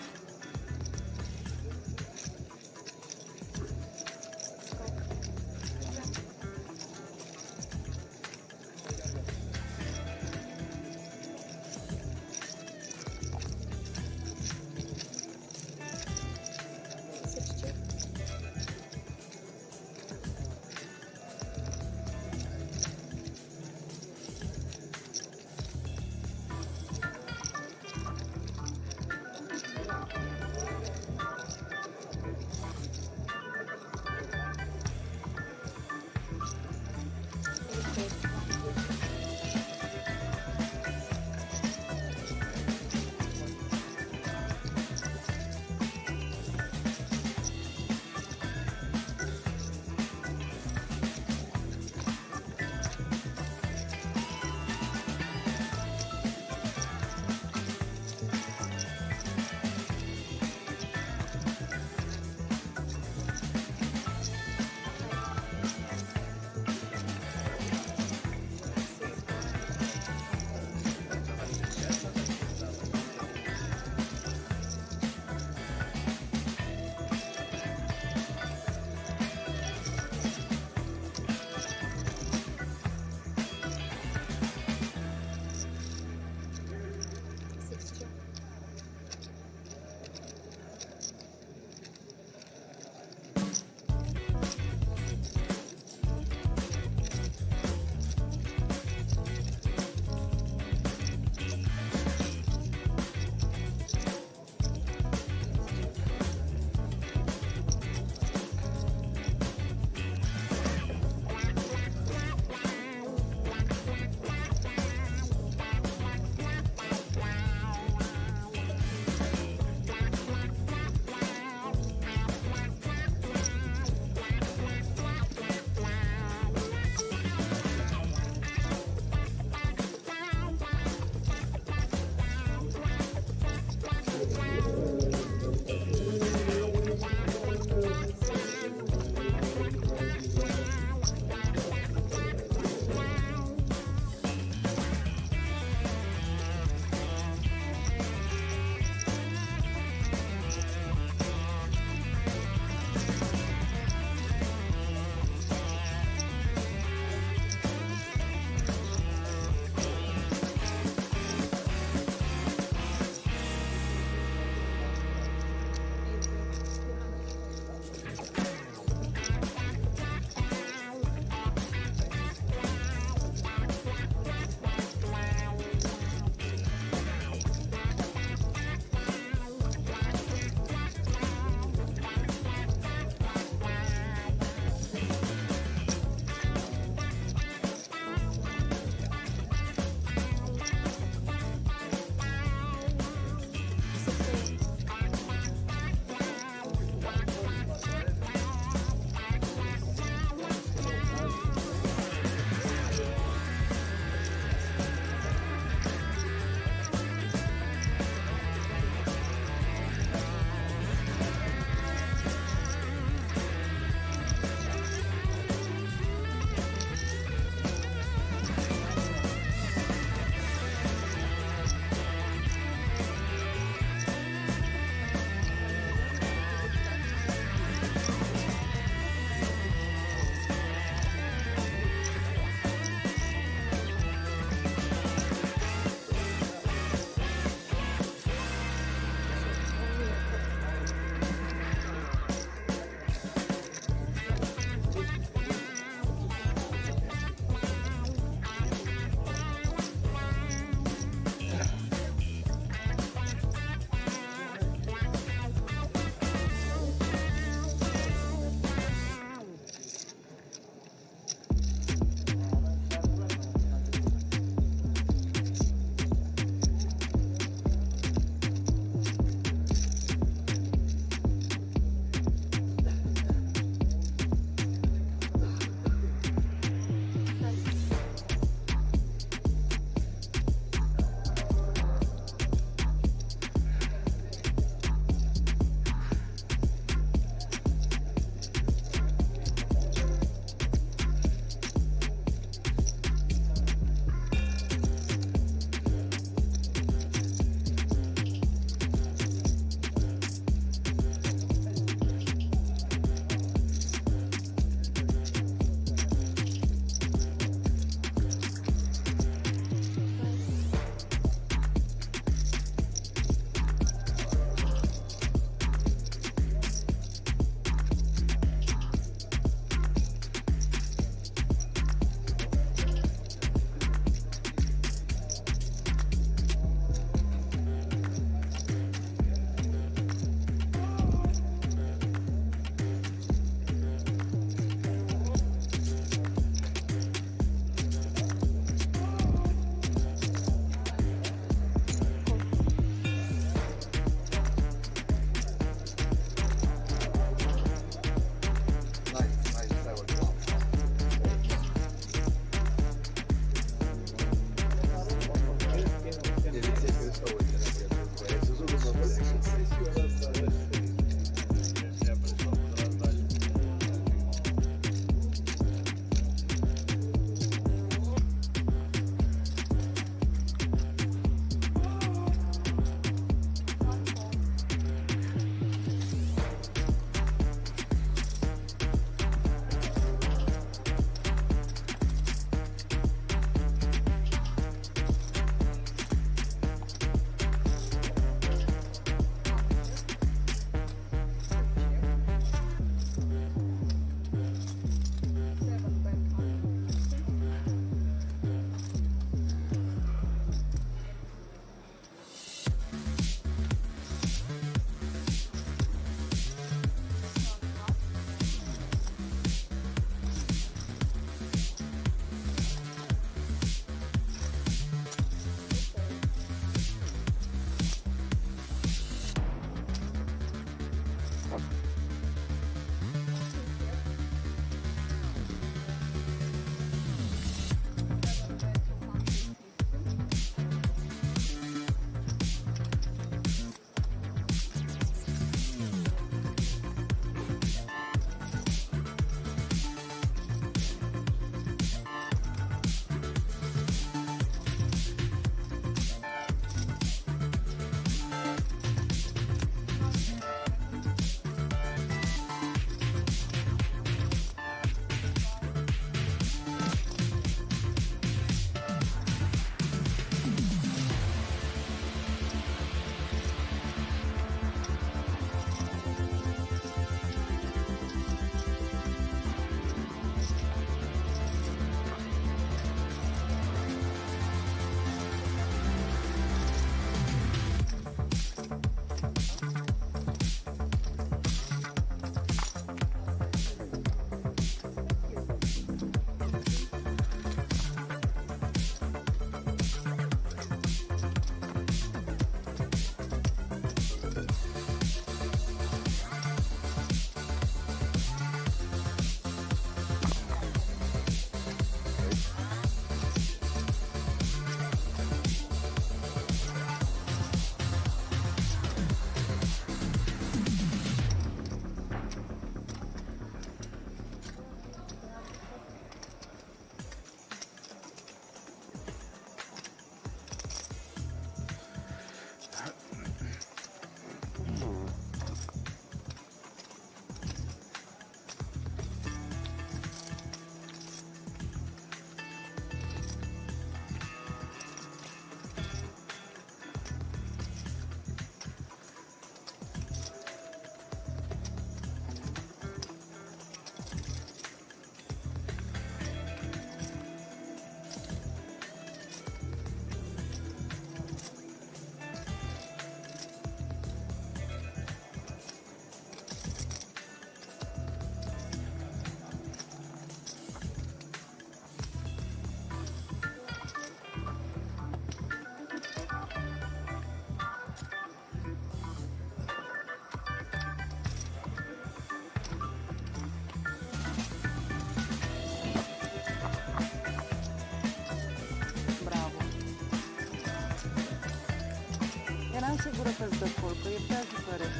sigură că-ți dă col, că e prea diferit.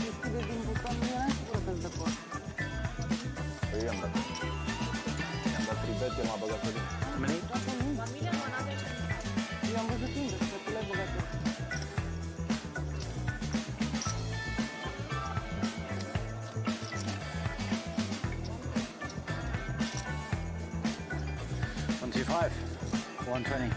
Deschide din buton, eram sigură că-ți dă col. Păi i-am dat. I-am dat 3-bet, el m-a băgat pe din. Eu am văzut invers, că tu le-ai băgat eu. $125. $120.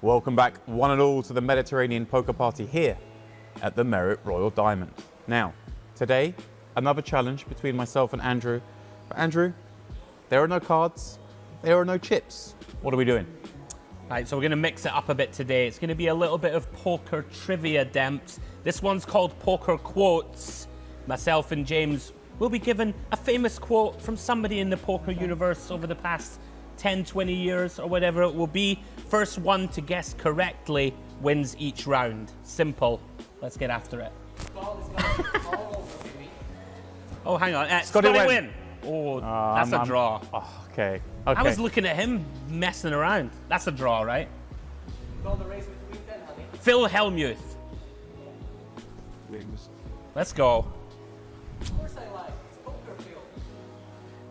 Welcome back, one and all, to the Mediterranean poker party here at the Merit Royal Diamond. Now, today, another challenge between myself and Andrew. But Andrew, there are no cards, there are no chips. What are we doing? Right, so we're going to mix it up a bit today. It's going to be a little bit of poker trivia, Demps. This one's called Poker Quotes. Myself and James will be given a famous quote from somebody in the poker universe over the past 10, 20 years or whatever it will be. First one to guess correctly wins each round. Simple. Let's get after it. Oh, hang on. Scotty win. Oh, that's a draw. Oh, okay. I was looking at him messing around. That's a draw, right? Phil Hellmuth. Let's go.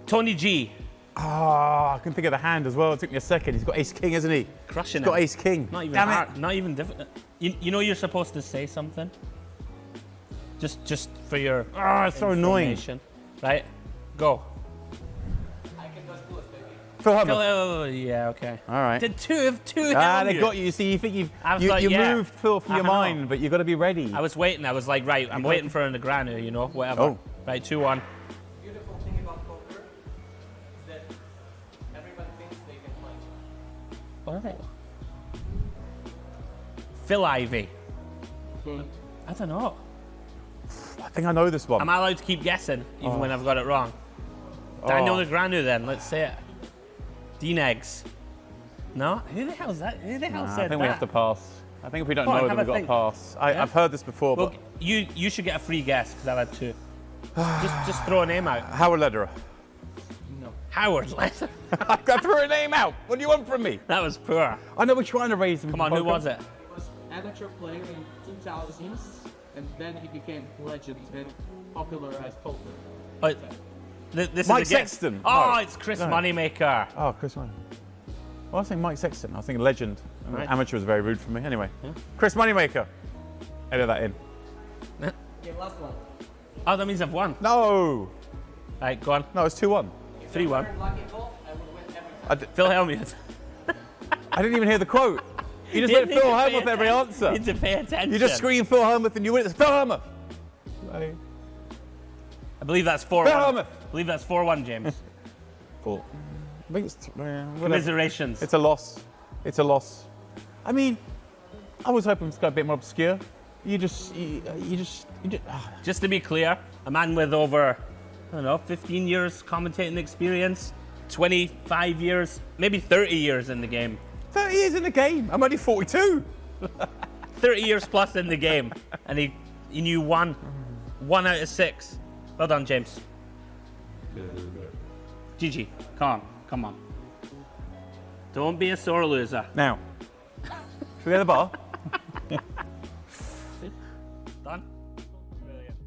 Tony G. I can think of the hand as well. It took me a second. He's got ace king, hasn't he? Crushing He's got him. ace king. Not even Damn hard. it. Not even difficult. You know you're supposed to say something. Just for your. It's so annoying. information. Right, go. Phil Hellmuth. Yeah, okay. All right. Did two of two. They Hellmuth. got you. You see, you think you yeah. moved Phil from your mind, but you've got to be ready. I was waiting. I was like, right, I'm waiting for an Negranu, you know, whatever. Oh. Right, 2-1. Beautiful thing about poker is that everyone thinks they can punch. Oh. Phil Ivey. I don't know. I think I know this one. Am I allowed to keep guessing, even when I've got it wrong? Daniel Negranu, then. Let's say it. Dean Eggs. No? Who the hell's that? Who the hell said that? I think we have to pass. I think if we don't Come on, know, then have we've a got to think. pass. Yeah? I've heard this before, Well, but you should get a free guess, because I've had two. just throw a name out. Howard Lederer. No. Howard Lederer. I threw a name out. What do you want from me? That was poor. I know we're trying to raise him. Come on, who was it? He was amateur player in 2000s, and then he became legend and popularized poker. But this Mike is a guess. Sexton. Oh, No. it's Chris No. Moneymaker. Oh, Chris Moneymaker. Well, I was thinking Mike Sexton. I was thinking legend. Right. Amateur was very rude for me. Anyway, Chris Moneymaker. Edit that in. Okay, last one. Oh, that means I've won. No. Right, go on. No, it's 2-1. 3-1. Lucky golf, I would win every time. Phil Hellmuth. I didn't even hear the quote. You just You went need Phil to pay Hellmuth every answer. You need to pay attention. You just scream Phil Hellmuth and you win. It's Phil Hellmuth. I believe that's 4-1. Phil Hellmuth. I believe that's 4-1, James. Four. I think it's whatever. Commiserations. It's a loss. It's a loss. I mean, I was hoping to go a bit more obscure. Just to be clear, a man with over, I don't know, 15 years commentating experience, 25 years, maybe 30 years in the game. 30 years in the game? I'm only 42. 30 years plus in the game, and he knew one out of 6. Well done, James. GG, come on. Don't be a sore loser. Now, should we go to the bar? Done? Brilliant.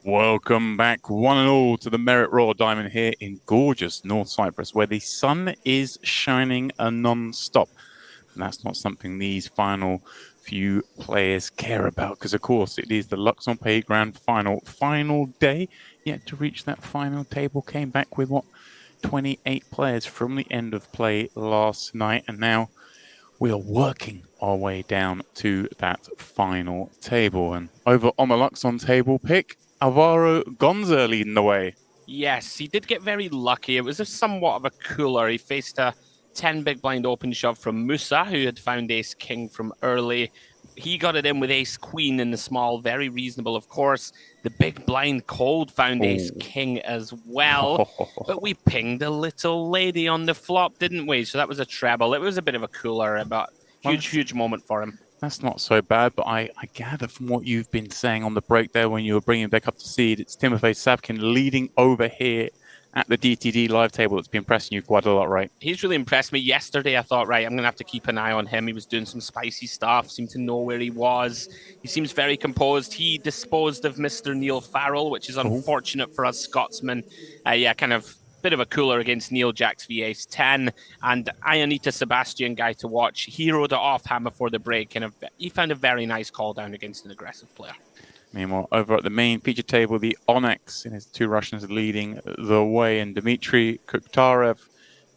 Welcome back, one and all, to the Merit Royal Diamond here in gorgeous North Cyprus, where the sun is shining non-stop. And that's not something these final few players care about, because, of course, it is the Luxon Pay Grand final day. Yet to reach that final table, came back with, 28 players from the end of play last night. And now we are working our way down to that final table. And over on the Luxon table pick, Alvaro Gonza leading the way. Yes, he did get very lucky. It was somewhat of a cooler. He faced a 10 big blind open shove from Musa, who had found ace king from early. He got it in with ace queen in the small, very reasonable, of course. The big blind cold found ace king as well. But we pinged a little lady on the flop, didn't we? So that was a treble. It was a bit of a cooler, but huge moment for him. That's not so bad, but I gather from what you've been saying on the break there when you were bringing back up to seed, it's Timofey Savkin leading over here at the DTD live table that's been pressing you quite a lot, right? He's really impressed me. Yesterday, I thought, right, I'm going to have to keep an eye on him. He was doing some spicy stuff, seemed to know where he was. He seems very composed. He disposed of Mr. Neil Farrell, which is unfortunate for us Scotsmen. Kind of bit of a cooler against Neil Jacks v Ace 10, and Ionita Sebastian guy to watch. He rode it off hammer for the break, and he found a very nice call down against an aggressive player. Meanwhile, over at the main feature table, the Onyx and his two Russians leading the way, and Dmitry Kukhtarev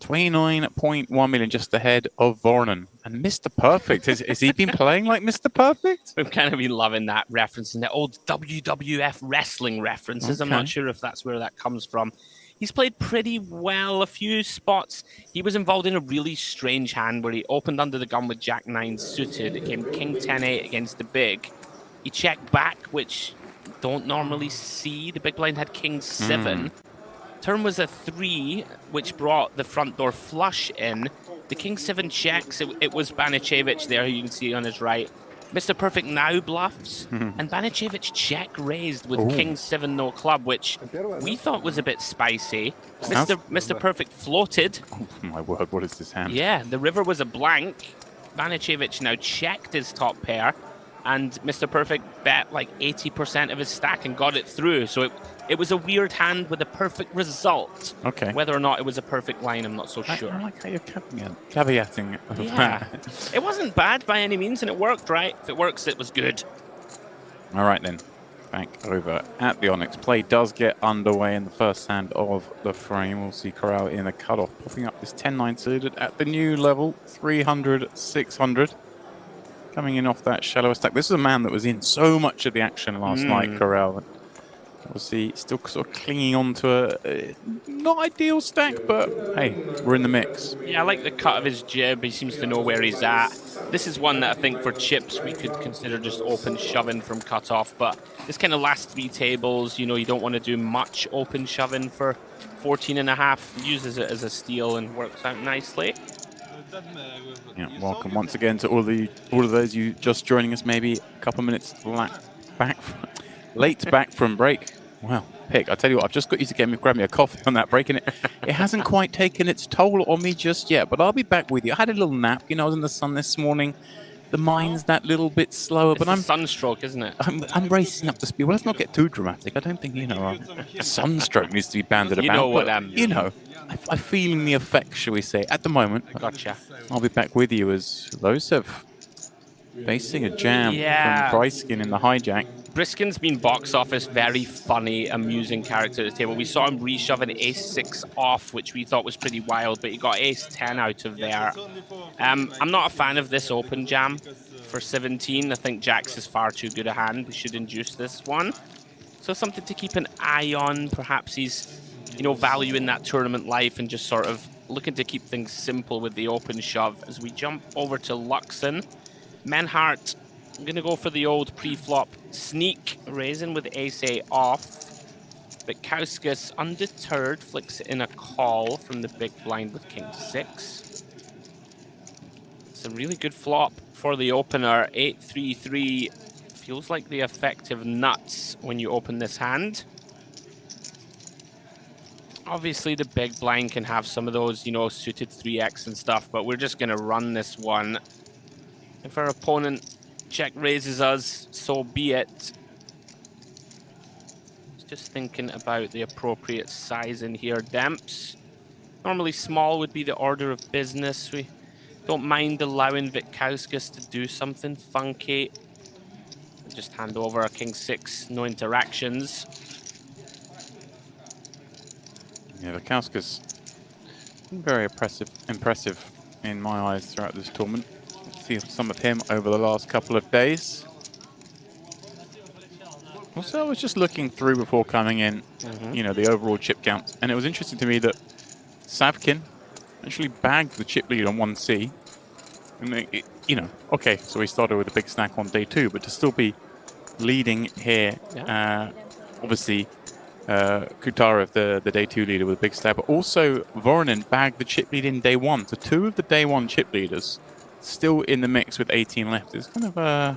29.1 million just ahead of Voronin. And Mr. Perfect, has he been playing like Mr. Perfect? We've kind of been loving that reference and the old WWF wrestling references. I'm not Okay. sure if that's where that comes from. He's played pretty well a few spots. He was involved in a really strange hand where he opened under the gun with Jack 9 suited. It came King 10-8 against the big. He checked back, which you don't normally see. The big blind had King 7. Turn was a 3, which brought the front door flush in. The King 7 checks. It was Banichevich there, who you can see on his right. Mr. Perfect now bluffs, and Banichevich check raised with King 7 no club, which we thought was a bit spicy. Mr. Perfect floated. Oh my word, what is this hand? Yeah, the river was a blank. Banichevich now checked his top pair, and Mr. Perfect bet like 80% of his stack and got it through. So it was a weird hand with a perfect result. Okay. Whether or not it was a perfect line, I'm not so sure. I like how you're caveating. Yeah. It wasn't bad by any means, and it worked, right? If it works, it was good. All right, then. Back over at the Onyx. Play does get underway in the first hand of the frame. We'll see Corral in the cutoff, popping up this 10-9 suited at the new level, 300, 600. Coming in off that shallower stack. This is a man that was in so much of the action last night, Corral. We'll see, still sort of clinging on to a not ideal stack, but hey, we're in the mix. Yeah, I like the cut of his jib. He seems to know where he's at. This is one that I think for chips we could consider just open shoving from cutoff, but this kind of last 3 tables, you know, you don't want to do much open shoving for 14.5. Uses it as a steal and works out nicely. Yeah, welcome once again to all of those you just joining us, maybe a couple of minutes late back from break. Well, Pick, I tell you what, I've just got you to grab me a coffee on that break, and it hasn't quite taken its toll on me just yet, but I'll be back with you. I had a little nap, you know, I was in the sun this morning. The mind's that little bit slower, but I'm sunstroke, isn't it? I'm racing up the speed. Well, let's not get too dramatic. I don't think, you know, a sunstroke needs to be banded You about. know what but, you know, I'm feeling the effects, shall we say, at the moment. Gotcha. I'll be back with you as Losev facing a jam from Bryskin in the hijack. Briskin's been box office, very funny, amusing character at the table. We saw him reshove an ace-6 off, which we thought was pretty wild, but he got ace-10 out of there. I'm not a fan of this open jam for 17. I think Jack's is far too good a hand. We should induce this one. So something to keep an eye on. Perhaps he's, you know, valuing that tournament life and just sort of looking to keep things simple with the open shove. As we jump over to Luxon, Menhart, I'm going to go for the old pre-flop sneak, raising with ace-8 off. But Kauskas, undeterred, flicks in a call from the big blind with king-6. It's a really good flop for the opener. 8-3-3 feels like the effective nuts when you open this hand. Obviously, the big blind can have some of those, you know, suited 3x and stuff, but we're just going to run this one. If our opponent check raises us, so be it. Just thinking about the appropriate size in here. Demps. Normally small would be the order of business. We don't mind allowing Vitkauskas to do something funky. Just hand over a king-6, no interactions. Yeah, Vitkauskas very impressive in my eyes throughout this tournament. See some of him over the last couple of days. Also, I was just looking through before coming in, you know, the overall chip count, and it was interesting to me that Savkin actually bagged the chip lead on 1C. And you know, okay, so he started with a big stack on day 2, but to still be leading here, obviously, Kutarev, the day 2 leader with a big stack, but also Voronin bagged the chip lead in day 1. So 2 of the day 1 chip leaders still in the mix with 18 left. It's kind of a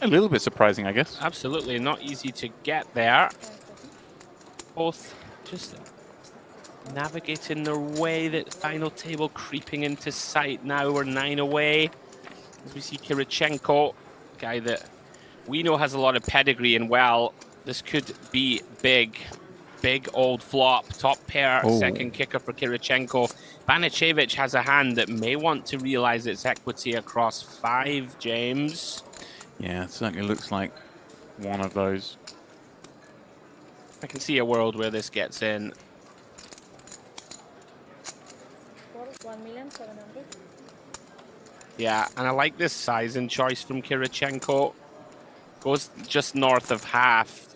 little bit surprising, I guess. Absolutely, not easy to get there. Both just navigating their way, that final table creeping into sight now. We're 9 away. As we see Kirichenko, guy that we know has a lot of pedigree, and well, this could be big. Big old flop, top pair, second kicker for Kirichenko. Banichevich has a hand that may want to realize its equity across 5, James. Yeah, it certainly looks like one of those. I can see a world where this gets in. 1,700,000. Yeah, and I like this sizing choice from Kirichenko. Goes just north of half.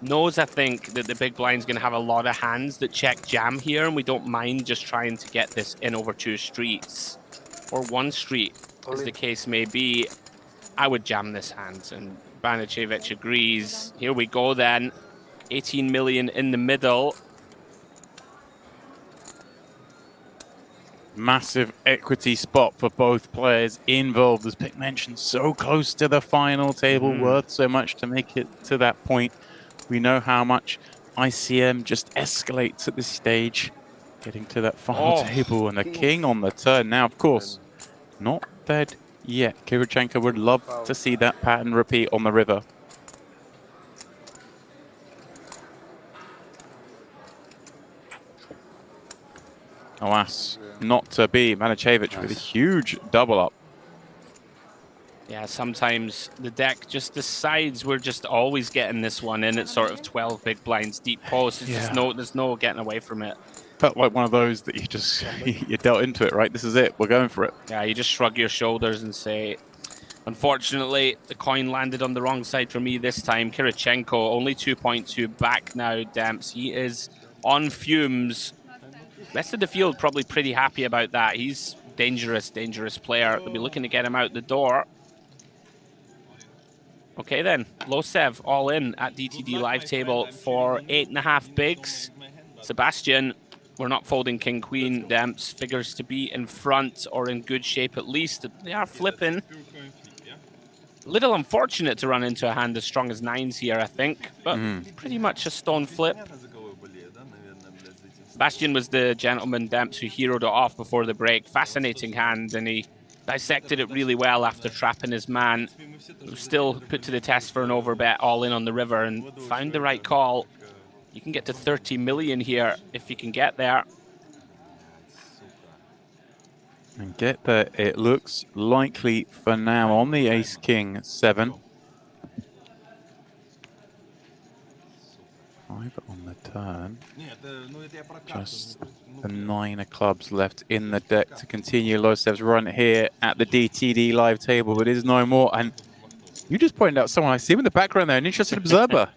Knows, I think, that the big blind's going to have a lot of hands that check jam here, and we don't mind just trying to get this in over 2 streets. Or 1 street, as the case may be. I would jam this hand, and Banicevic agrees. Here we go then. 18 million in the middle. Massive equity spot for both players involved. As Pick mentioned, so close to the final table, worth so much to make it to that point. We know how much ICM just escalates at this stage, getting to that final table, and the king on the turn. Now, of course, not dead yet. Kirichenko would love to see that pattern repeat on the river. Alas, not to be. Banicevic with a huge double up. Yeah, sometimes the deck just decides we're just always getting this one in at sort of 12 big blinds deep post. It's just there's no getting away from it. Felt like one of those that you just you dealt into it, right? This is it. We're going for it. Yeah, you just shrug your shoulders and say, unfortunately, the coin landed on the wrong side for me this time. Kirichenko only 2.2 back now, Demps. He is on fumes. Rest of the field probably pretty happy about that. He's dangerous player. They'll be looking to get him out the door. Okay then, Losev all in at DTD live table for 8.5 bigs. Sebastian, we're not folding King Queen. Demps figures to be in front or in good shape at least. They are flipping. Little unfortunate to run into a hand as strong as 9s here, I think, but pretty much a stone flip. Sebastian was the gentleman, Demps, who heroed it off before the break. Fascinating hand, and he dissected it really well after trapping his man, who still put to the test for an overbet all in on the river and found the right call. You can get to 30 million here if you can get there. And get there, it looks likely for now on the Ace-King 7. 5 on the turn. Just the 9 of clubs left in the deck to continue Losev's run here at the DTD live table, but it is no more. And you just pointed out someone I see him in the background there, an interested observer.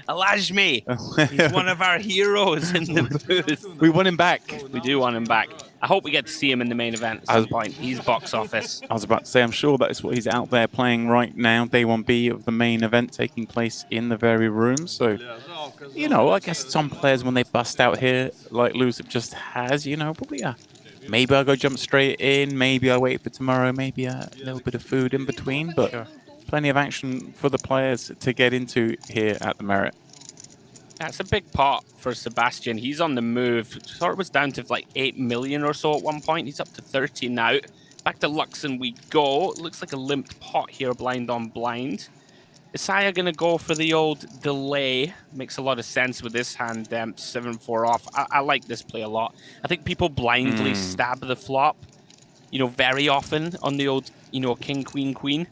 Alajmi, he's one of our heroes in the booth. We want him back. We do want him back. I hope we get to see him in the main event at some point. He's box office. I was about to say, I'm sure that is what he's out there playing right now. Day 1B of the main event taking place in the very room. So, you know, I guess some players, when they bust out here, like Lucic just has, you know, probably, maybe I'll go jump straight in. Maybe I'll wait for tomorrow. Maybe a little bit of food in between. But plenty of action for the players to get into here at the Merit. That's a big pot for Sebastian. He's on the move. Sort of was down to like 8 million or so at one point. He's up to 30 now. Back to Luxon we go. Looks like a limped pot here, blind on blind. Isaiah going to go for the old delay. Makes a lot of sense with this hand, 7-4 off. I like this play a lot. I think people blindly stab the flop, you know, very often on the old, you know, king, queen, queen.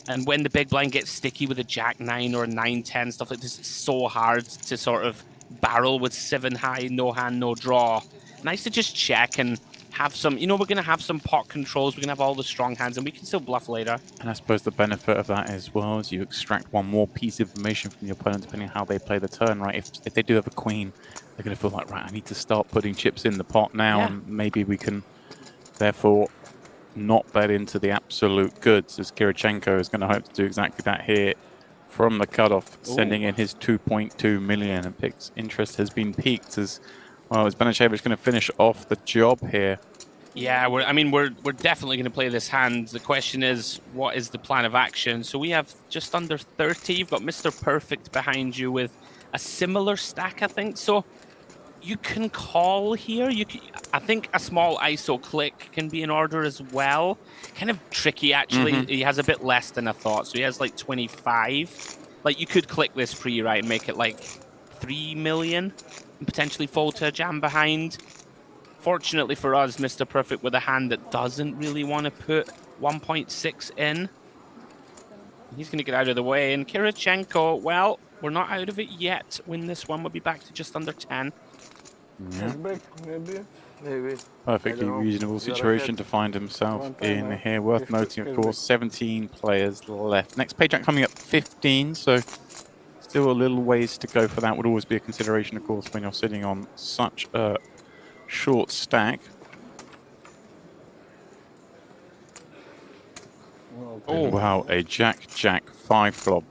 And when the big blind gets sticky with a jack 9 or a 9-10, stuff like this, it's so hard to sort of barrel with 7 high, no hand, no draw. Nice to just check and have some, you know, we're going to have some pot controls. We're going to have all the strong hands, and we can still bluff later. And I suppose the benefit of that as well is you extract one more piece of information from the opponent, depending on how they play the turn, right? If they do have a queen, they're going to feel like, right, I need to start putting chips in the pot now, and maybe we can, therefore, not bet into the absolute goods, as Kirichenko is going to hope to do exactly that here from the cutoff, sending in his 2.2 million. And Pick's interest has been piqued as well. Is Banicevic going to finish off the job here? Yeah, we're definitely going to play this hand. The question is, what is the plan of action? So we have just under 30. You've got Mr. Perfect behind you with a similar stack, I think. So you can call here. I think a small ISO click can be in order as well. Kind of tricky, actually. He has a bit less than I thought. So he has like 25. Like, you could click this pre, right, and make it like 3 million and potentially fold to a jam behind. Fortunately for us, Mr. Perfect with a hand that doesn't really want to put 1.6 in. He's going to get out of the way. And Kirichenko, well, we're not out of it yet. Win this one, we'll be back to just under 10. Yeah. Back, maybe. Maybe. Perfectly reasonable situation to find himself in here. Worth noting, of course, 17 players left. Next page coming up 15, so still a little ways to go for that. Would always be a consideration, of course, when you're sitting on such a short stack. Oh wow, a Jack 5 flop.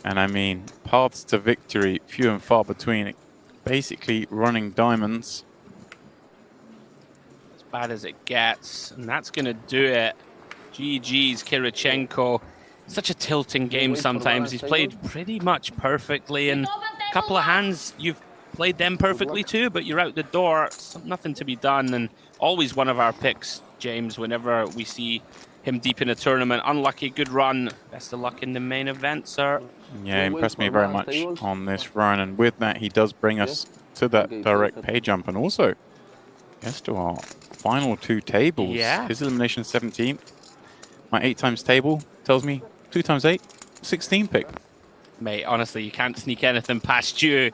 And I mean, paths to victory, few and far between. Basically running diamonds. As bad as it gets, and that's going to do it. GG's Kirichenko. Such a tilting game sometimes. He's played pretty much perfectly, and a couple of hands you've played them perfectly too, but you're out the door. Nothing to be done, and always one of our picks, James, whenever we see him deep in a tournament. Unlucky, good run. Best of luck in the main event, sir. Yeah, impressed me very much on this run, and with that he does bring us to that direct pay jump, and also yes, to our final two tables. Yeah. His elimination 17th. My 8 times table tells me 2 times 8, 16 pick. Mate, honestly, you can't sneak anything past you.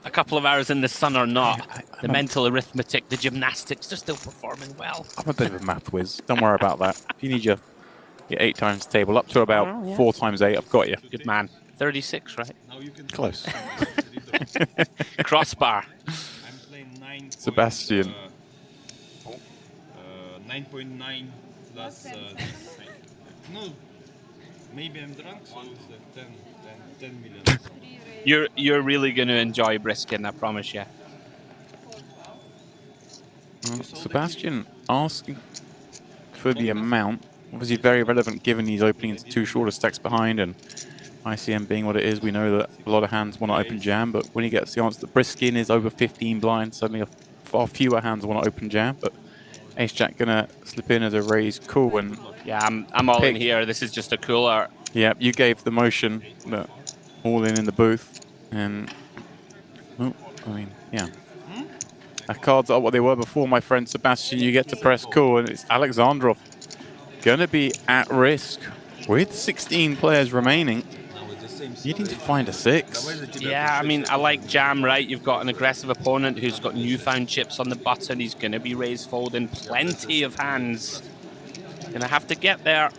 A couple of hours in the sun or not, the mental arithmetic, the gymnastics, they're still performing well. I'm a bit of a math whiz. Don't worry about that. If you need your 8 times table up to about 4 times 8, I've got you. Good man. 36, right? Close. Crossbar. I'm playing 9. Sebastian. 9.9 plus. No, maybe I'm drunk, so it's like 10 million. You're really going to enjoy Briskin, I promise you. Sebastian asking for the amount. Obviously very relevant given he's opening into 2 shorter stacks behind, and ICM being what it is, we know that a lot of hands want to open jam, but when he gets the answer that Briskin is over 15 blinds, suddenly far fewer hands want to open jam, but Ace-Jack gonna slip in as a raise cool. And yeah, I'm all in here. This is just a cooler. Yeah, you gave the motion, but all in the booth, and oh, I mean, yeah. Our cards are what they were before, my friend Sebastian. You get to press cool, and it's Alexandrov gonna be at risk with 16 players remaining. Needing to find a 6. Yeah, I mean, I like jam, right? You've got an aggressive opponent who's got newfound chips on the button. He's going to be raise folding plenty of hands. Gonna have to get there.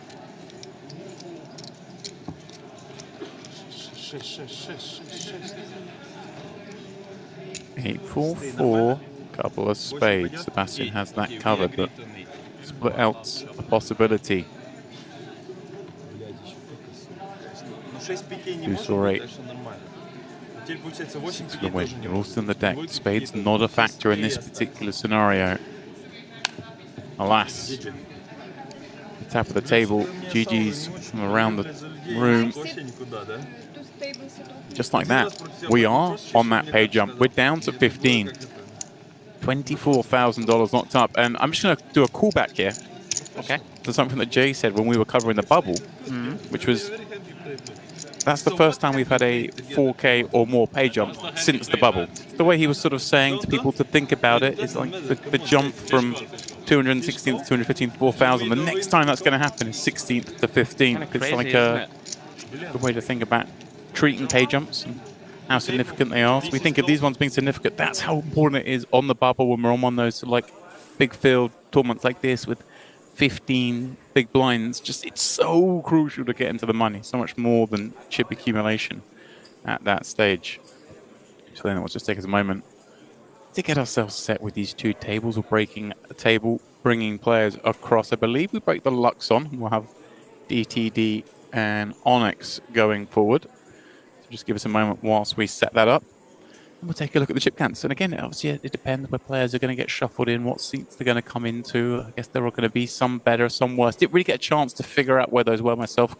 Eight, 4, 4, couple of spades. Sebastian has that covered, but split out's a possibility. 2 or 8. Six for the win. You're also in the deck. Spades not a factor in this particular scenario. Alas. The top of the table. GG's from around the room. Just like that. We are on that pay jump. We're down to 15. $24,000 knocked up. And I'm just going to do a callback here. Okay. To something that Jay said when we were covering the bubble, which was that's the first time we've had a 4K or more pay jump since the bubble. The way he was sort of saying to people to think about it is like the jump from 216 to 215 to 4,000. The next time that's going to happen is 16th to 15th. It's like a good way to think about treating pay jumps and how significant they are. So we think of these ones being significant. That's how important it is on the bubble when we're on one of those like big field tournaments like this with 15 big blinds. Just it's so crucial to get into the money, so much more than chip accumulation at that stage. So then let's just take us a moment to get ourselves set with these 2 tables. We're breaking a table, bringing players across. I believe we break the Luxon. We'll have DTD and Onyx going forward. So just give us a moment whilst we set that up. And we'll take a look at the chip counts. And again, obviously, it depends where players are going to get shuffled in, what seats they're going to come into. I guess there are going to be some better, some worse. Didn't really get a chance to figure out where those were myself,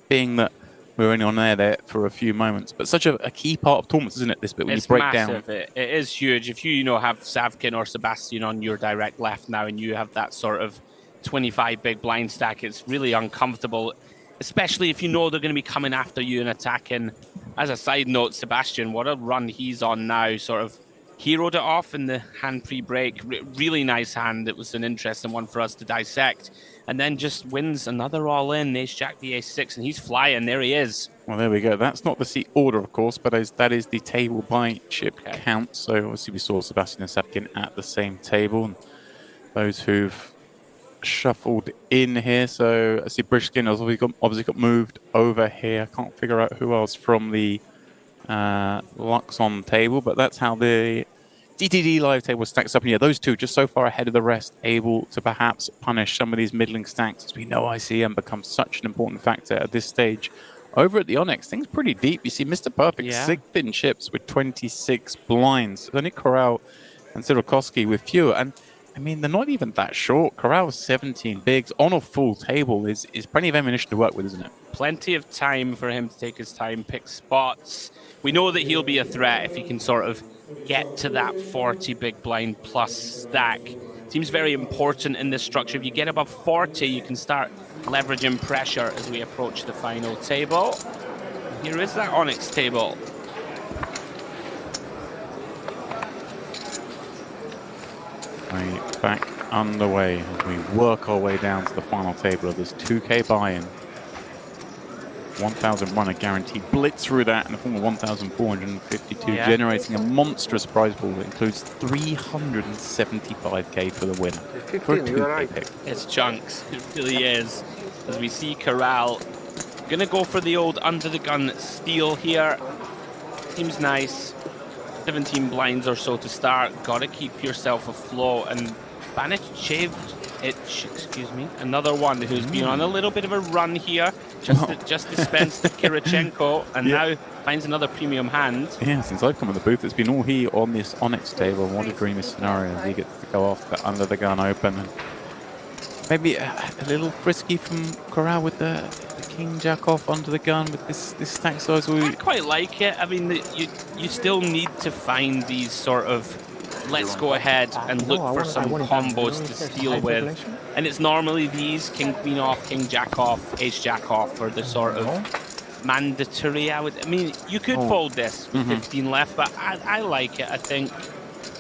being that we were only on there for a few moments. But such a key part of tournaments, isn't it, this bit, when you break massive. down? It is huge. If you have Savkin or Sebastian on your direct left now and you have that sort of 25 big blind stack, it's really uncomfortable, especially if you know they're going to be coming after you and attacking. As a side note, Sebastian, what a run he's on now, sort of heroed it off in the hand pre-break. Really nice hand. It was an interesting one for us to dissect. And then just wins another all-in, ace-jack, the ace-6, and he's flying. There he is. Well, there we go. That's not the seat order, of course, but that is the table by chip count. So obviously we saw Sebastian and Sapkin at the same table. And those who've shuffled in here. So I see Brishkin has obviously got moved over here. I can't figure out who else from the Luxon table, but that's how the DTD live table stacks up. And yeah, those two just so far ahead of the rest, able to perhaps punish some of these middling stacks. As we know, ICM becomes such an important factor at this stage. Over at the Onyx, things pretty deep. You see Mr. Perfect, 6th in chips with 26 blinds. Only Corral and Sirokoski with fewer. And I mean, they're not even that short. Corral's 17 bigs on a full table is plenty of ammunition to work with, isn't it? Plenty of time for him to take his time, pick spots. We know that he'll be a threat if he can sort of get to that 40 big blind plus stack. Seems very important in this structure. If you get above 40, you can start leveraging pressure as we approach the final table. Here is that Onyx table. Right, back underway as we work our way down to the final table of this 2K buy-in. 1,000 runner guarantee blitz through that in the form of 1,452, generating a monstrous prize pool that includes 375k for the winner. 15, you're right. Pick. It's chunks, it really is. As we see Corral gonna go for the old under the gun steal here. Seems nice. 17 blinds or so to start. Gotta keep yourself afloat. And Banichev, excuse me, another one who's been on a little bit of a run here. Just dispensed Kirichenko and now finds another premium hand. Yeah, since I've come in the booth, it's been all he on this Onyx table. What a dreamy scenario as he gets to go off the under the gun open. And maybe a little frisky from Corral with the King Jack off under the gun with this stack size. I quite like it. I mean, you still need to find these sort of let's go ahead and look for some combos to steal with. And it's normally these King Queen off, King Jack off, Ace Jack off are the sort of mandatory. I mean, you could fold this with 15 left, but I like it. I think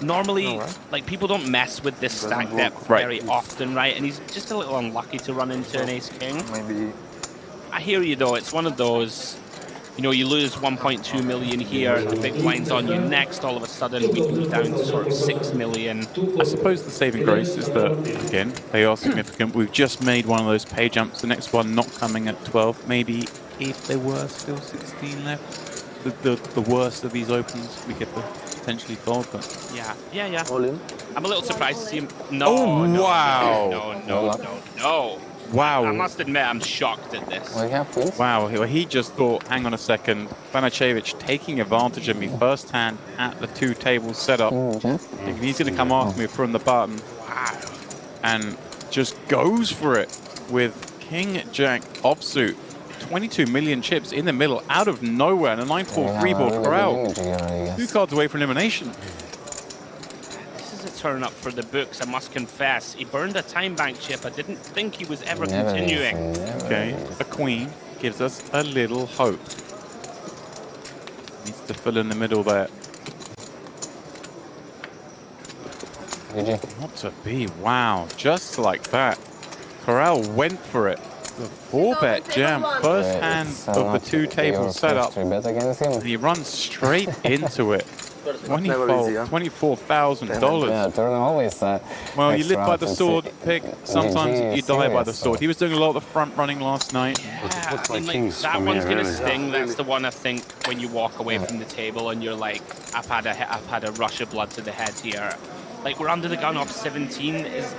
normally, like, people don't mess with this stack depth very often, right? And he's just a little unlucky to run into an Ace King. Maybe. I hear you though. It's one of those. You know, you lose 1.2 million here, the big blind's on you next, all of a sudden we can be down to sort of 6 million. I suppose the saving grace is that, again, they are significant. We've just made one of those pay jumps, the next one not coming at 12. Maybe if there were still 16 left, the worst of these opens we could potentially fold, but... Yeah. All in? I'm a little surprised to see him... Wow. No. Wow. I must admit, I'm shocked at this. Wow, he just thought, hang on a second, Banichevich taking advantage of me first hand at the two tables set up. Thinking he's going to come after me from the button. Wow. And just goes for it with King Jack offsuit. 22 million chips in the middle, out of nowhere, and a 9-4 3-board Corral. 2 cards away from elimination. Turn up for the books, I must confess. He burned a time bank chip. I didn't think he was ever continuing. Okay, a queen gives us a little hope. Needs to fill in the middle there. Not to be. Wow, just like that. Corral went for it. The 4-bet jam, first hand of the two tables set up. And he runs straight into it. 24,000. Well, you live by the sword, Pick. Sometimes you die by the sword. He was doing a lot of front running last night. Yeah, I mean, like, that one's gonna sting. That's the one I think when you walk away from the table and you're like, I've had a rush of blood to the head here. Like, we're under the gun off 17. Is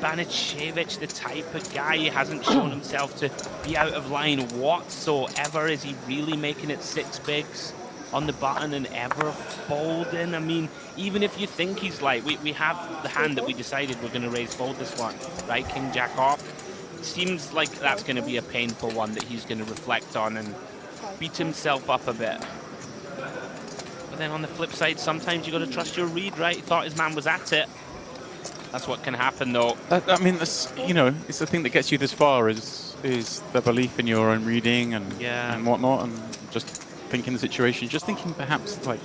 Banichevich the type of guy? He hasn't shown himself to be out of line whatsoever. Is he really making it 6 bigs on the button and ever folding? I mean, even if you think he's light, we have the hand that we decided we're going to raise fold this one, right? King Jack off. Seems like that's going to be a painful one that he's going to reflect on and beat himself up a bit. But then on the flip side, sometimes you got to trust your read, right? He thought his man was at it. That's what can happen, though. I mean, this, you know, it's the thing that gets you this far is the belief in your own reading and whatnot, and just thinking the situation, just thinking perhaps like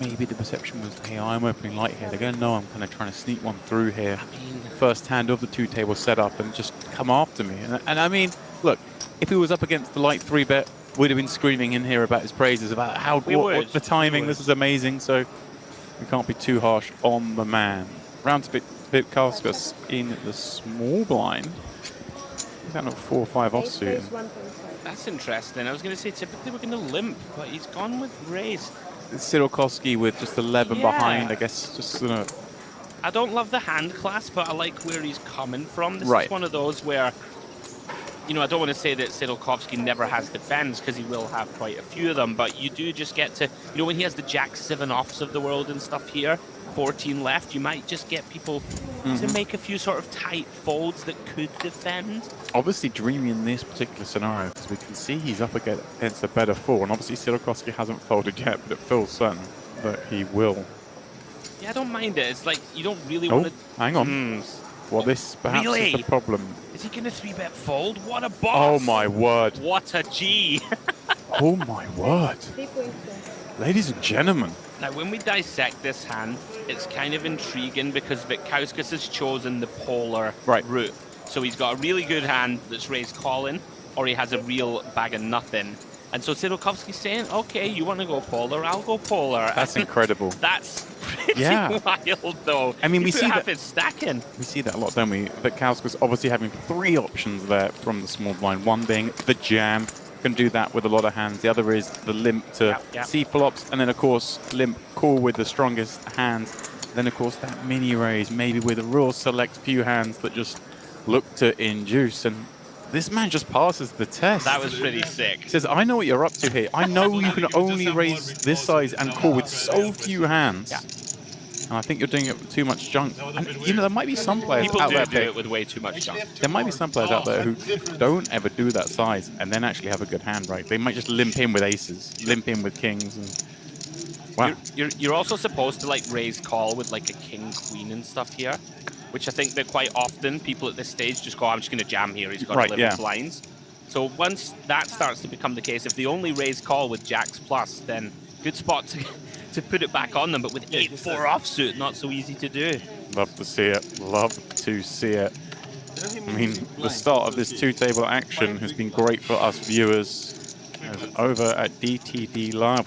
maybe the perception was, hey, I'm opening light here. They're going to know I'm kind of trying to sneak one through here. First hand of the two-table setup and just come after me. And I mean, look, if he was up against the light 3-bet, we'd have been screaming in here about his praises, about how what the timing, this is amazing. So we can't be too harsh on the man. Round to Bitkauskas in the small blind. He's got a 4 or 5 offsuit. That's interesting. I was going to say typically we're going to limp, but he's gone with raise. Sirokovsky with just 11 behind, I guess. Just I don't love the hand class, but I like where he's coming from. This Right. is one of those where, you know, I don't want to say that Sirokovsky never has defends, because he will have quite a few of them, but you do just get to, you know, when he has the Jack 7 offs of the world and stuff here, 14 left, you might just get people to make a few sort of tight folds that could defend. Obviously dreamy in this particular scenario, because we can see he's up against a better 4, and obviously Sirokovsky hasn't folded yet, but it feels certain that he will. Yeah, I don't mind it. It's like, you don't really want to... Hang on. Well, this perhaps is the problem. Is he going to 3-bet fold? What a boss! Oh my word. What a G! Oh my word. Ladies and gentlemen. Now, when we dissect this hand, it's kind of intriguing because Vitkauskas has chosen the polar route. So he's got a really good hand that's raised calling, or he has a real bag of nothing. And so Sirokovsky's saying, okay, you want to go polar, I'll go polar. That's incredible. That's pretty wild, though. I mean, we see that stacking. We see that a lot, don't we? Vitkauskas obviously having 3 options there from the small blind. One being the jam. Can do that with a lot of hands. The other is the limp to C flops, and then of course limp call with the strongest hands. Then of course that mini raise, maybe with a real select few hands that just look to induce. And this man just passes the test. That was pretty sick. He says, I know what you're up to here. I know you can only raise this size and call with so few hands. And I think you're doing it with too much junk. And you know, there might be some players out there do it with way too much junk. There might be some players out there who don't ever do that size and then actually have a good hand, right? They might just limp in with aces, limp in with kings, and wow. You're also supposed to like raise call with like a king, queen and stuff here, which I think that quite often people at this stage just go, I'm just going to jam here. He's got 11 blinds. So once that starts to become the case, if they only raise call with jacks plus, then good spot to put it back on them, but with 8-4 offsuit, not so easy to do. Love to see it. Love to see it. I mean, the start of this two-table action has been great for us viewers. As over at DTD Live,